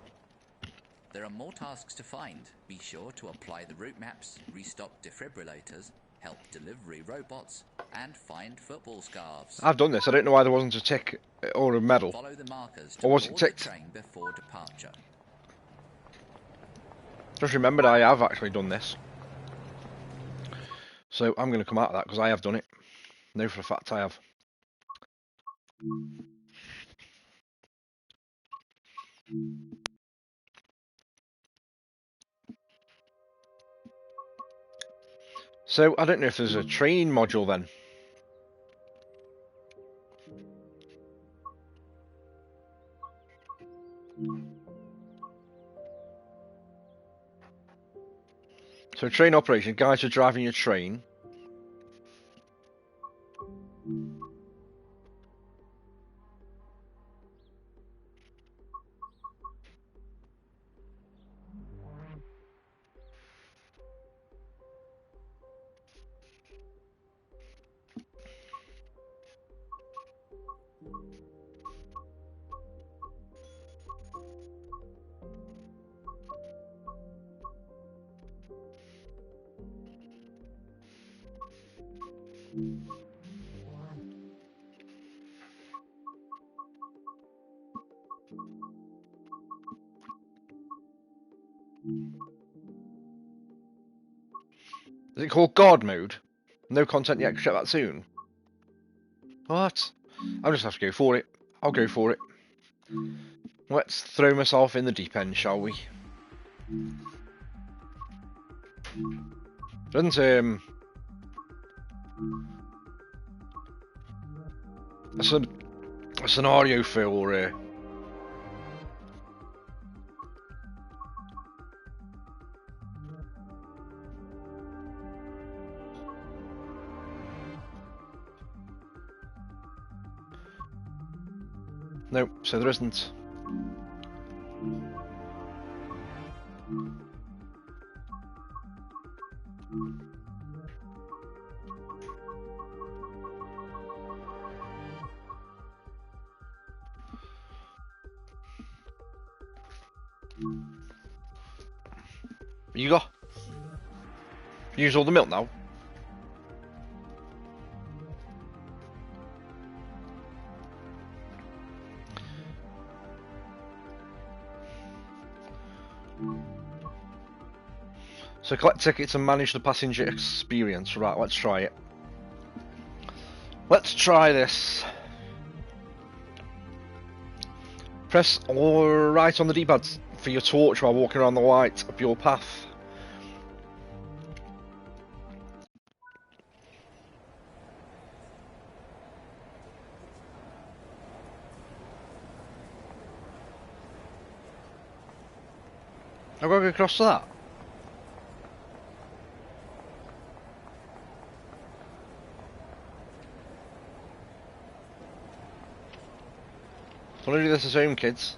There are more tasks to find. Be sure to apply the route maps, restock defibrillators, help delivery robots, and find football scarves. I've done this. I don't know why there wasn't a tick or a medal. Follow the markers to Or was it board the ticked? train before departure. Just remembered I have actually done this. So I'm going to come out of that because I have done it. No, for a fact I have. So I don't know if there's a training module then. So train operation, guides for driving your train. Is it called guard mode? No content yet, check that soon. What? I'll just have to go for it. I'll go for it. Let's throw myself in the deep end, shall we? Doesn't a scenario feel no, so there isn't. You go. Use all the milk now. So collect tickets and manage the passenger experience. Right, let's try it. Let's try this. Press right on the D-pad for your torch while walking around the light of your path. I've got to go across to that. Want to do this at home, kids?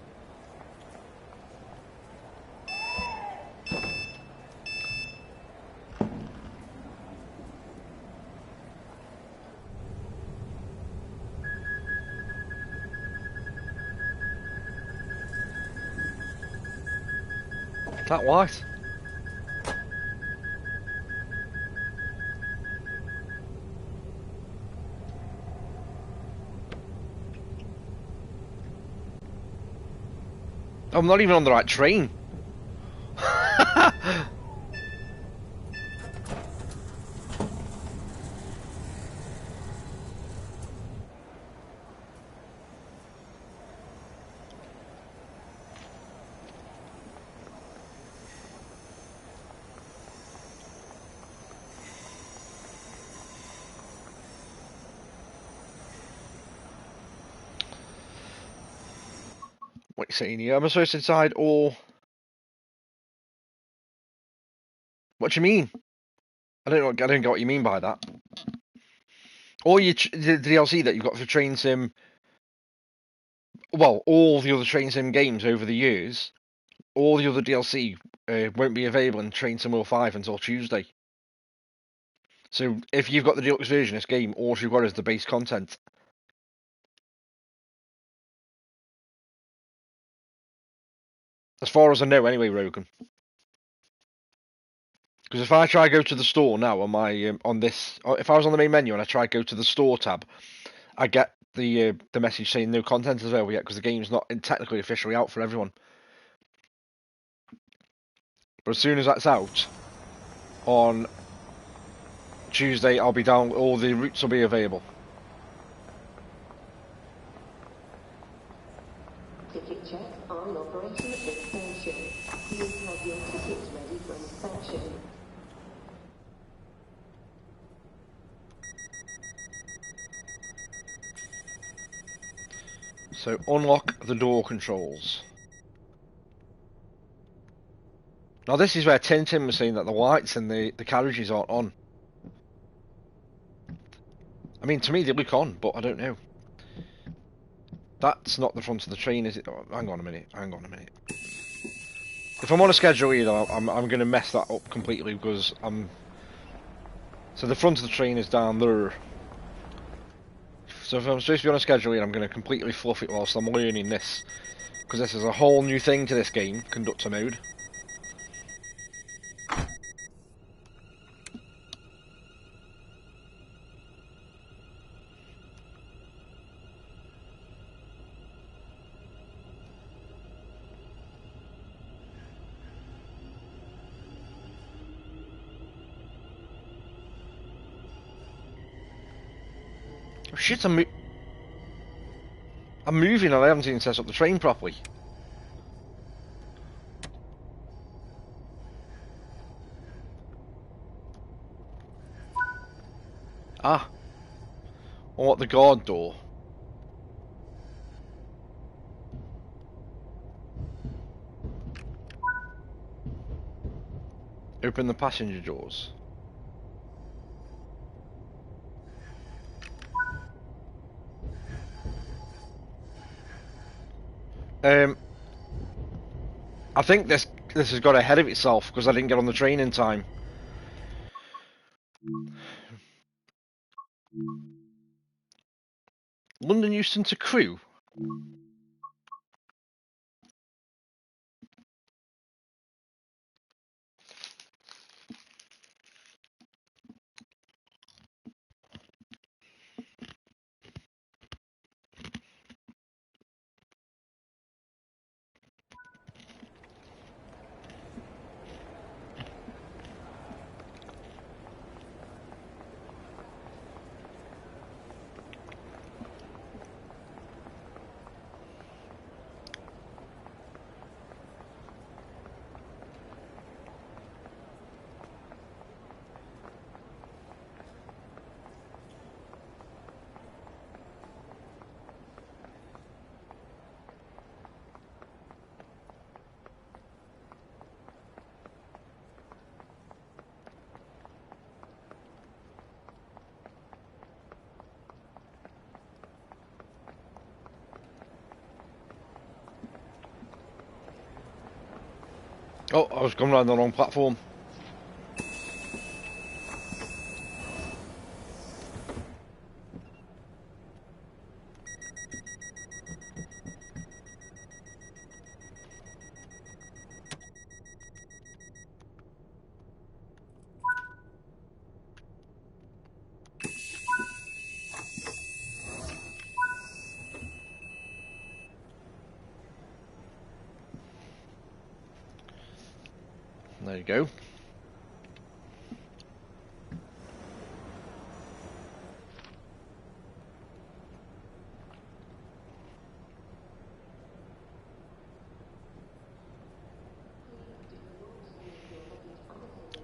That white. I'm not even on the right train. What are you saying here? Am I supposed to decide or... What do you mean? I don't get what you mean by that. Or the DLC that you've got for Train Sim... Well, all the other Train Sim games over the years, all the other DLC won't be available in Train Sim 05 until Tuesday. So if you've got the deluxe version of this game, all you've got is the base content. As far as I know anyway, Rogan. Because if I try to go to the store now on my on this, if I was on the main menu and I try to go to the store tab, I get the message saying no content is available yet because the game's not technically officially out for everyone. But as soon as that's out on Tuesday, I'll be down. All the routes will be available. Ticket check are in operation at this station. Please have your tickets ready for inspection. So unlock the door controls. Now this is where Tintin was saying that the lights and the carriages aren't on. I mean, to me they look on, but I don't know. That's not the front of the train, is it? Oh, hang on a minute. Hang on a minute. If I'm on a schedule either, I'm going to mess that up completely because I'm. So the front of the train is down there. So if I'm supposed to be on a schedule here, I'm going to completely fluff it whilst I'm learning this, because this is a whole new thing to this game, conductor mode. Oh, shit, I'm moving and I haven't even set up the train properly. Ah. I want the guard door. Open the passenger doors. I think this has got ahead of itself because I didn't get on the train in time. London Euston to Crewe? Oh, I was going around the wrong platform. There you go.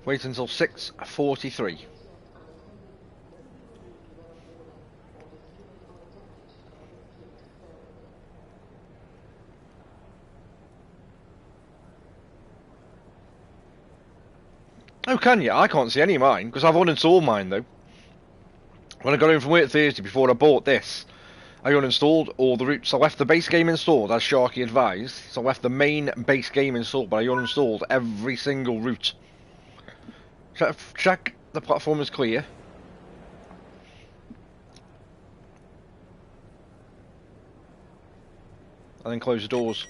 Wait until 6:43. Oh, can you? I can't see any of mine, because I've uninstalled mine, though. When I got in from work Thursday, before I bought this, I uninstalled all the routes. I left the base game installed, as Sharky advised. So I left the main base game installed, but I uninstalled every single route. Check the platform is clear. And then close the doors.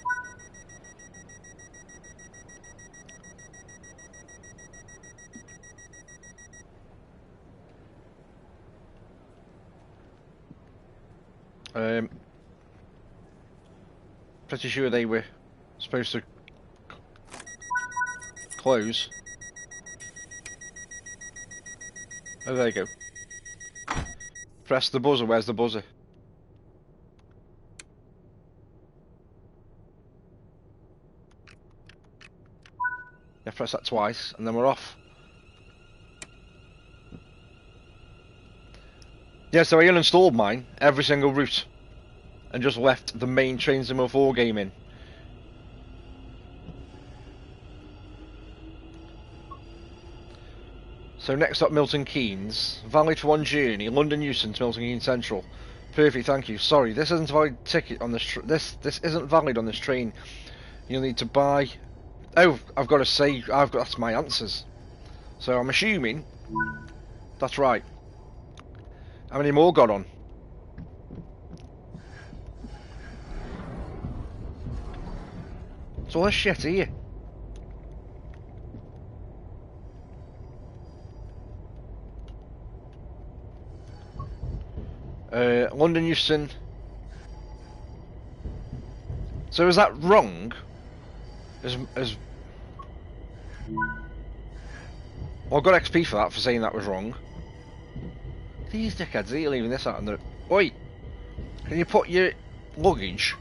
Pretty sure they were supposed to close. Oh, there you go. Press the buzzer. Where's the buzzer? Yeah, press that twice, and then we're off. Yeah, so I uninstalled mine, every single route, and just left the main Train Sim 04 game in. So next up, Milton Keynes. Valid for one journey, London Euston to Milton Keynes Central. Perfect, thank you. Sorry, this isn't a valid ticket on this. This isn't valid on this train. You'll need to buy. Oh, I've got to say, that's my answers. So I'm assuming that's right. How many more got on? It's all this shit here. London Euston. So is that wrong? Well, I got XP for that, for saying that was wrong. These dickheads, are you leaving this out in the... Oi! Can you put your luggage?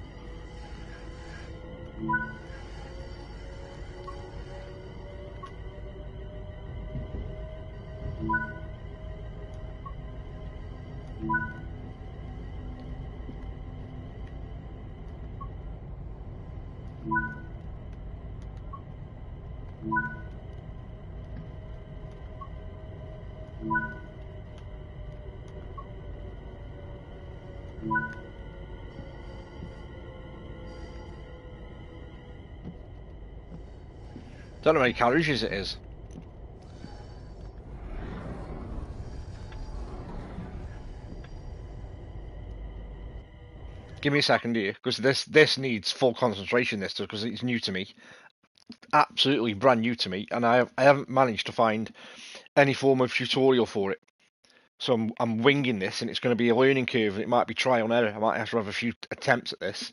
Don't know how many carriages it is. Give me a second here, because this needs full concentration. This does, because it's new to me, absolutely brand new to me, and I haven't managed to find any form of tutorial for it. So I'm winging this, and it's going to be a learning curve. And it might be trial and error. I might have to have a few attempts at this.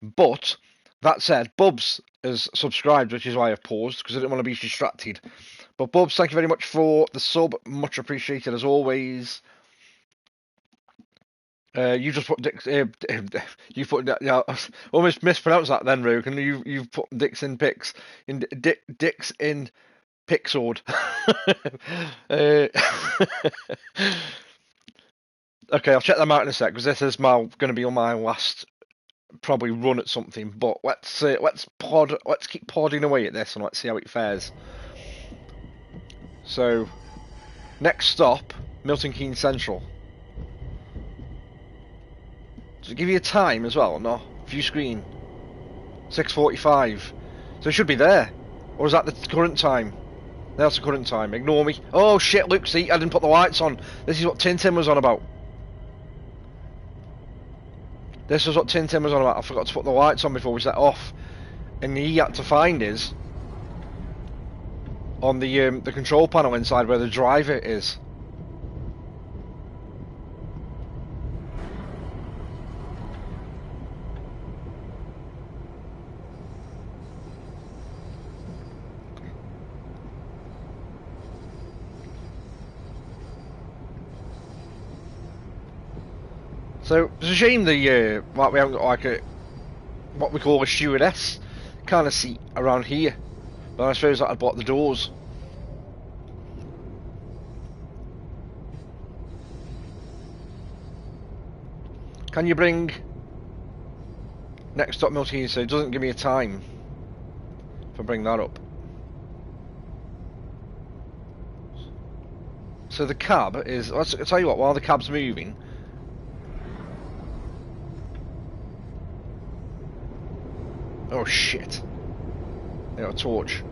But that said, Bubs has subscribed, which is why I've paused, because I didn't want to be distracted. But Bubs, thank you very much for the sub, much appreciated as always. You just put Dix. You put yeah, almost mispronounced that then, Rogue. And you've put Dix in Pix in Dix in Pixord. Okay, I'll check them out in a sec, because this is going to be on my last probably run at something. But let's keep plodding away at this, and let's see how it fares. So next stop, Milton Keynes Central. Does it give you a time as well? No, view screen. 6:45. So it should be there, or is that the current time? That's the current time. Ignore me. Oh shit, Luke, see, I didn't put the lights on. This is what Tintin was on about. This is what Tintin was on about. I forgot to put the lights on before we set off. And he had to find his on the control panel inside where the driver is. So it's a shame the like we haven't got like a what we call a stewardess kind of seat around here. But I suppose that'd block the doors. Can you bring next stop Milton? So it doesn't give me a time if I bring that up. So the cab is. I'll tell you what. While the cab's moving. Oh shit! They got a torch.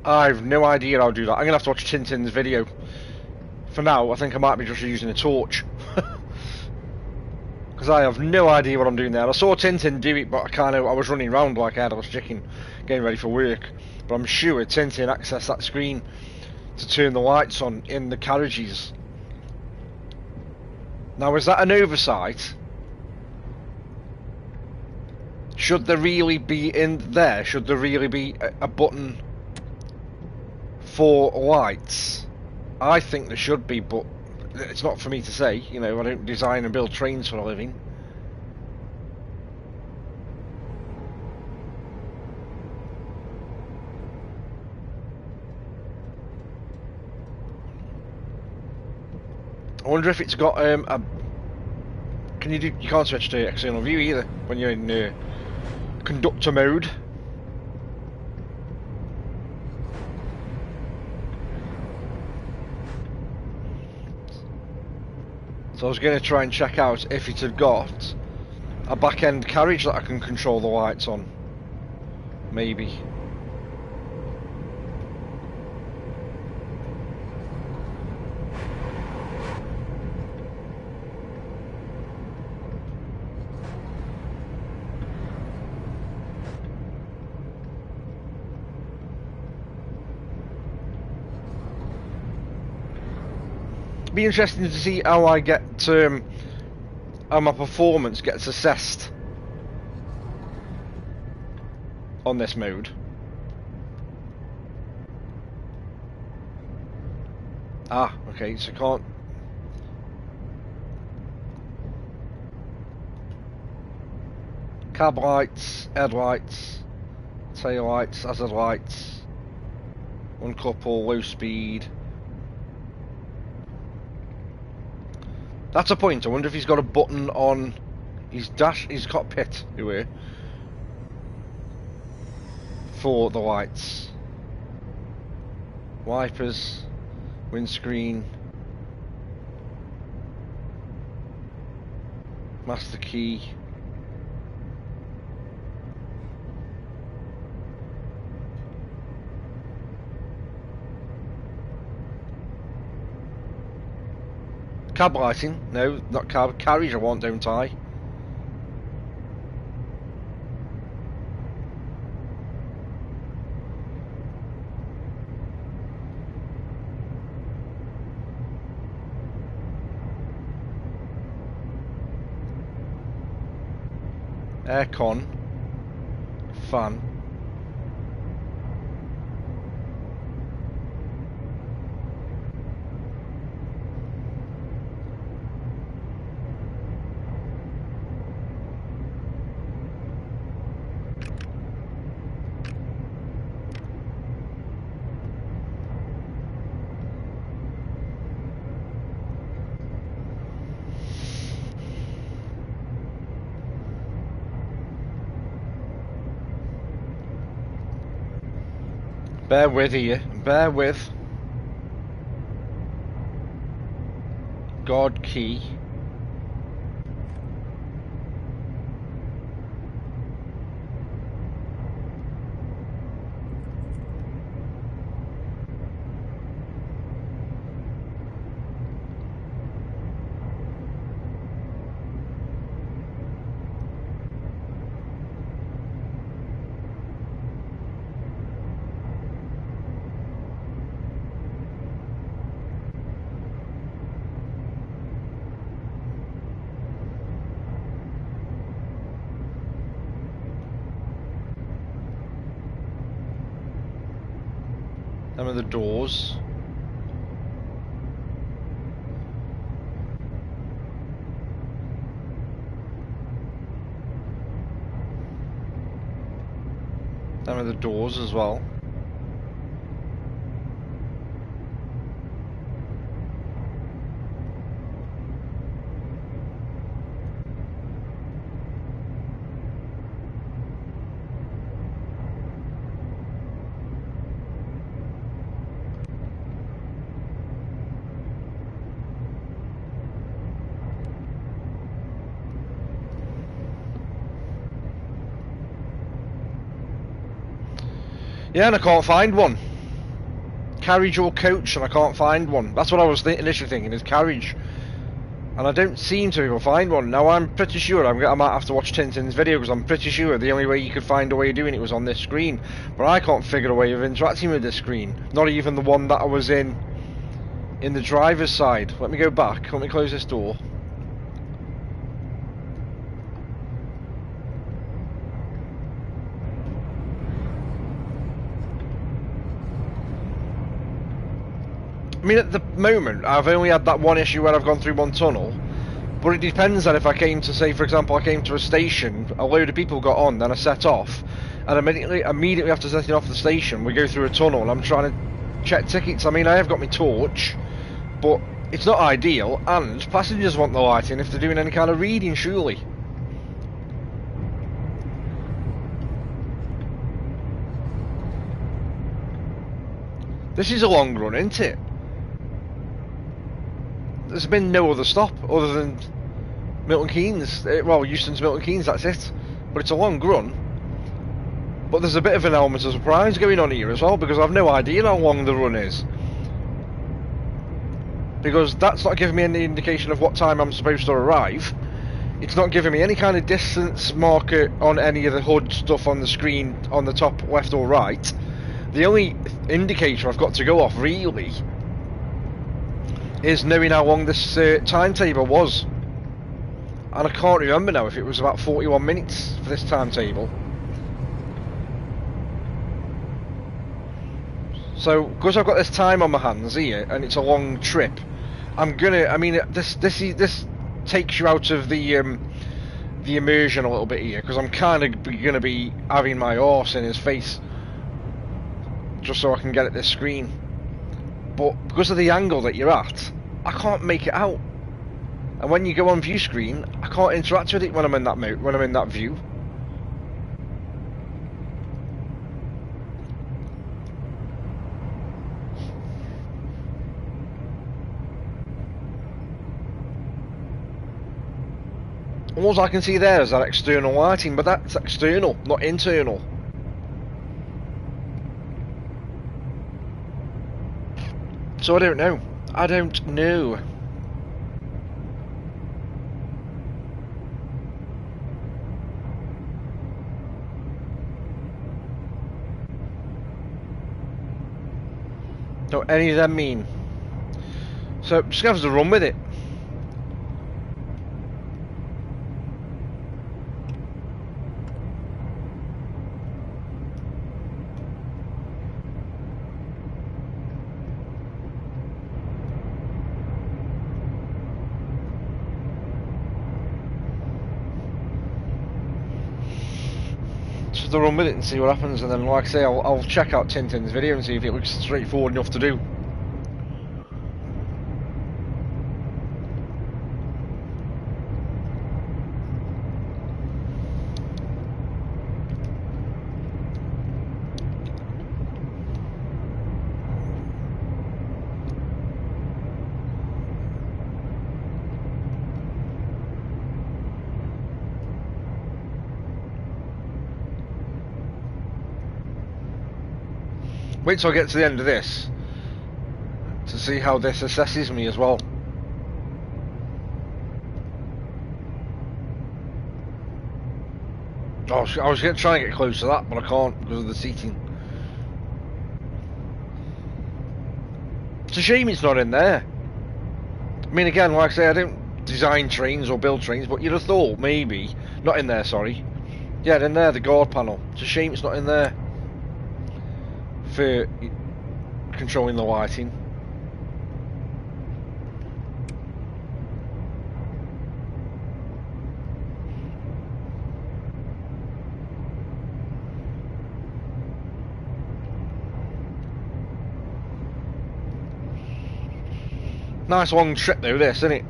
I've no idea how to do that. I'm gonna have to watch Tintin's video. For now, I think I might be just using a torch. Because I have no idea what I'm doing there. I saw Tintin do it, but I was running around like a headless chicken, getting ready for work. But I'm sure Tintin accessed that screen to turn the lights on in the carriages. Now, is that an oversight? Should there really be in there? Should there really be a button for lights? I think there should be, but it's not for me to say. You know, I don't design and build trains for a living. I wonder if it's got a. Can you do? You can't switch to external view either when you're in conductor mode. So I was going to try and check out if it had got a back-end carriage that I can control the lights on. Maybe. Be interesting to see how I get how my performance gets assessed on this mode. Ah, okay, so can't. Cab lights, headlights, tail lights, hazard lights, uncouple, low speed. That's a point. I wonder if he's got a button on his dash, his cockpit, anyway, for the lights. Wipers, windscreen, master key. Cab lighting? No, not cab. Carriage I want, don't I? Aircon. Fan. Bear with here. Bear with. God key. Some of the doors. Some of the doors as well. Yeah, and I can't find one. Carriage or coach, and I can't find one. That's what I was initially thinking, is carriage. And I don't seem to be able to find one. Now, I'm pretty sure I might have to watch Tintin's video, because I'm pretty sure the only way you could find a way of doing it was on this screen. But I can't figure a way of interacting with this screen. Not even the one that I was in the driver's side. Let me go back. Let me close this door. I mean, at the moment, I've only had that one issue where I've gone through one tunnel, but it depends on if I came to, say, for example, I came to a station, a load of people got on, then I set off, and immediately after setting off the station, we go through a tunnel, and I'm trying to check tickets. I mean, I have got my torch, but it's not ideal, and passengers want the lighting if they're doing any kind of reading, surely. This is a long run, isn't it? There's been no other stop other than Milton Keynes. Well, Euston's Milton Keynes, that's it. But it's a long run. But there's a bit of an element of surprise going on here as well, because I've no idea how long the run is. Because that's not giving me any indication of what time I'm supposed to arrive. It's not giving me any kind of distance marker on any of the HUD stuff on the screen on the top left or right. The only indicator I've got to go off, really, is knowing how long this timetable was. And I can't remember now if it was about 41 minutes for this timetable. So, because I've got this time on my hands here, and it's a long trip, I mean, this takes you out of the immersion a little bit here, because I'm kind of going to be having my horse in his face, just so I can get at this screen. But because of the angle that you're at, I can't make it out. And when you go on view screen, I can't interact with it when I'm in that view. All I can see there is that external lighting, but that's external, not internal. So I don't know. I don't know. Don't any of them mean. So just gonna have to run with it. to run with it and see what happens, and then, like I say, I'll check out Tintin's video and see if it looks straightforward enough to do. Wait till I get to the end of this to see how this assesses me as well. Oh, I was going to try and get close to that, but I can't because of the seating. It's a shame it's not in there. I mean, again, like I say, I don't design trains or build trains, but you'd have thought maybe. Not in there, sorry. Yeah, in there, the guard panel. It's a shame it's not in there for controlling the lighting. Nice long trip though, this, isn't it?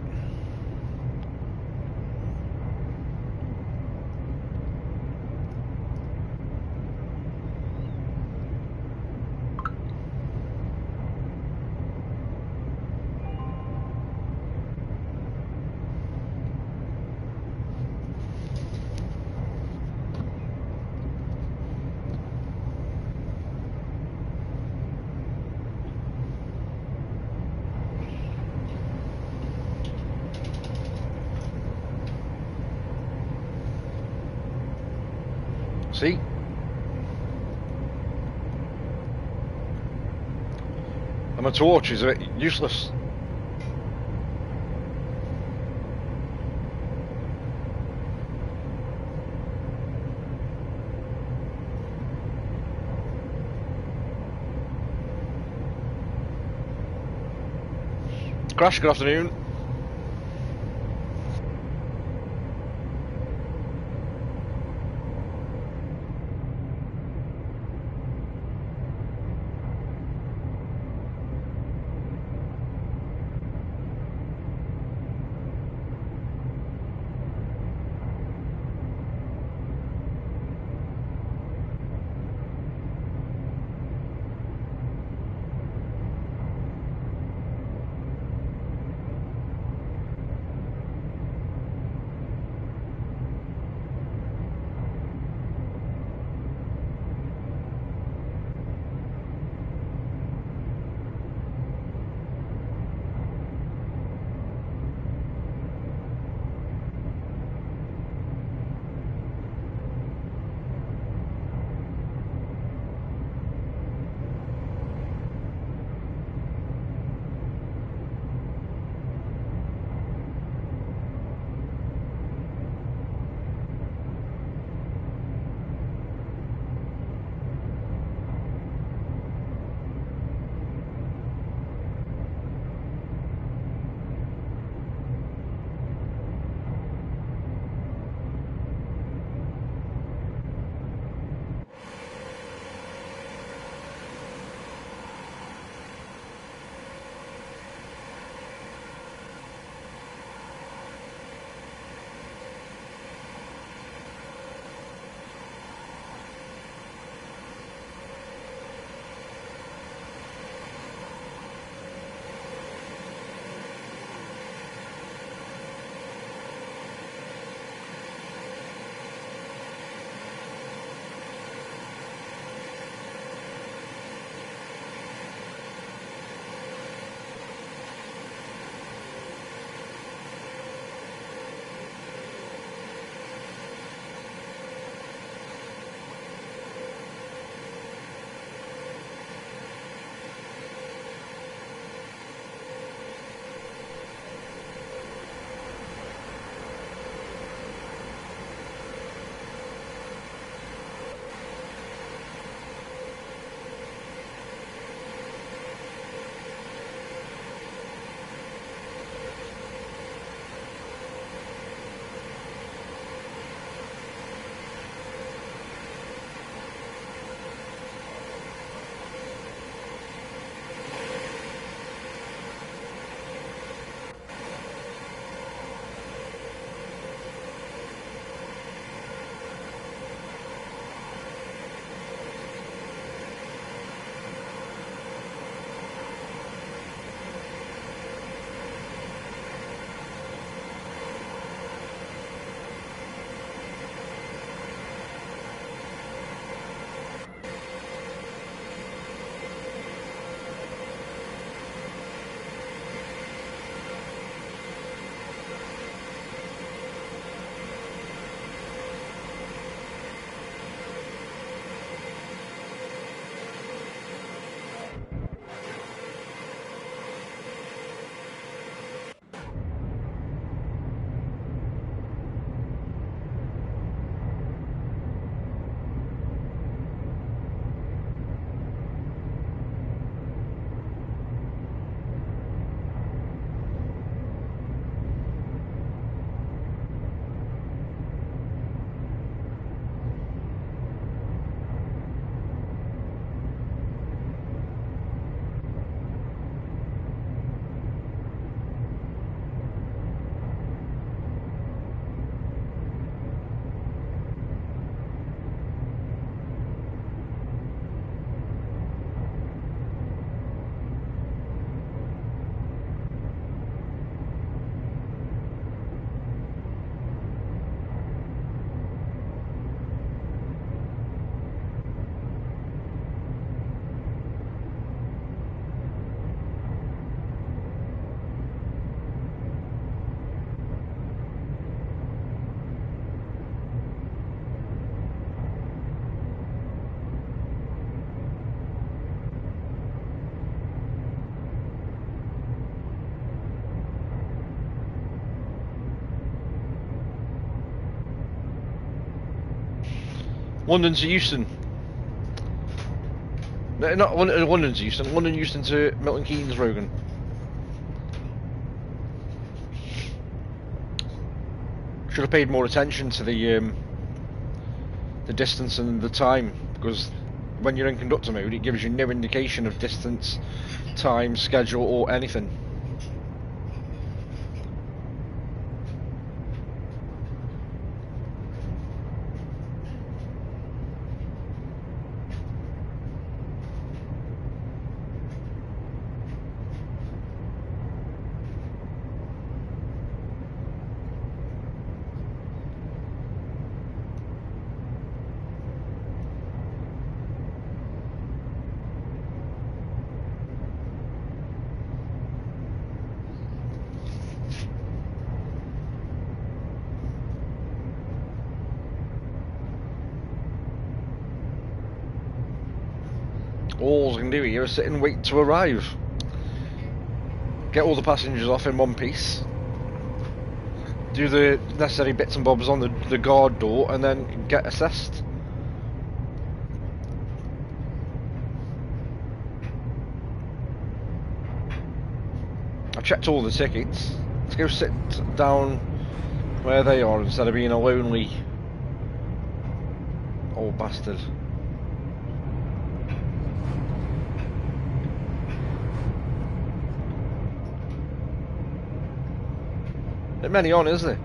See? And my torch is a bit useless. Crash, good afternoon. London to Euston. No, not London to Euston. London Euston to Milton Keynes, Rogan. Should have paid more attention to the distance and the time, because when you're in conductor mode, it gives you no indication of distance, time, schedule, or anything. All I can do here is sit and wait to arrive. Get all the passengers off in one piece. Do the necessary bits and bobs on the guard door, and then get assessed. I've checked all the tickets. Let's go sit down where they are instead of being a lonely old bastard. Not many on, is there?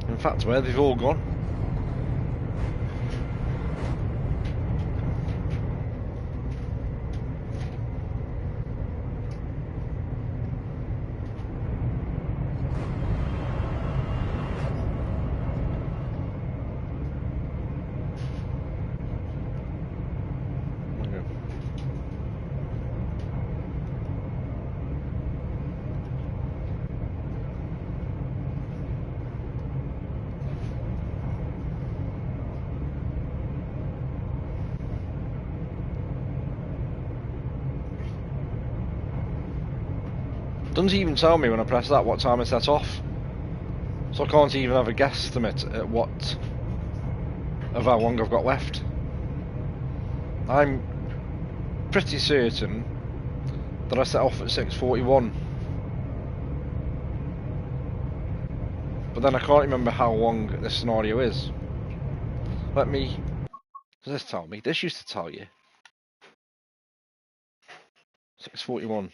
In fact, where they've all gone. Doesn't even tell me when I press that what time I set off, so I can't even have a guesstimate at what of how long I've got left. I'm pretty certain that I set off at 6:41, but then I can't remember how long this scenario is. Let me... Does this tell me? This used to tell you. 6:41.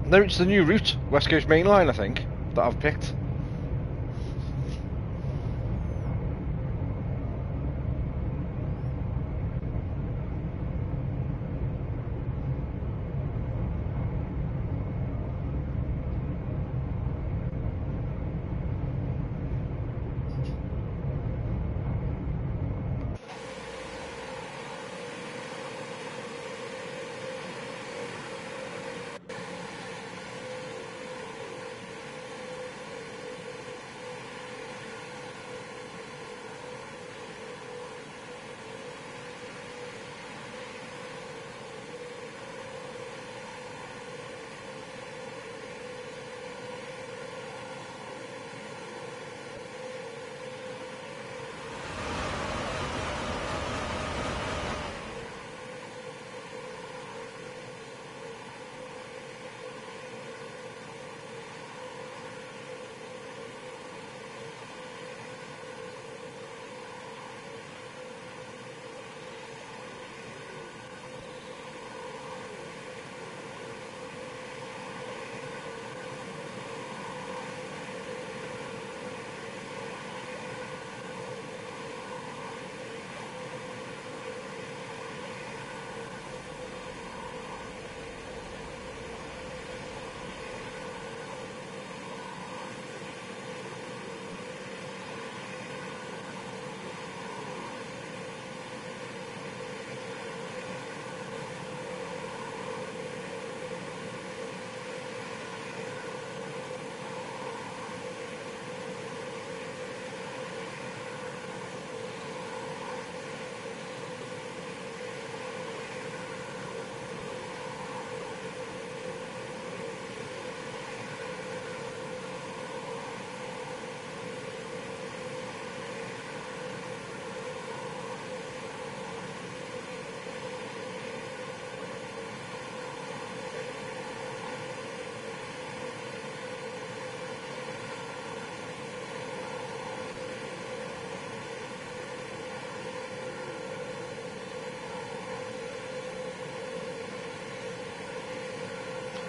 No, it's the new route, West Coast Main Line, I think, that I've picked.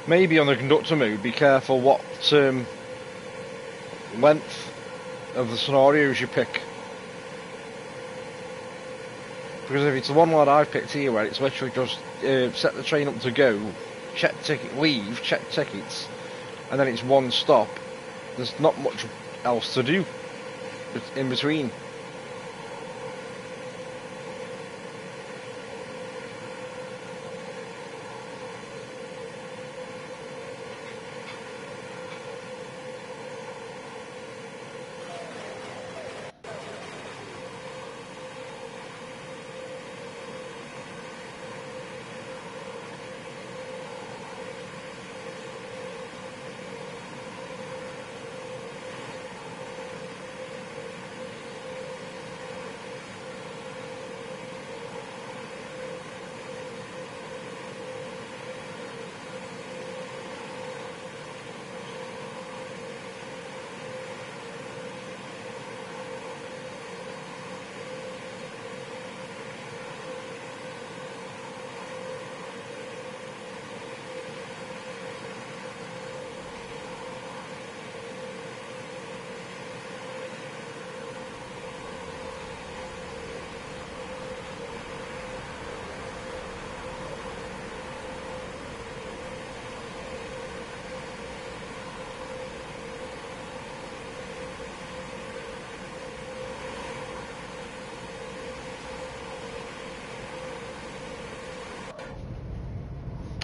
maybe on the conductor mode, be careful what length of the scenarios you pick. Because if it's the one that I've picked here, where it's literally just set the train up to go, check ticket, leave, check tickets, and then it's one stop, there's not much else to do in between.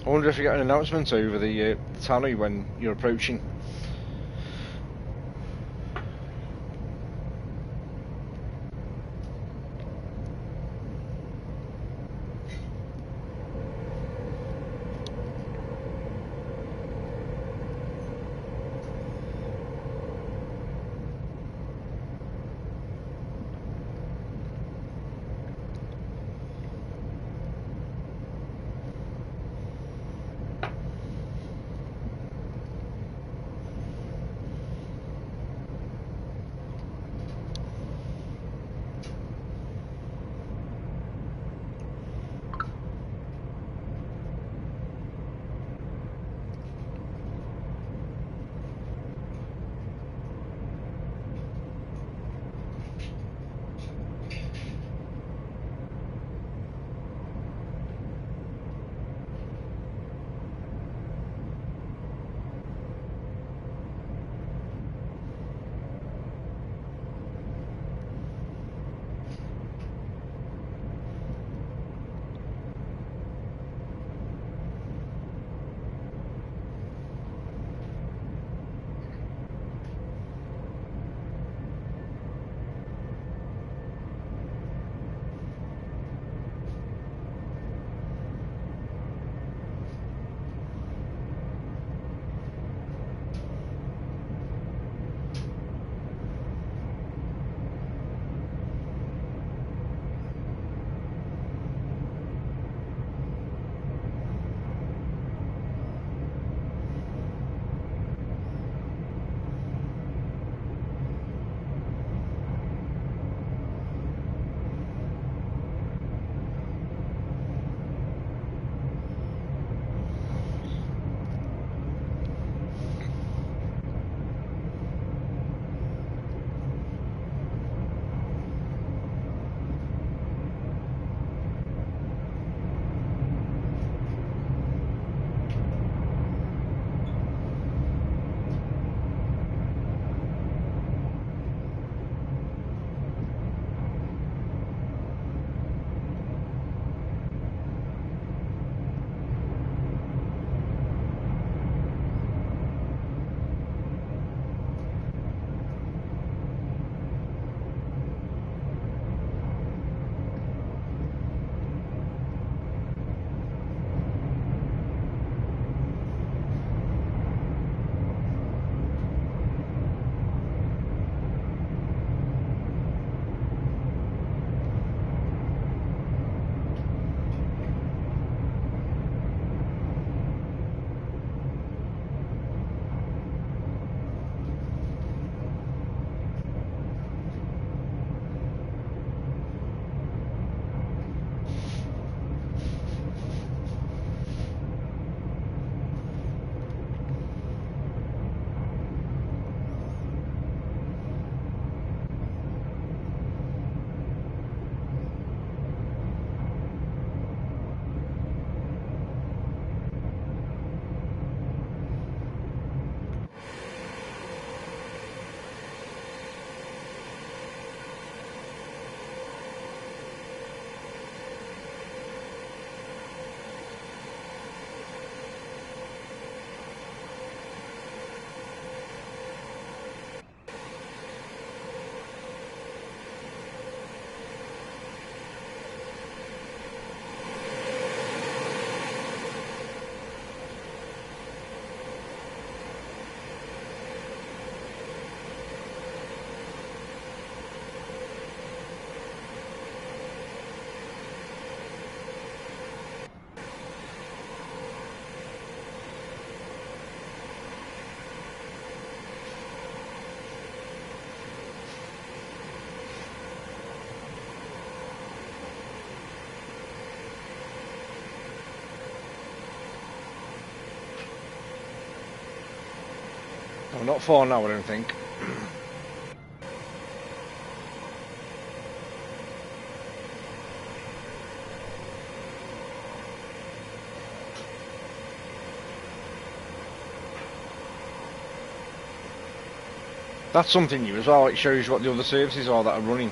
I wonder if you get an announcement over the tannoy when you're approaching. We're not far now, I don't think. That's something new as well. It shows you what the other services are that are running.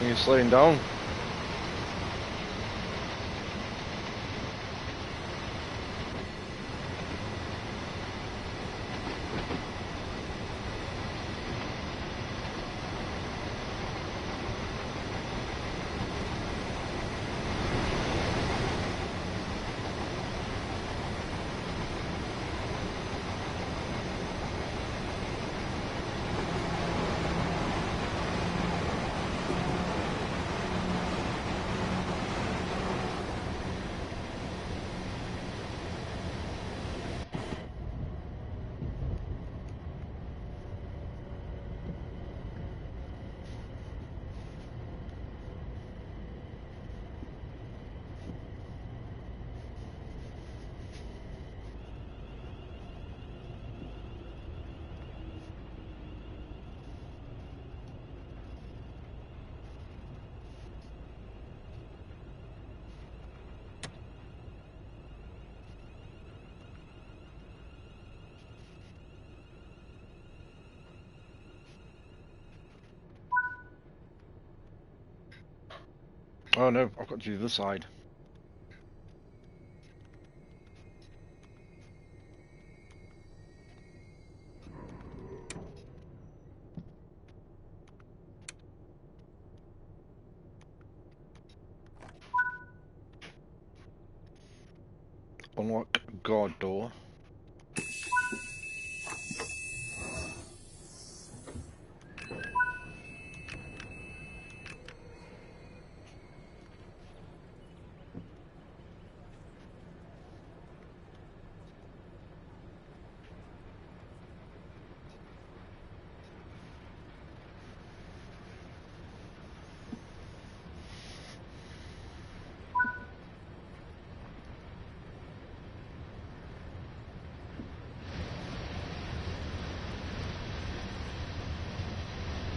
You're slowing down. Oh no, I've got to do the other side. Unlock guard door.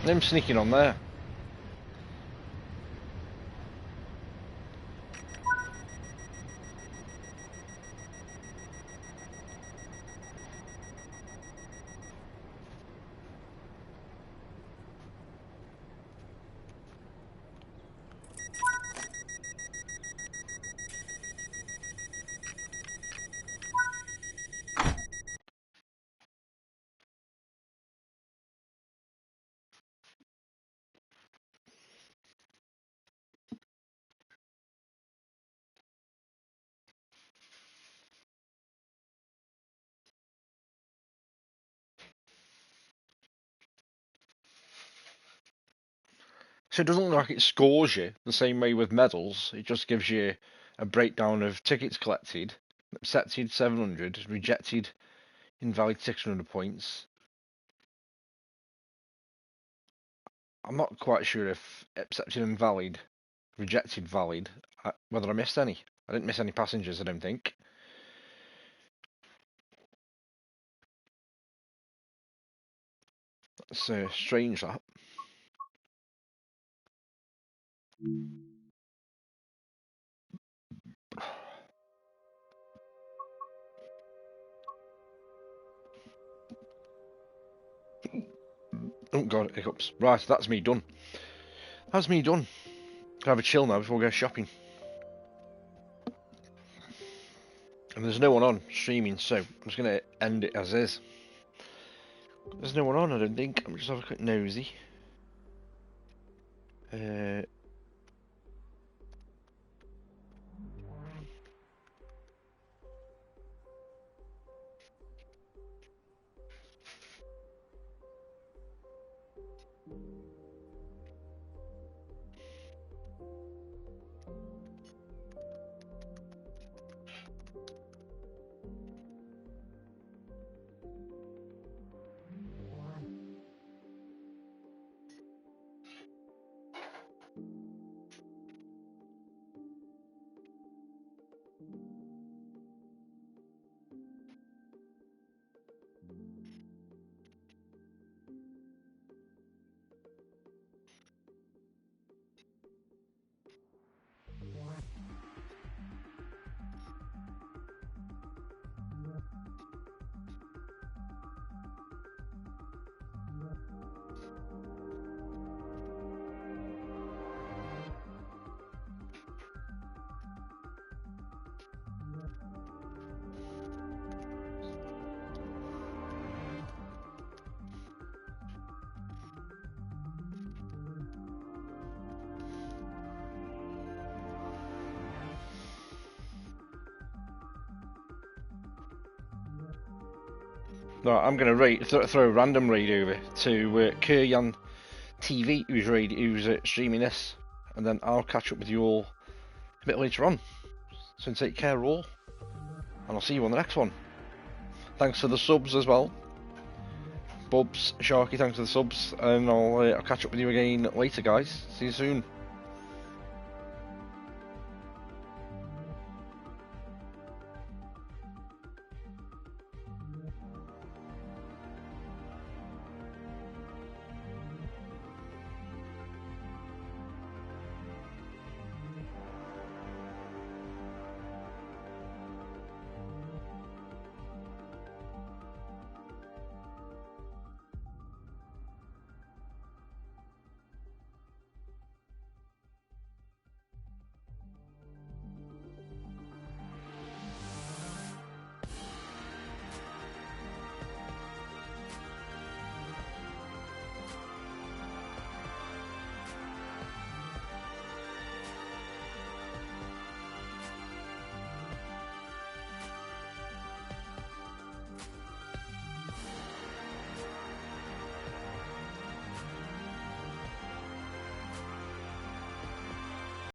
Them sneaking on there. So it doesn't look like it scores you the same way with medals. It just gives you a breakdown of tickets collected, accepted 700, rejected invalid 600 points. I'm not quite sure if accepted invalid, rejected valid, whether I missed any. I didn't miss any passengers, I don't think. That's strange, that. Don't God, hiccups. Right, that's me done. That's me done. Can have a chill now before we go shopping. And there's no one on streaming, so I'm just going to end it as is. There's no one on, I don't think. I'm just have a quick nosy. No, I'm going to throw a random raid over to Kuryan TV, who's streaming this, and then I'll catch up with you all a bit later on. So take care all, and I'll see you on the next one. Thanks for the subs as well. Bubs, Sharky, thanks for the subs, and I'll catch up with you again later, guys. See you soon.